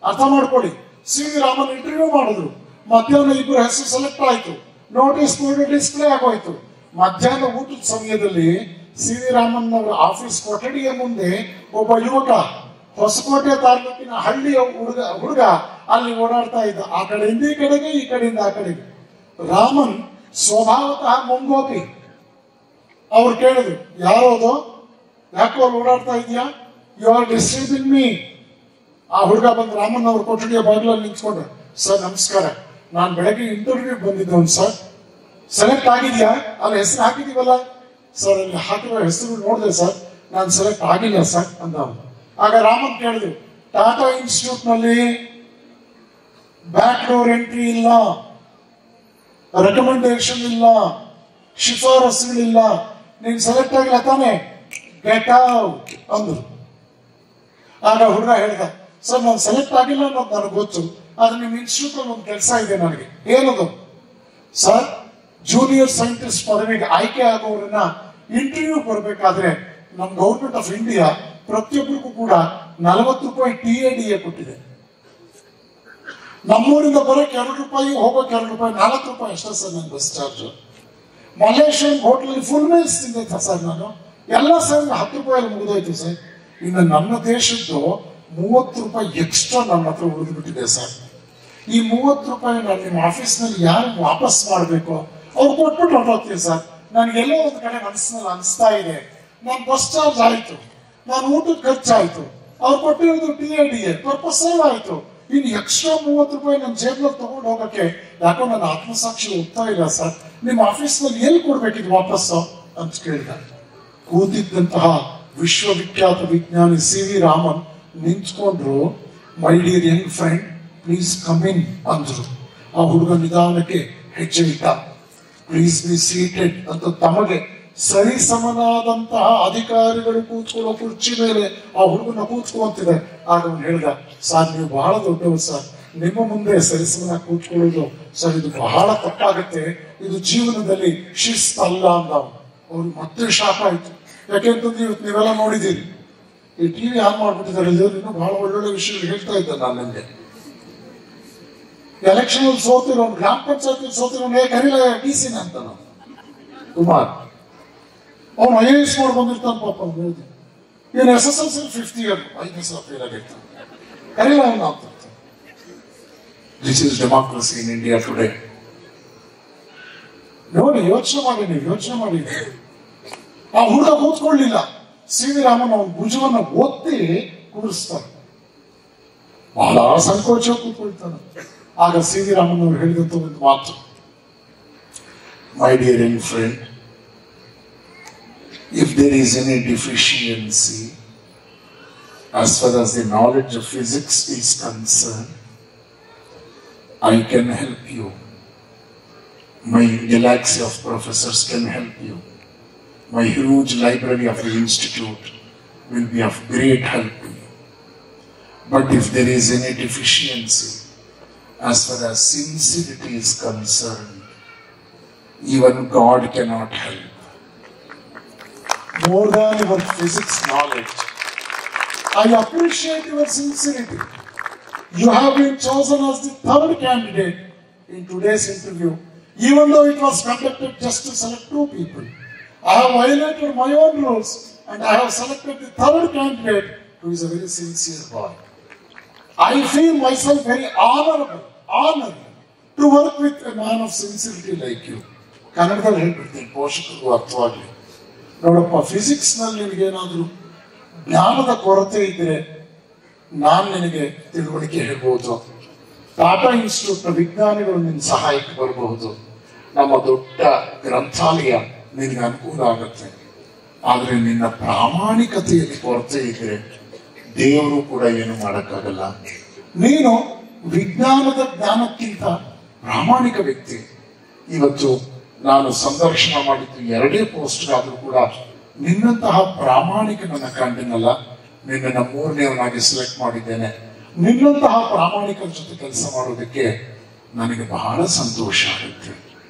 ಅರ್ಥ ಮಾಡ್ಕೊಳ್ಳಿ. CV ರಾಮನ್ ಇಂಟರ್ವ್ಯೂ ಮಾಡಿದ್ರು, ಮಧ್ಯಾಹ್ನ ಇಬ್ಬರು ಹೆಸರು ಸೆಲೆಕ್ಟ್ ಆಯ್ತು, ನೋಟಿಸ್ ಬೋರ್ಡ್ ಡಿಸ್ಪ್ಲೇ ಆಗೋಯ್ತು. ಮಧ್ಯಾಹ್ನ ಊಟದ ಸಮಯದಲ್ಲಿ CV ರಾಮನ್ ಅವರ ಆಫೀಸ್ ಕೊಠಡಿಯ ಮುಂದೆ ಒಬ್ಬ ಯುವಕ, ಹೊಸಕೋಟೆ ತಾಲೂಕಿನ ಹಳ್ಳಿಯ ಹುಡುಗ ಅಲ್ಲಿ ಓಡಾಡ್ತಾ ಇದ್ದ. ಆ ಕಡೆಯಿಂದ ಈ ಕಡೆಗೆ, ಈ ಕಡೆಯಿಂದ ಆ ಕಡೆಗೆ. ರಾಮನ್ ಸ್ವಭಾವತಃ ಮುಂಗೋಪಿ. ಅವ್ರು ಕೇಳಿದ್ರು, ಯಾರೋದು, ಯಾಕೋ ಅಲ್ಲಿ ಓಡಾಡ್ತಾ ಇದೆಯಾ, ಯು ಆರ್ ಡಿಸ್ಟರ್ಬಿಂಗ್ ಮೀ. ಆ ಹುಡುಗ ಬಂದು ರಾಮನ್ ಅವ್ರ ಕೊಠಡಿಯ ಬಾಗಿಲಲ್ಲಿ ನಿಂತ್ಕೊಂಡ್ರೆ, ಸರ್ ನಮಸ್ಕಾರ, ನಾನು ಬೆಳಗ್ಗೆ ಇಂಟರ್ವ್ಯೂ ಬಂದಿದ್ದವನು ಸರ್, ಸೆಲೆಕ್ಟ್ ಆಗಿದ್ಯಾ? ಅಲ್ಲಿ ಹೆಸರು ಹಾಕಿದೀವಲ್ಲ ಸರ್, ಅಲ್ಲಿ ಹಾಕಿರೋ ಹೆಸರು ನೋಡಿದೆ ಸರ್, ನಾನು ಸೆಲೆಕ್ಟ್ ಆಗಿಲ್ಲ ಸರ್ ಅಂತ. ಆಗ ರಾಮನ್ ಕೇಳಿದ್ರು, ಟಾಟಾ ಇನ್ಸ್ಟಿಟ್ಯೂಟ್ ನಲ್ಲಿ ಬ್ಯಾಕ್ ಡೋರ್ ಎಂಟ್ರಿ ಇಲ್ಲ, ರೆಕಮೆಂಡೇಶನ್ ಇಲ್ಲ, ಶಿಫಾರಸುಗಳಿಲ್ಲ, ನೀನ್ ಸೆಲೆಕ್ಟ್ ಆಗಿಲ್ಲ ತಾನೆ, ಗೆಟ್ ಔಟ್ ಅಂದ್ರು. ಆಗ ಹುಡುಗ ಹೇಳ್ದ, ಸರ್ ನಾನು ಸೆಲೆಕ್ಟ್ ಆಗಿಲ್ಲ ಅನ್ನೋದು ನನಗೆ ಗೊತ್ತು, ಆದ್ರೆ ನಿಮ್ಮ ಇನ್ಸ್ಟಿಟ್ಯೂಟ್ ಅಲ್ಲಿ ಒಂದು ಕೆಲಸ ಇದೆ ನನಗೆ. ಏನದು? ಸರ್, ಜೂನಿಯರ್ ಸೈಂಟಿಸ್ಟ್ ಪದವಿಗೆ ಆಯ್ಕೆ ಆಗೋರನ್ನ ಇಂಟರ್ವ್ಯೂ ಬರಬೇಕಾದ್ರೆ ನಮ್ಮ ಗೌರ್ಮೆಂಟ್ ಆಫ್ ಇಂಡಿಯಾ ಪ್ರತಿಯೊಬ್ಬರಿಗೂ ಕೂಡ 40 ರೂಪಾಯಿ TADA ಕೊಟ್ಟಿದೆ. ನಮ್ಮೂರಿಂದ ಬರೋಕೆ 2 ರೂಪಾಯಿ, ಹೋಗೋಕೆ 2 ರೂಪಾಯಿ, 4 ರೂಪಾಯಿ ಅಷ್ಟೇ ಸರ್ ನನ್ನ ಬಸ್ ಚಾರ್ಜ್. ಮಲೇಷಿಯನ್ ಹೋಟ್ಲಲ್ಲಿ ಫುಲ್ ಮೀಲ್ಸ್ ತಿಂದೈತೆ ಸರ್ ನಾನು, ಎಲ್ಲ ಸರ್ 10 ರೂಪಾಯಲ್ಲಿ ಮುಗಿದೋಯ್ತು ಸರ್. ಇನ್ನು ನನ್ನ ದೇಶದ್ದು 30 ರೂಪಾಯಿ ಎಕ್ಸ್ಟ್ರಾ ನನ್ನ ಹತ್ರ ಉಳಿದ್ಬಿಟ್ಟಿದೆ ಸರ್. ಈ 30 ರೂಪಾಯಿ ನಾನು ನಿಮ್ಮ ಆಫೀಸ್ನಲ್ಲಿ ಯಾರು ವಾಪಸ್ ಮಾಡಬೇಕು? ಅವ್ರು ಕೊಟ್ಬಿಟ್ಟು ಹೊರಟೋಗ್ತೀವಿ ಸರ್. ನನಗೆಲ್ಲೋ ಒಂದು ಕಡೆ ಮನಸ್ಸಿನಲ್ಲಿ ಅನಿಸ್ತಾ ಇದೆ, ನಾನು ಬಸ್ ಚಾರ್ಜ್ ಆಯ್ತು, ನಾನು ಊಟದ ಖರ್ಚಾಯ್ತು, ಅವ್ರು ಕೊಟ್ಟಿರೋದು TADA ಪರ್ಪಸ್ ಸೇವ್ ಆಯ್ತು, ಇನ್ನು ಎಕ್ಸ್ಟ್ರಾ 30 ರೂಪಾಯಿ ನನ್ನ ಜೇಬ್ನಲ್ಲಿ ತಗೊಂಡು ಹೋಗಕ್ಕೆ ಯಾಕೋ ನನ್ನ ಆತ್ಮಸಾಕ್ಷಿ ಹೋಗ್ತಾ ಇಲ್ಲ ಸರ್. ನಿಮ್ಮ ಆಫೀಸ್ನಲ್ಲಿ ಎಲ್ಲಿ ಕೊಡ್ಬೇಕಿದ್ ವಾಪಸ್ಸು ಅಂತ ಕೇಳಿದ. ಕೂತಿದ್ದಂತಹ ವಿಶ್ವವಿಖ್ಯಾತ ವಿಜ್ಞಾನಿ CV ರಾಮನ್ ನಿಂತ್ಕೊಂಡ್ರು. My dear young friend, please come in ಅಂದ್ರು. ಆ ಹುಡುಗ ನಿಧಾನಕ್ಕೆ ಹೆಜ್ಜೆ ಇಟ್ಟ. ಪ್ಲೀಸ್ ಬಿ ಸೀಟೆಡ್ ಅಂತ ತಮಗೆ ಸರಿ ಸಮನಾದಂತಹ ಅಧಿಕಾರಿಗಳು ಕೂತ್ಕೊಳ್ಳೋ ಕುರ್ಚಿ ಮೇಲೆ ಆ ಹುಡುಗನ ಕೂತ್ಕೊಂತಿದೆ. ಆಗ ಅವನು ಹೇಳ್ದ, ಸರ್ ನೀವು ಬಹಳ ದೊಡ್ಡವರು ಸರ್, ನಿಮ್ಮ ಮುಂದೆ ಸರಿಸಮನಾಗಿ ಕೂತ್ಕೊಳ್ಳೋದು ಸರ್ ಇದು ಬಹಳ ತಪ್ಪಾಗುತ್ತೆ, ಇದು ಜೀವನದಲ್ಲಿ ಶಿಸ್ತಲ್ಲ ಅಂದ. ಅವ್ರು ಮತ್ತೆ ಶಾಕ್ ಆಯ್ತು. ಯಾಕೆಂತಂದ್ರೆ ಇವತ್ತು ನೀವೆಲ್ಲ ನೋಡಿದ್ದೀರಿ, ಈ TV ಆನ್ ಮಾಡ್ಬಿಟ್ಟಿದ್ದಾರೆ, ಇನ್ನೂ ಬಹಳ ಒಳ್ಳೊಳ್ಳೆ ವಿಷಯಗಳು ಹೇಳ್ತಾ ಇದ್ದ. ನಾನು ನನಗೆ ಎಲೆಕ್ಷನ್ ಅಲ್ಲಿ ಸೋತಿರೋನು, ಗ್ರಾಮ ಪಂಚಾಯತ್ ಸೋತಿರೋನು ಕರೀಲ DC ಅಂತ ನಾವು ಕುಮಾರ್, ಅವನು IAS ಮಾಡಿ ಬಂದಿರ್ತಾನೆ ಪಾಪ. ಮೋದಿ ಇವನು SSLC 5th year 5ನೇ ಸಲ ಫೇಲ್ ಆಗಿರ್ತಾನೆ, ಕರೀಲ ಅವನು ಅಂತ. This is democracy in India today. ನೋಡಿ, ಯೋಚನೆ ಮಾಡಿ. ಆ ಹುಡುಗ ಕೂತ್ಕೊಳ್ಳಿಲ್ಲ, ಸಿ ವಿ ರಾಮನ್ ಅವನ ಭುಜವನ್ನು ಒತ್ತಿ ಕೂರಿಸ್ತಾರೆ. ಬಹಳ ಸಂಕೋಚ ಕೂತ್ಕೊಳ್ತಾನೆ. ಆಗ ಸಿ ವಿ ರಾಮನ್ ಅವರು ಹೇಳಿದಂತ ಒಂದು ಮಾತು, ಮೈ dear young friend, if there is any deficiency as far as the knowledge of physics is concerned, I can help you. My galaxy of professors can help you. My huge library of the institute will be of great help to you. But if there is any deficiency as far as sincerity is concerned, even God cannot help. More than your physics knowledge, I appreciate your sincerity. You have been chosen as the third candidate in today's interview, even though it was conducted just to select 2 people. I have violated my own rules and I have selected the third candidate, who is a very sincere boy. I feel myself very honored to work with a man of sincerity like you. ಕನ್ನಡದಲ್ಲಿ ಹೇಳ್ಬಿಡ್ತೀನಿ, ಪೋಷಕರಿಗೂ ಅರ್ಥವಾಗಲಿ. ನೋಡಪ್ಪ, ಫಿಸಿಕ್ಸ್ ನಲ್ಲಿ ನಿನಗೇನಾದ್ರೂ ಜ್ಞಾನದ ಕೊರತೆ ಇದ್ರೆ ನಾನು ನಿನಗೆ ತಿಳುವಳಿಕೆ ಹೇಳ್ಬಹುದು. ಟಾಟಾ ಇನ್ಸ್ಟಿಟ್ಯೂಟ್ ನ ವಿಜ್ಞಾನಿಗಳು ನಿನ್ನ ಸಹಾಯಕ್ಕೆ ಬರಬಹುದು. ನಮ್ಮ ದೊಡ್ಡ ಗ್ರಂಥಾಲಯ ನಿನಗೆ ಅನುಕೂಲ ಆಗುತ್ತೆ. ಆದ್ರೆ ನಿನ್ನ ಪ್ರಾಮಾಣಿಕತೆಯಲ್ಲಿ ಕೊರತೆ ಇದ್ರೆ ದೇವರು ಕೂಡ ಏನು ಮಾಡಕ್ಕಾಗಲ್ಲ. ನೀನು ವಿಜ್ಞಾನದ ಜ್ಞಾನಕ್ಕಿಂತ ಪ್ರಾಮಾಣಿಕ ವ್ಯಕ್ತಿ. ಇವತ್ತು ನಾನು ಸಂದರ್ಶನ ಮಾಡಿದ್ದು 2 ಪೋಸ್ಟ್ಗಾದ್ರೂ ಕೂಡ ನಿನ್ನಂತಹ ಪ್ರಾಮಾಣಿಕ ನನ್ನ ಕಂಡಿನಲ್ಲ. ನಿನ್ನನ್ನು 3ನೇವನಾಗಿ ಸೆಲೆಕ್ಟ್ ಮಾಡಿದ್ದೇನೆ. ನಿನ್ನಂತಹ ಪ್ರಾಮಾಣಿಕರ ಜೊತೆ ಕೆಲಸ ಮಾಡೋದಕ್ಕೆ ನನಗೆ ಬಹಳ ಸಂತೋಷ ಆಗುತ್ತೆ.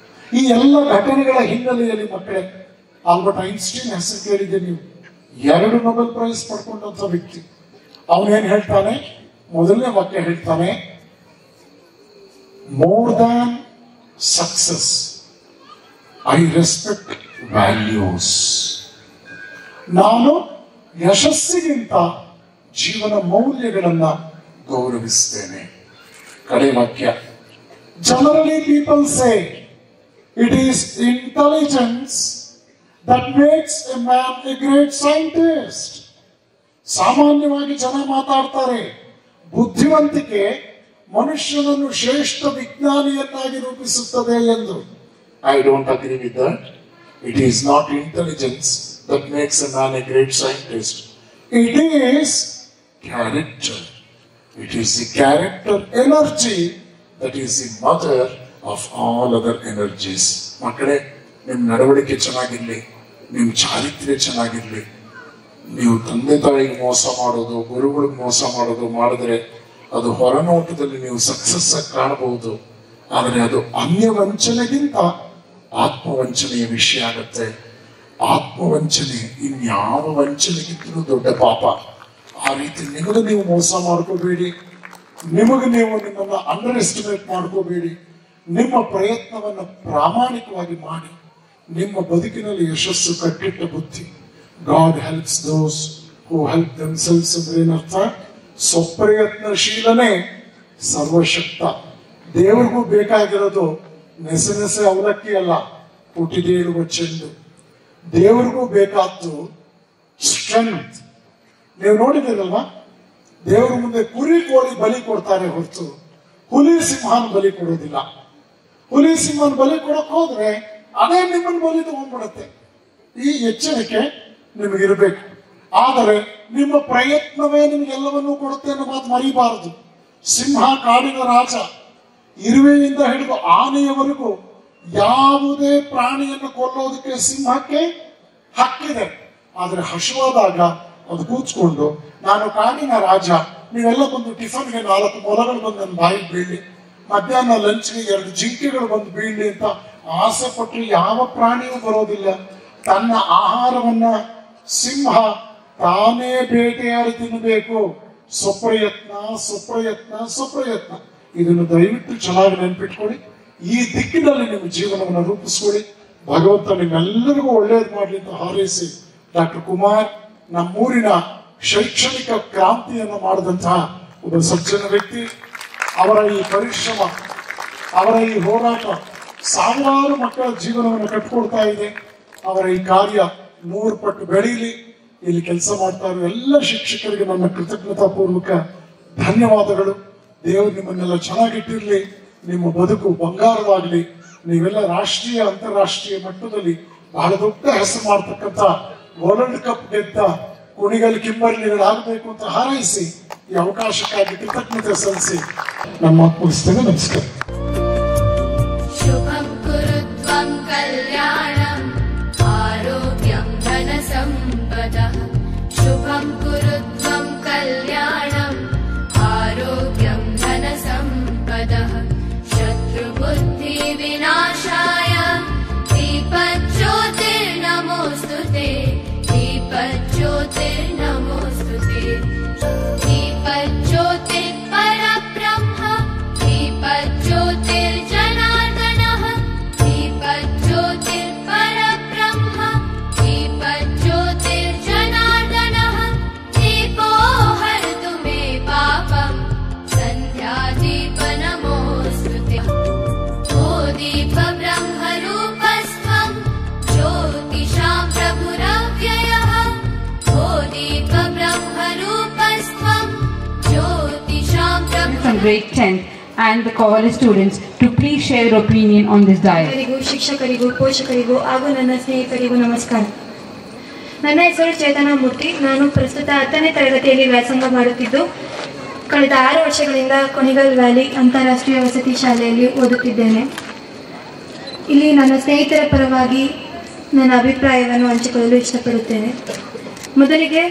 ಈ ಎಲ್ಲ ಘಟನೆಗಳ ಹಿನ್ನೆಲೆಯಲ್ಲಿ ಮಕ್ಕಳೇ, ಆಲ್ಬರ್ಟ್ ಐನ್ಸ್ಟೀನ್ ಹೆಸರು ಕೇಳಿದ್ದೆ ನೀವು. 2 ನೊಬೆಲ್ ಪ್ರೈಸ್ ಪಡ್ಕೊಂಡಂತ ವ್ಯಕ್ತಿ. ಅವನೇನ್ ಹೇಳ್ತಾನೆ, ಮೊದಲನೇ ವಾಕ್ಯ ಹೇಳ್ತಾನೆ, more than success I respect values. ನಾನು ಯಶಸ್ಸಿಗಿಂತ ಜೀವನ ಮೌಲ್ಯಗಳನ್ನ ಗೌರವಿಸ್ತೇನೆ. ಕಡೆ ವಾಕ್ಯ, generally people say it is intelligence that makes A man A great scientist. ಸಾಮಾನ್ಯವಾಗಿ ಜನ ಮಾತಾಡ್ತಾರೆ, ಬುದ್ಧಿವಂತಿಕೆ ಮನುಷ್ಯನನ್ನು ಶ್ರೇಷ್ಠ ವಿಜ್ಞಾನಿಯನ್ನಾಗಿ ರೂಪಿಸುತ್ತದೆ ಎಂದು. I don't agree with that. It is not intelligence that makes a man a great scientist. It is character. It is the character energy that is the mother of all other energies. ಮಕ್ಕಳೇ, ನಿಮ್ಮ ನಡವಳಿಕೆ ಚೆನ್ನಾಗಿರ್ಲಿ, ನಿಮ್ಮ ಚಾರಿತ್ರ್ಯ ಚೆನ್ನಾಗಿರ್ಲಿ. ನೀವು ತಂದೆ ತಾಯಿಗೆ ಮೋಸ ಮಾಡೋದು, ಗುರುಗಳಿಗೆ ಮೋಸ ಮಾಡೋದು ಮಾಡಿದ್ರೆ ಅದು ಹೊರನೋಟದಲ್ಲಿ ನೀವು ಸಕ್ಸಸ್ ಆಗಿ ಕಾಣಬಹುದು. ಆದರೆ ಅದು ಅನ್ಯವಂಚನೆಗಿಂತ ಆತ್ಮವಂಚನೆಯ ವಿಷಯ ಆಗುತ್ತೆ. ಆತ್ಮವಂಚನೆ ಇನ್ಯಾವ ವಂಚನೆಗಿಂತಲೂ ದೊಡ್ಡ ಪಾಪ. ಆ ರೀತಿ ನಿಮಗೆ ನೀವು ಮೋಸ ಮಾಡ್ಕೋಬೇಡಿ. ನಿಮಗೆ ನೀವು ನಿಮ್ಮನ್ನ ಅಂಡರ್ ಎಸ್ಟಿಮೇಟ್ ಮಾಡ್ಕೋಬೇಡಿ. ನಿಮ್ಮ ಪ್ರಯತ್ನವನ್ನು ಪ್ರಾಮಾಣಿಕವಾಗಿ ಮಾಡಿ. ನಿಮ್ಮ ಬದುಕಿನಲ್ಲಿ ಯಶಸ್ಸು ಕಟ್ಟಿಟ್ಟ ಬುದ್ಧಿ. God helps those who help themselves ಅಂದ್ರೆ ಏನರ್ಥ? ಸ್ವಪ್ರಯತ್ನಶೀಲನೇ ಸರ್ವಶಕ್ತ. ದೇವರಿಗೂ ಬೇಕಾಗಿರೋದು ನೆಸೆನೆಸೆ ಅವಲಕ್ಕಿ ಅಲ್ಲ, ಹುಟ್ಟಿದೇಳುವ ಚೆಂಡು. ದೇವರಿಗೂ ಬೇಕಾದ್ದು ಸ್ಟ್ರೆಂತ್. ನೀವು ನೋಡಿದಿರಲ್ವಾ, ದೇವರ ಮುಂದೆ ಕುರಿ ಕೋಳಿ ಬಲಿ ಕೊಡ್ತಾರೆ ಹೊರತು ಹುಲಿ ಸಿಂಹನ ಬಲಿ ಕೊಡೋದಿಲ್ಲ. ಹುಲಿ ಸಿಂಹನ ಬಲಿ ಕೊಡಕ್ ಹೋದ್ರೆ ಅದೇ ನಿಮ್ಮನ್ನ ಬಲಿ ತಗೊಂಡ್ಬಿಡುತ್ತೆ. ಈ ಎಚ್ಚರಿಕೆ ನಿಮಗಿರ್ಬೇಕು. ಆದರೆ ನಿಮ್ಮ ಪ್ರಯತ್ನವೇ ನಿಮಗೆಲ್ಲವನ್ನೂ ಕೊಡುತ್ತೆ ಅನ್ನೋ ಮಾತು ಮರಿಬಾರದು. ಸಿಂಹ ಕಾಡಿನ ರಾಜ. ಇರುವೆಯಿಂದ ಹಿಡಿದು ಆನೆಯವರೆಗೂ ಯಾವುದೇ ಪ್ರಾಣಿಯನ್ನು ಕೊಲ್ಲೋದಕ್ಕೆ ಸಿಂಹಕ್ಕೆ ಹಕ್ಕಿದೆ. ಆದ್ರೆ ಹಸುವಾದಾಗ ಅದು ಕೂತ್ಕೊಂಡು, ನಾನು ಕಾಡಿನ ರಾಜ, ನೀವೆಲ್ಲ ಬಂದು ಟಿಫನ್ಗೆ 4 ಮೊಲಗಳು ಬಂದು ನನ್ನ ಬಾಯಿಗೆ ಬೀಳಿ, ಮಧ್ಯಾಹ್ನ ಲಂಚ್ಗೆ 2 ಜಿಂಕೆಗಳು ಬಂದು ಬೀಳಿ ಅಂತ ಆಸೆ ಪಟ್ಟರೆ ಯಾವ ಪ್ರಾಣಿಯೂ ಬರೋದಿಲ್ಲ. ತನ್ನ ಆಹಾರವನ್ನ ಸಿಂಹ ತಾನೇ ಬೇಟೆಯಾಡಿ ತಿನ್ನಬೇಕು. ಸ್ವಪ್ರಯತ್ನ ಸ್ವಪ್ರಯತ್ನ ಸ್ವಪ್ರಯತ್ನ. ಇದನ್ನು ದಯವಿಟ್ಟು ಚೆನ್ನಾಗಿ ನೆನ್ಪಿಟ್ಕೊಳ್ಳಿ. ಈ ದಿಕ್ಕಿನಲ್ಲಿ ನಿಮ್ಮ ಜೀವನವನ್ನು ರೂಪಿಸ್ಕೊಳ್ಳಿ. ಭಗವಂತ ನಿಮ್ಮೆಲ್ಲರಿಗೂ ಒಳ್ಳೇದು ಮಾಡಲಿ ಅಂತ ಹಾರೈಸಿ, ಡಾಕ್ಟರ್ ಕುಮಾರ್ ನಮ್ಮೂರಿನ ಶೈಕ್ಷಣಿಕ ಕ್ರಾಂತಿಯನ್ನು ಮಾಡಿದಂತಹ ಒಬ್ಬ ಸಜ್ಜನ ವ್ಯಕ್ತಿ. ಅವರ ಈ ಪರಿಶ್ರಮ, ಅವರ ಈ ಹೋರಾಟ ಸಾವಿರಾರು ಮಕ್ಕಳ ಜೀವನವನ್ನು ಕಟ್ಟಿಕೊಡ್ತಾ ಇದೆ. ಅವರ ಈ ಕಾರ್ಯ 100 ಪಟ್ಟು ಬೆಳೀಲಿ. ಇಲ್ಲಿ ಕೆಲಸ ಮಾಡ್ತಾ ಇರೋ ಎಲ್ಲ ಶಿಕ್ಷಕರಿಗೆ ನನ್ನ ಕೃತಜ್ಞತಾಪೂರ್ವಕ ಧನ್ಯವಾದಗಳು. ದೇವರು ನಿಮ್ಮನ್ನೆಲ್ಲ ಚೆನ್ನಾಗಿಟ್ಟಿರ್ಲಿ, ನಿಮ್ಮ ಬದುಕು ಬಂಗಾರವಾಗಲಿ. ನೀವೆಲ್ಲ ರಾಷ್ಟ್ರೀಯ ಅಂತಾರಾಷ್ಟ್ರೀಯ ಮಟ್ಟದಲ್ಲಿ ಬಹಳ ದೊಡ್ಡ ಹೆಸರು ಮಾಡ್ತಕ್ಕಂಥ ವರ್ಲ್ಡ್ ಕಪ್ ಗೆದ್ದ ಕುಣಿಗಲ್ ಕಿಂಬರ್ಲಿಗಳಾಗಬೇಕು ಅಂತ ಹಾರೈಸಿ ಈ ಅವಕಾಶಕ್ಕಾಗಿ ಕೃತಜ್ಞತೆ ಸಲ್ಲಿಸಿ ನಮ್ಮ ಮಾತು ಮುಗಿಸ್ತೇನೆ. ನಮಸ್ಕಾರ. ಶುಭಂ ಕುರುತ್ವಂ ಕಲ್ಯಾಣಂ ಆರೋಗ್ಯಂ ಧನ ಸಂಪದಃ. ಶುಭಂ ಕುರುತ್ವಂ ಕಲ್ಯಾಣಂ ಆರೋಗ್ಯಂ ಧನ ಸಂಪದಃ. ಶತ್ರು ಬುದ್ಧಿ ವಿನಾಶಾಯ दीपज्योतिर्नमोस्तुते. दीपज्योतिर्नमोस्तुते. दीपज्योतिर्परब्रह्म. दीपज्योतिर्जनार्दनः. दीपज्योतिर्परब्रह्म. दीपज्योतिर्जनार्दनः. दीपो हरतु मे पापं. सन्ध्यादीपनमोस्तुते. ओ दीप ब्रह्मरूपस्त्वं ज्योतिषां प्रभुरव्ययः. ओ दीप ब्रह्मरूपस्त्वं ज्योतिषां From grade 10 and the college students to please share your opinion on this diet. ಶಿಕ್ಷಕರಿಗೂ ಪೋಷಕರಿಗೂ ಹಾಗೂ ನನ್ನ ಸ್ನೇಹಿತರಿಗೂ ನಮಸ್ಕಾರ. ನನ್ನ ಹೆಸರು ಚೇತನ ಮೂರ್ತಿ. ನಾನು ಪ್ರಸ್ತುತ 10ನೇ ತರಗತಿಯಲ್ಲಿ ವ್ಯಾಸಂಗ ಮಾಡುತ್ತಿದ್ದು ಕಳೆದ 6 ವರ್ಷಗಳಿಂದ ಕುಣಿಗಲ್ ವ್ಯಾಲಿ ಅಂತಾರಾಷ್ಟ್ರೀಯ ವಸತಿ ಶಾಲೆಯಲ್ಲಿ ಓದುತ್ತಿದ್ದೇನೆ. ಇಲ್ಲಿ ನನ್ನ ಸ್ನೇಹಿತರ ಪರವಾಗಿ ನನ್ನ ಅಭಿಪ್ರಾಯವನ್ನು ಹಂಚಿಕೊಳ್ಳಲು ಇಷ್ಟಪಡುತ್ತೇನೆ. ಮೊದಲಿಗೆ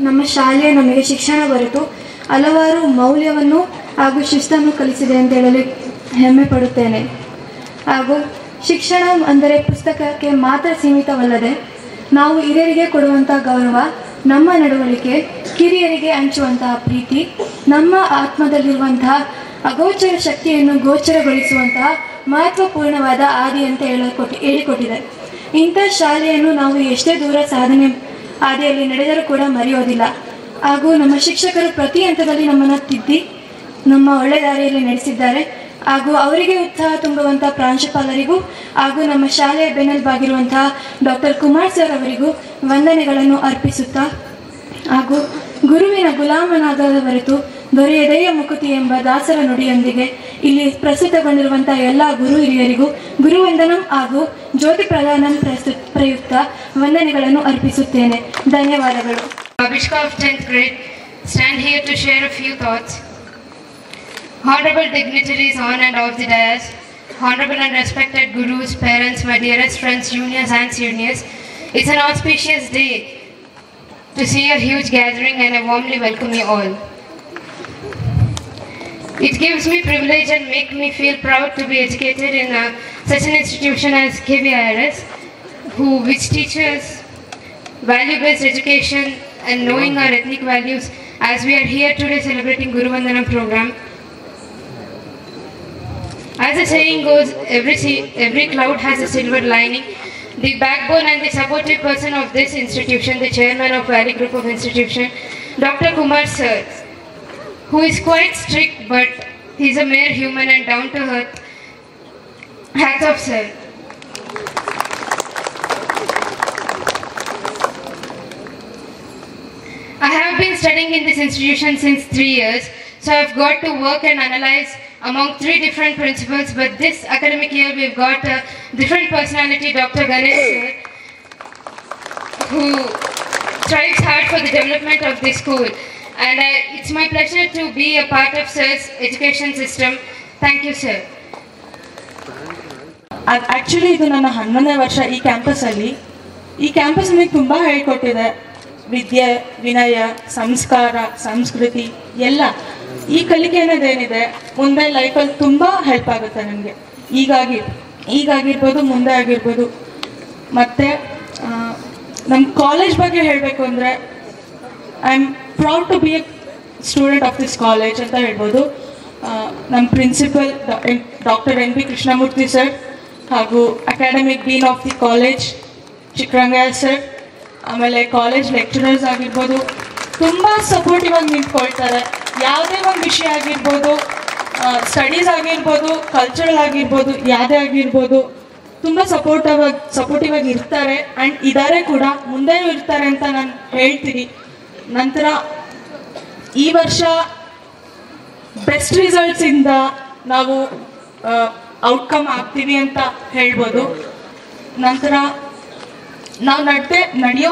ನಮ್ಮ ಶಾಲೆ ನಮಗೆ ಶಿಕ್ಷಣ ಹೊರತು ಹಲವಾರು ಮೌಲ್ಯವನ್ನು ಹಾಗೂ ಶಿಸ್ತನ್ನು ಕಲಿಸಿದೆ ಅಂತ ಹೇಳಲು ಹೆಮ್ಮೆ ಪಡುತ್ತೇನೆ. ಹಾಗೂ ಶಿಕ್ಷಣ ಅಂದರೆ ಪುಸ್ತಕಕ್ಕೆ ಮಾತ್ರ ಸೀಮಿತವಲ್ಲದೆ ನಾವು ಹಿರಿಯರಿಗೆ ಕೊಡುವಂಥ ಗೌರವ, ನಮ್ಮ ನಡವಳಿಕೆ, ಕಿರಿಯರಿಗೆ ಹಂಚುವಂತಹ ಪ್ರೀತಿ, ನಮ್ಮ ಆತ್ಮದಲ್ಲಿರುವಂತಹ ಅಗೋಚರ ಶಕ್ತಿಯನ್ನು ಗೋಚರಗೊಳಿಸುವಂತಹ ಮಹತ್ವಪೂರ್ಣವಾದ ಹಾದಿ ಅಂತ ಹೇಳಿಕೊಟ್ಟಿದೆ. ಇಂಥ ಶಾಲೆಯನ್ನು ನಾವು ಎಷ್ಟೇ ದೂರ ಸಾಧನೆ ಹಾದಿಯಲ್ಲಿ ನಡೆದರೂ ಕೂಡ ಮರೆಯೋದಿಲ್ಲ. ಹಾಗೂ ನಮ್ಮ ಶಿಕ್ಷಕರು ಪ್ರತಿ ಹಂತದಲ್ಲಿ ನಮ್ಮನ್ನು ತಿದ್ದಿ ನಮ್ಮ ಒಳ್ಳೆ ದಾರಿಯಲ್ಲಿ ನಡೆಸಿದ್ದಾರೆ. ಹಾಗೂ ಅವರಿಗೆ ಉತ್ಸಾಹ ತುಂಬುವಂಥ ಪ್ರಾಂಶುಪಾಲರಿಗೂ ಹಾಗೂ ನಮ್ಮ ಶಾಲೆಯ ಬೆನ್ನೆಲುಬಾಗಿರುವಂತಹ ಡಾಕ್ಟರ್ ಕುಮಾರ್ ಸರ್ ಅವರಿಗೂ ವಂದನೆಗಳನ್ನು ಅರ್ಪಿಸುತ್ತಾ, ಹಾಗೂ ಗುರುವಿನ ಗುಲಾಮನಾಗದ ಹೊರತು ದೊರೆಯದೆಯ ಮುಕುತಿ ಎಂಬ ದಾಸರ ನುಡಿಯೊಂದಿಗೆ ಇಲ್ಲಿ ಪ್ರಸ್ತುತಗೊಂಡಿರುವಂತಹ ಎಲ್ಲ ಗುರು ಹಿರಿಯರಿಗೂ ಗುರುವಂದನಂ ಹಾಗೂ ಜ್ಯೋತಿ ಪ್ರದಾನಂ ಪ್ರಯುಕ್ತ ವಂದನೆಗಳನ್ನು ಅರ್ಪಿಸುತ್ತೇನೆ. ಧನ್ಯವಾದಗಳು. Abhishka of 10th grade stand here to share a few thoughts. Honorable dignitaries on and off the dais, honorable and respected gurus, parents, my dearest friends, juniors and seniors, it's an auspicious day to see a huge gathering and I warmly welcome you all. It gives me privilege and makes me feel proud to be educated in such an institution as KVIRS, which teaches value-based education and knowing our ethnic values, as we are here today celebrating Guru Vandanam program. As the saying goes, every cloud has a silver lining. The backbone and the supportive person of this institution, the chairman of Valley Group of Institution, Dr. Kumar sir, who is quite strict but he's a mere human and down to earth. Hats off, sir. I have been studying in this institution since 3 years, so I've got to work and analyze among 3 different principals, but this academic year we've got a different personality, Dr. Ganesh sir, who strives hard for the development of this school. And it's my pleasure to be a part of sir's education system. Thank you, sir. Actually ಇದು ನನ್ನ 11ನೇ ವರ್ಷ ಈ ಕ್ಯಾಂಪಸ್ಸಲ್ಲಿ. ಈ ಕ್ಯಾಂಪಸ್ ನನಗೆ ತುಂಬ ಹೇಳ್ಕೊಟ್ಟಿದೆ. ವಿದ್ಯೆ, ವಿನಯ, ಸಂಸ್ಕಾರ, ಸಂಸ್ಕೃತಿ ಎಲ್ಲ. ಈ ಕಲಿಕೆ ಅನ್ನೋದೇನಿದೆ ಮುಂದೆ ಲೈಫಲ್ಲಿ ತುಂಬ ಹೆಲ್ಪ್ ಆಗುತ್ತೆ ನನಗೆ. ಈಗಾಗಿರ್ಬೋದು, ಮುಂದೆ ಆಗಿರ್ಬೋದು. ಮತ್ತು ನಮ್ಮ ಕಾಲೇಜ್ ಬಗ್ಗೆ ಹೇಳಬೇಕು ಅಂದರೆ I am proud to be a student of this college ಅಂತ ಹೇಳ್ಬೋದು. ನಮ್ಮ principal doctor NB Krishnamurthy sir ಹಾಗೂ academic dean of the college Chikkarangaiah sir, ಆಮೇಲೆ ಕಾಲೇಜ್ ಲೆಕ್ಚರರ್ಸ್ ಆಗಿರ್ಬೋದು, ತುಂಬ ಸಪೋರ್ಟಿವ್ ಆಗಿ ನಿಂತ್ಕೊಳ್ತಾರೆ. ಯಾವುದೇ ಒಂದು ವಿಷಯ ಆಗಿರ್ಬೋದು ಸ್ಟಡೀಸ್ ಆಗಿರ್ಬೋದು, ಕಲ್ಚರಲ್ ಆಗಿರ್ಬೋದು, ಯಾವುದೇ ಆಗಿರ್ಬೋದು ತುಂಬ ಸಪೋರ್ಟಿವ್ ಆಗಿ ಇರ್ತಾರೆ ಆ್ಯಂಡ್ ಇದ್ದಾರೆ ಕೂಡ, ಮುಂದೆಯೂ ಇರ್ತಾರೆ ಅಂತ ನಾನು ಹೇಳ್ತೀನಿ. ನಂತರ ಈ ವರ್ಷ ಬೆಸ್ಟ್ ರಿಸಲ್ಟ್ಸಿಂದ ನಾವು ಔಟ್ಕಮ್ ಆಗ್ತೀವಿ ಅಂತ ಹೇಳ್ಬೋದು. ನಂತರ ನಾವು ನಡೆಯೋ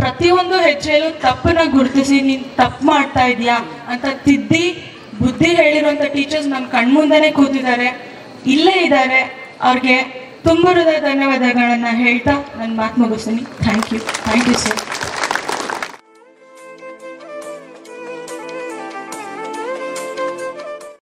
ಪ್ರತಿಯೊಂದು ಹೆಜ್ಜೆಯಲ್ಲೂ ತಪ್ಪನ್ನ ಗುರುತಿಸಿ ನೀನು ತಪ್ಪು ಮಾಡ್ತಾ ಇದೆಯಾ ಅಂತ ತಿದ್ದಿ ಬುದ್ಧಿ ಹೇಳಿರುವಂಥ ಟೀಚರ್ಸ್ ನಮ್ಮ ಕಣ್ಮುಂದೆನೇ ಕೂತಿದ್ದಾರೆ, ಇಲ್ಲೇ ಇದ್ದಾರೆ. ಅವ್ರಿಗೆ ತುಂಬ ಹೃದಯ ಧನ್ಯವಾದಗಳನ್ನು ಹೇಳ್ತಾ ನನ್ನ ಮಾತು ಮುಗಿಸ್ತೀನಿ. Thank you sir.